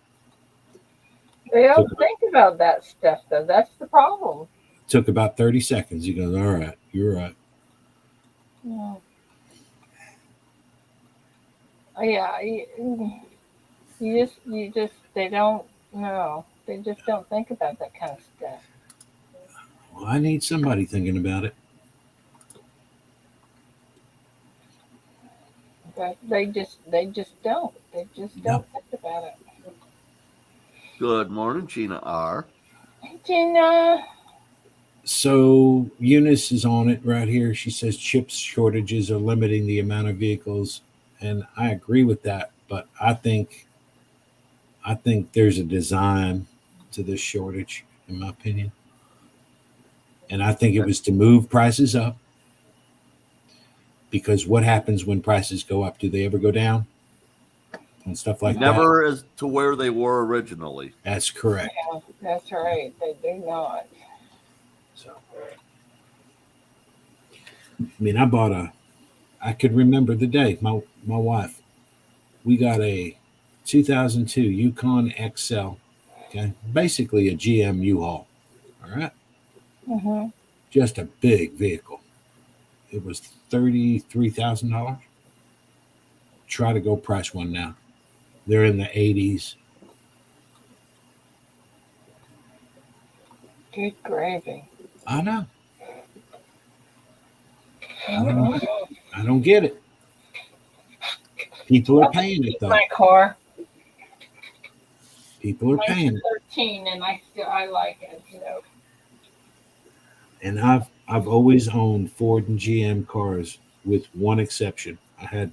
They don't think about that stuff, though. That's the problem. Took about 30 seconds. He goes, all right, you're right. Yeah. Yeah, they don't know. They just don't think about that kind of stuff. Well, I need somebody thinking about it. But they just don't. They just don't think about it. Good morning, Gina R. Hey, Gina. So Eunice is on it right here. She says chip shortages are limiting the amount of vehicles, and I agree with that. But I think there's a design to this shortage, in my opinion. And I think it was to move prices up, because what happens when prices go up? Do they ever go down? And stuff like that. Never as to where they were originally. That's correct. Yeah, that's right. They do not. So, I mean, I could remember the day, my wife, we got a 2002 Yukon XL, okay, basically a GM U-Haul, all right, Mm-hmm. just a big vehicle. It was $33,000. Try to go price one now. They're in the 80s. Good gravy. I know. Mm-hmm. I don't get it. People are paying it though. My car. People are paying Mine's it. 13, and I like it. So. And I've always owned Ford and GM cars, with one exception. I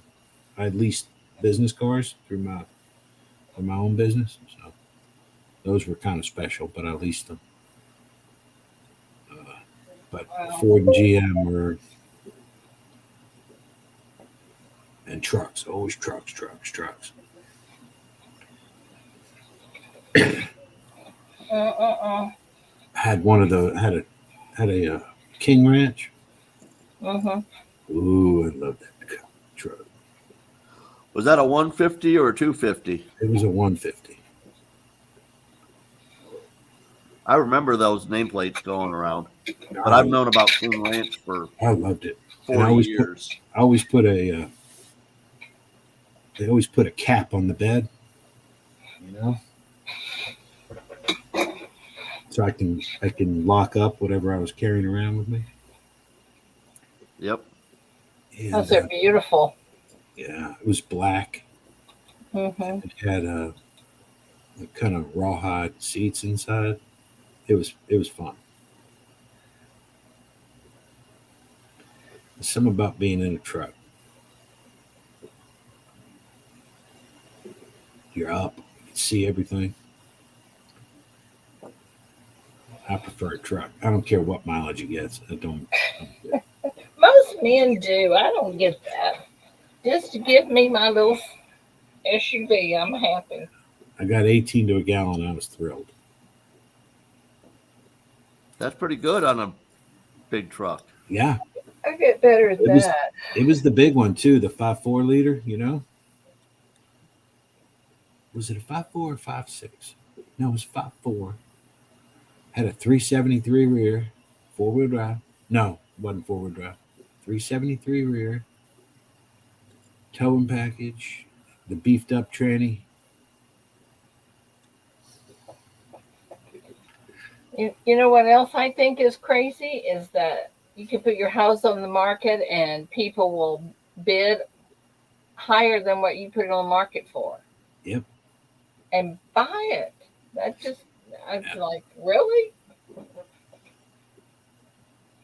leased business cars through my own business, so those were kind of special. But I leased them. But Wow. Ford and GM were, and trucks, always trucks. I had one of the had a King Ranch. Mm-hmm. Ooh, I love that truck. Was that a 150 or a 250? It was a 150. I remember those nameplates going around, but I've known about King Ranch for I loved it. 40 years. I always put a they always put a cap on the bed, you know, so I can lock up whatever I was carrying around with me. Yep. And, Those are beautiful. yeah, it was black. Mm-hmm. It had a kind of rawhide seats inside. It was fun. There's something about being in a truck. You're up, you can see everything. I prefer a truck. I don't care what mileage it gets. I don't care. Most men do. I don't get that. Just to give me my little SUV, I'm happy. I got 18 to a gallon. I was thrilled. That's pretty good on a big truck. Yeah, I get better at It was- that. it was the big one too, the 5.4 liter. You know, was it a 5.4 or 5.6? No, it was 5.4. Had a 373 rear, 4-wheel drive. No, it wasn't 4-wheel drive. 373 rear, towing package, the beefed up tranny. You know what else I think is crazy is that you can put your house on the market and people will bid higher than what you put it on the market for. Yep. And buy it. That just, I'm Yeah. like, really?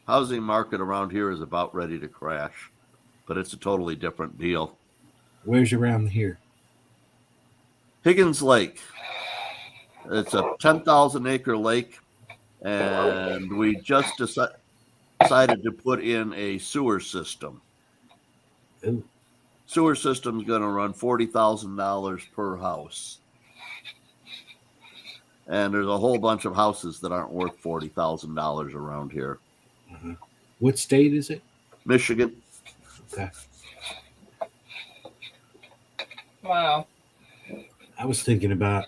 Housing market around here is about ready to crash, but it's a totally different deal. Where's around here? Higgins Lake. It's a 10,000 acre lake, and we just decided to put in a sewer system. Ooh. Sewer system's going to run $40,000 per house. And there's a whole bunch of houses that aren't worth $40,000 around here. Uh-huh. What state is it? Michigan. Okay. Wow. I was thinking about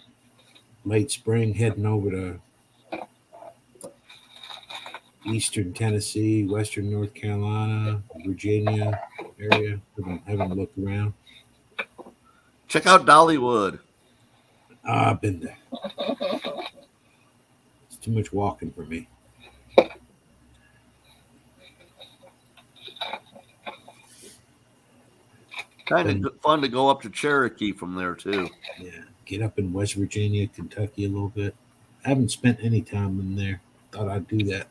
late spring heading over to eastern Tennessee, western North Carolina, Virginia area. Haven't looked around. Check out Dollywood. I've been there. It's too much walking for me. Kind of fun to go up to Cherokee from there, too. Yeah, get up in West Virginia, Kentucky a little bit. I haven't spent any time in there. Thought I'd do that.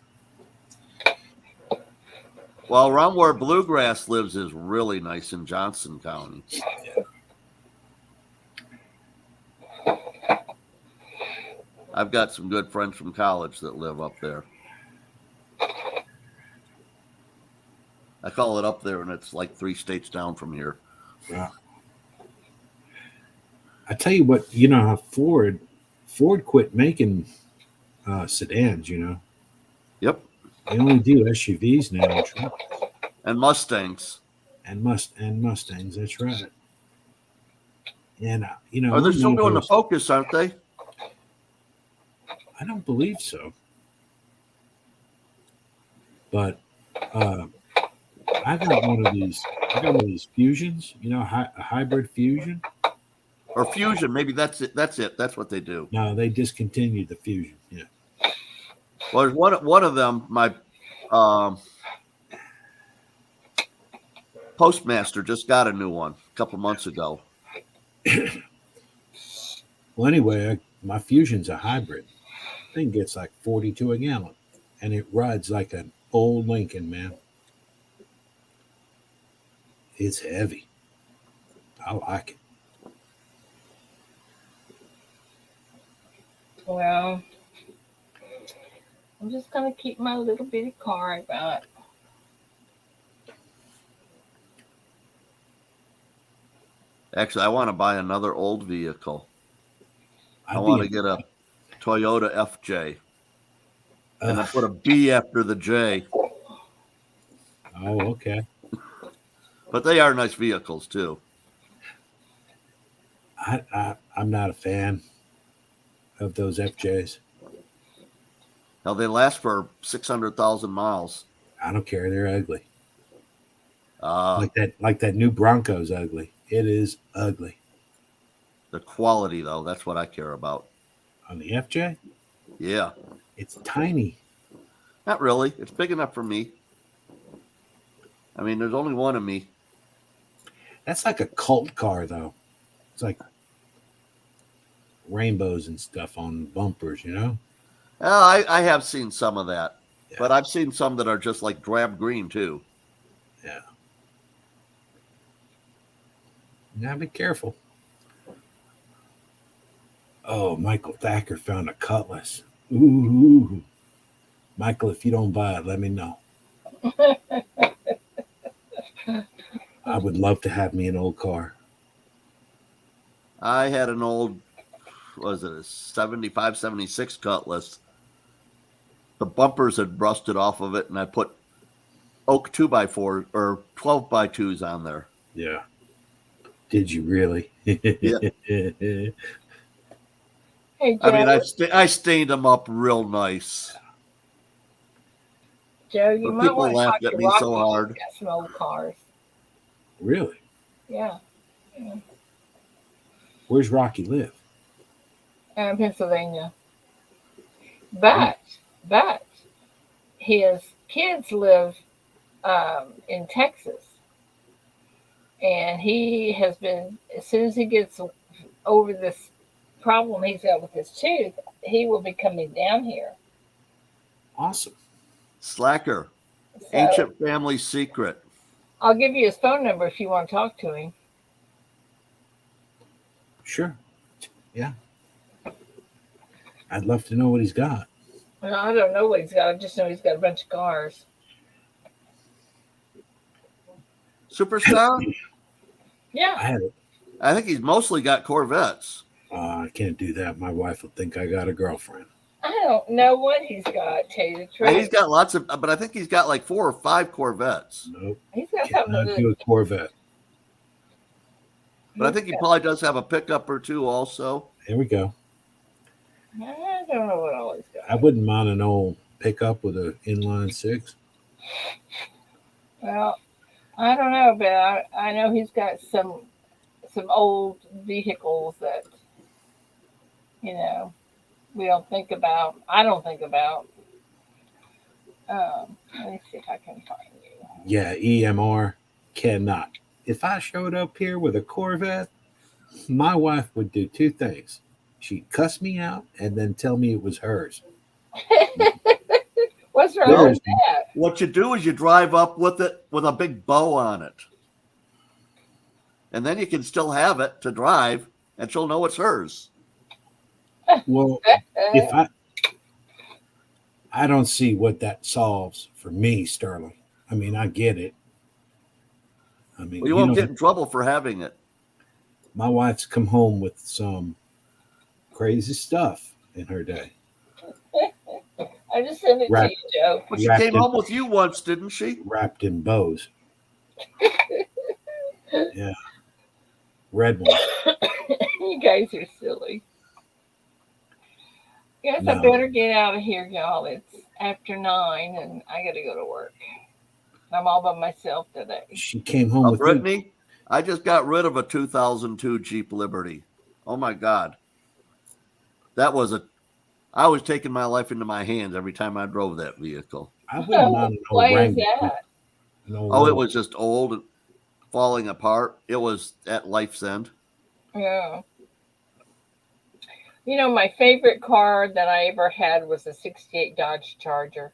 Well, around where Bluegrass lives is really nice in Johnson County. I've got some good friends from college that live up there. I call it up there, and it's like 3 states down from here. Yeah. I tell you what, how Ford quit making sedans. Yep. They only do SUVs now and trucks And Mustangs. and Mustangs. That's right. And Oh, they're one still night doing the Focus, aren't they? I don't believe so, but I got one of these. I got one of these Fusions. A hybrid Fusion. Or Fusion. Maybe that's it. That's what they do. No, they discontinued the Fusion. Yeah. Well, there's one of them. My postmaster just got a new one a couple months ago. Well, anyway, my Fusion's a hybrid. Thing gets like 42 a gallon, and it rides like an old Lincoln, man. It's heavy. I like it. Well, I'm just gonna keep my little bitty car I got. Actually, I want to buy another old vehicle. I I'd want to be- get a Toyota FJ. And then put a B after the J. Oh, okay. But they are nice vehicles, too. I'm not a fan of those FJs. Now, they last for 600,000 miles. I don't care. They're ugly. Uh, Like that new Bronco's ugly. It is ugly. the quality, though, that's what I care about. On the FJ, Yeah. it's tiny. Not really. It's big enough for me. I mean, there's only one of me. That's like a cult car, though. It's like rainbows and stuff on bumpers, I have seen some of that. Yeah. But I've seen some that are just like drab green, too. Yeah. Now be careful. Oh, Michael Thacker found a Cutlass. Ooh. Michael, if you don't buy it, let me know. I would love to have me an old car. I had an old, what was it, a 75, 76 Cutlass. The bumpers had rusted off of it, and I put oak 2x4 or 12x2s on there. Yeah. Did you really? Yeah. Hey, Joe. I mean, I stained them up real nice. Joe, you But might people want to laughed talk at to me Rocky. so hard. He's got some old cars. Really? Yeah. Where's Rocky live? Pennsylvania. But his kids live in Texas. And he has been, as soon as he gets over this problem he's got with his tooth, he will be coming down here. Awesome. Slacker. So Ancient family secret. I'll give you his phone number if you want to talk to him. Sure. Yeah. I'd love to know what he's got. Well, I don't know what he's got. I just know he's got a bunch of cars. Superstar? Yeah. I had it. I think he's mostly got Corvettes. I can't do that. My wife will think I got a girlfriend. I don't know what he's got, tell you the truth. And he's got lots of, but I think he's got like 4 or 5 Corvettes. Nope. He's got something Cannot to do a Corvette. But I think he probably does have a pickup or two also. There we go. I don't know what all he's got. I wouldn't mind an old pickup with an inline 6. Well, I don't know, but I know he's got some old vehicles that, we don't think about. I don't think about. Let me see if I can find you. Yeah, EMR cannot. If I showed up here with a Corvette, my wife would do 2 things. She'd cuss me out and then tell me it was hers. What's wrong with that? What you do is you drive up with it with a big bow on it. And then you can still have it to drive, and she'll know it's hers. Well, if I don't see what that solves for me, Sterling. I mean, I get it. I mean, Well, you won't get in trouble for having it. my wife's come home with some crazy stuff in her day. I just sent it to you, Joe. Well, she Wrapped came in- home with you once, didn't she? Wrapped in bows. Yeah. Red one. You guys are silly. Yes, I No. better get out of here, y'all. It's after 9 and I gotta go to work. I'm all by myself today. She came home with me. Brittany, I just got rid of a 2002 Jeep Liberty. Oh my God. I was taking my life into my hands every time I drove that vehicle. I wouldn't mind an old Why is Wrangler. that? An old Oh, it Wrangler. was just old and falling apart. It was at life's end. Yeah. You know, my favorite car that I ever had was a 68 Dodge Charger.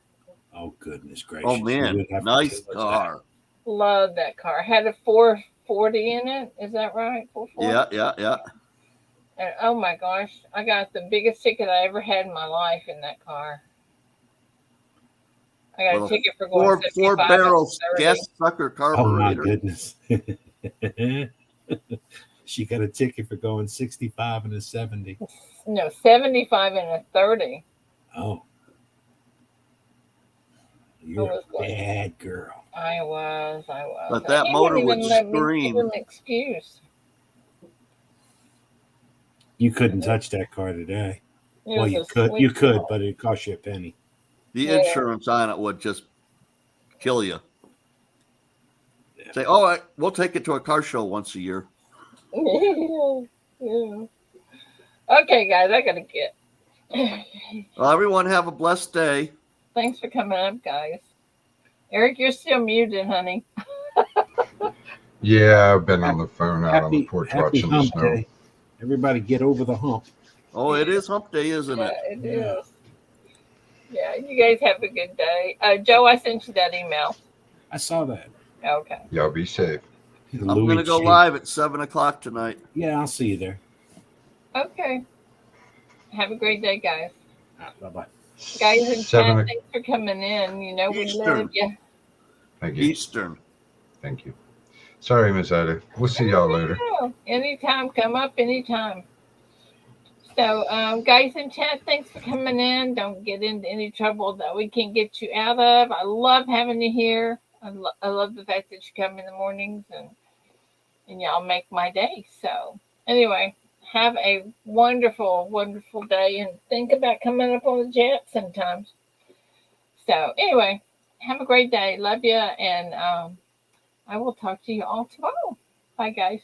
Oh, goodness gracious. Oh You man, would have to nice tell us car. Love that car. Had a 440 in it. Is that right? 440? Yeah. And oh my gosh, I got the biggest ticket I ever had in my life in that car. I got Well, a ticket for going 75 Four barrel and 30. gas sucker that. Oh, my carburetor. goodness. She got a ticket for going 65 and a 70. No, 75 and a 30. Oh. You're was a good. bad girl. I was. But that He motor wouldn't would even let me scream. give him an excuse. You couldn't touch that car today. It Well, was you a could, sweet you could, car. but it cost you a penny. The Yeah. insurance on it would just kill you. Say, all right, we'll take it to a car show once a year. Yeah. Okay, guys, I gotta get. Well, everyone have a blessed day. Thanks for coming up, guys. Eric, you're still muted, honey. Yeah, I've been on the phone out on the porch Happy watching the hump snow. day. Everybody get over the hump. Oh, it is hump day, isn't Yeah, it? it Yeah. is. Yeah, you guys have a good day. Joe, I sent you that email. I saw that. Okay. Y'all be safe. I'm going to go live at 7 o'clock tonight. Yeah, I'll see you there. Okay. Have a great day, guys. Bye-bye. Guys in 7 chat, thanks for coming in. You know, we Eastern. love you. Thank you. Eastern. Thank you. Sorry, Miss Ida. We'll see y'all later. Oh, anytime, come up anytime. So, guys in chat, thanks for coming in. Don't get into any trouble that we can get you out of. I love having you here. I love the fact that you come in the mornings and y'all make my day. So, anyway, have a wonderful, wonderful day and think about coming up on the jet sometimes. So, anyway, have a great day. Love you. And I will talk to you all tomorrow. Bye, guys.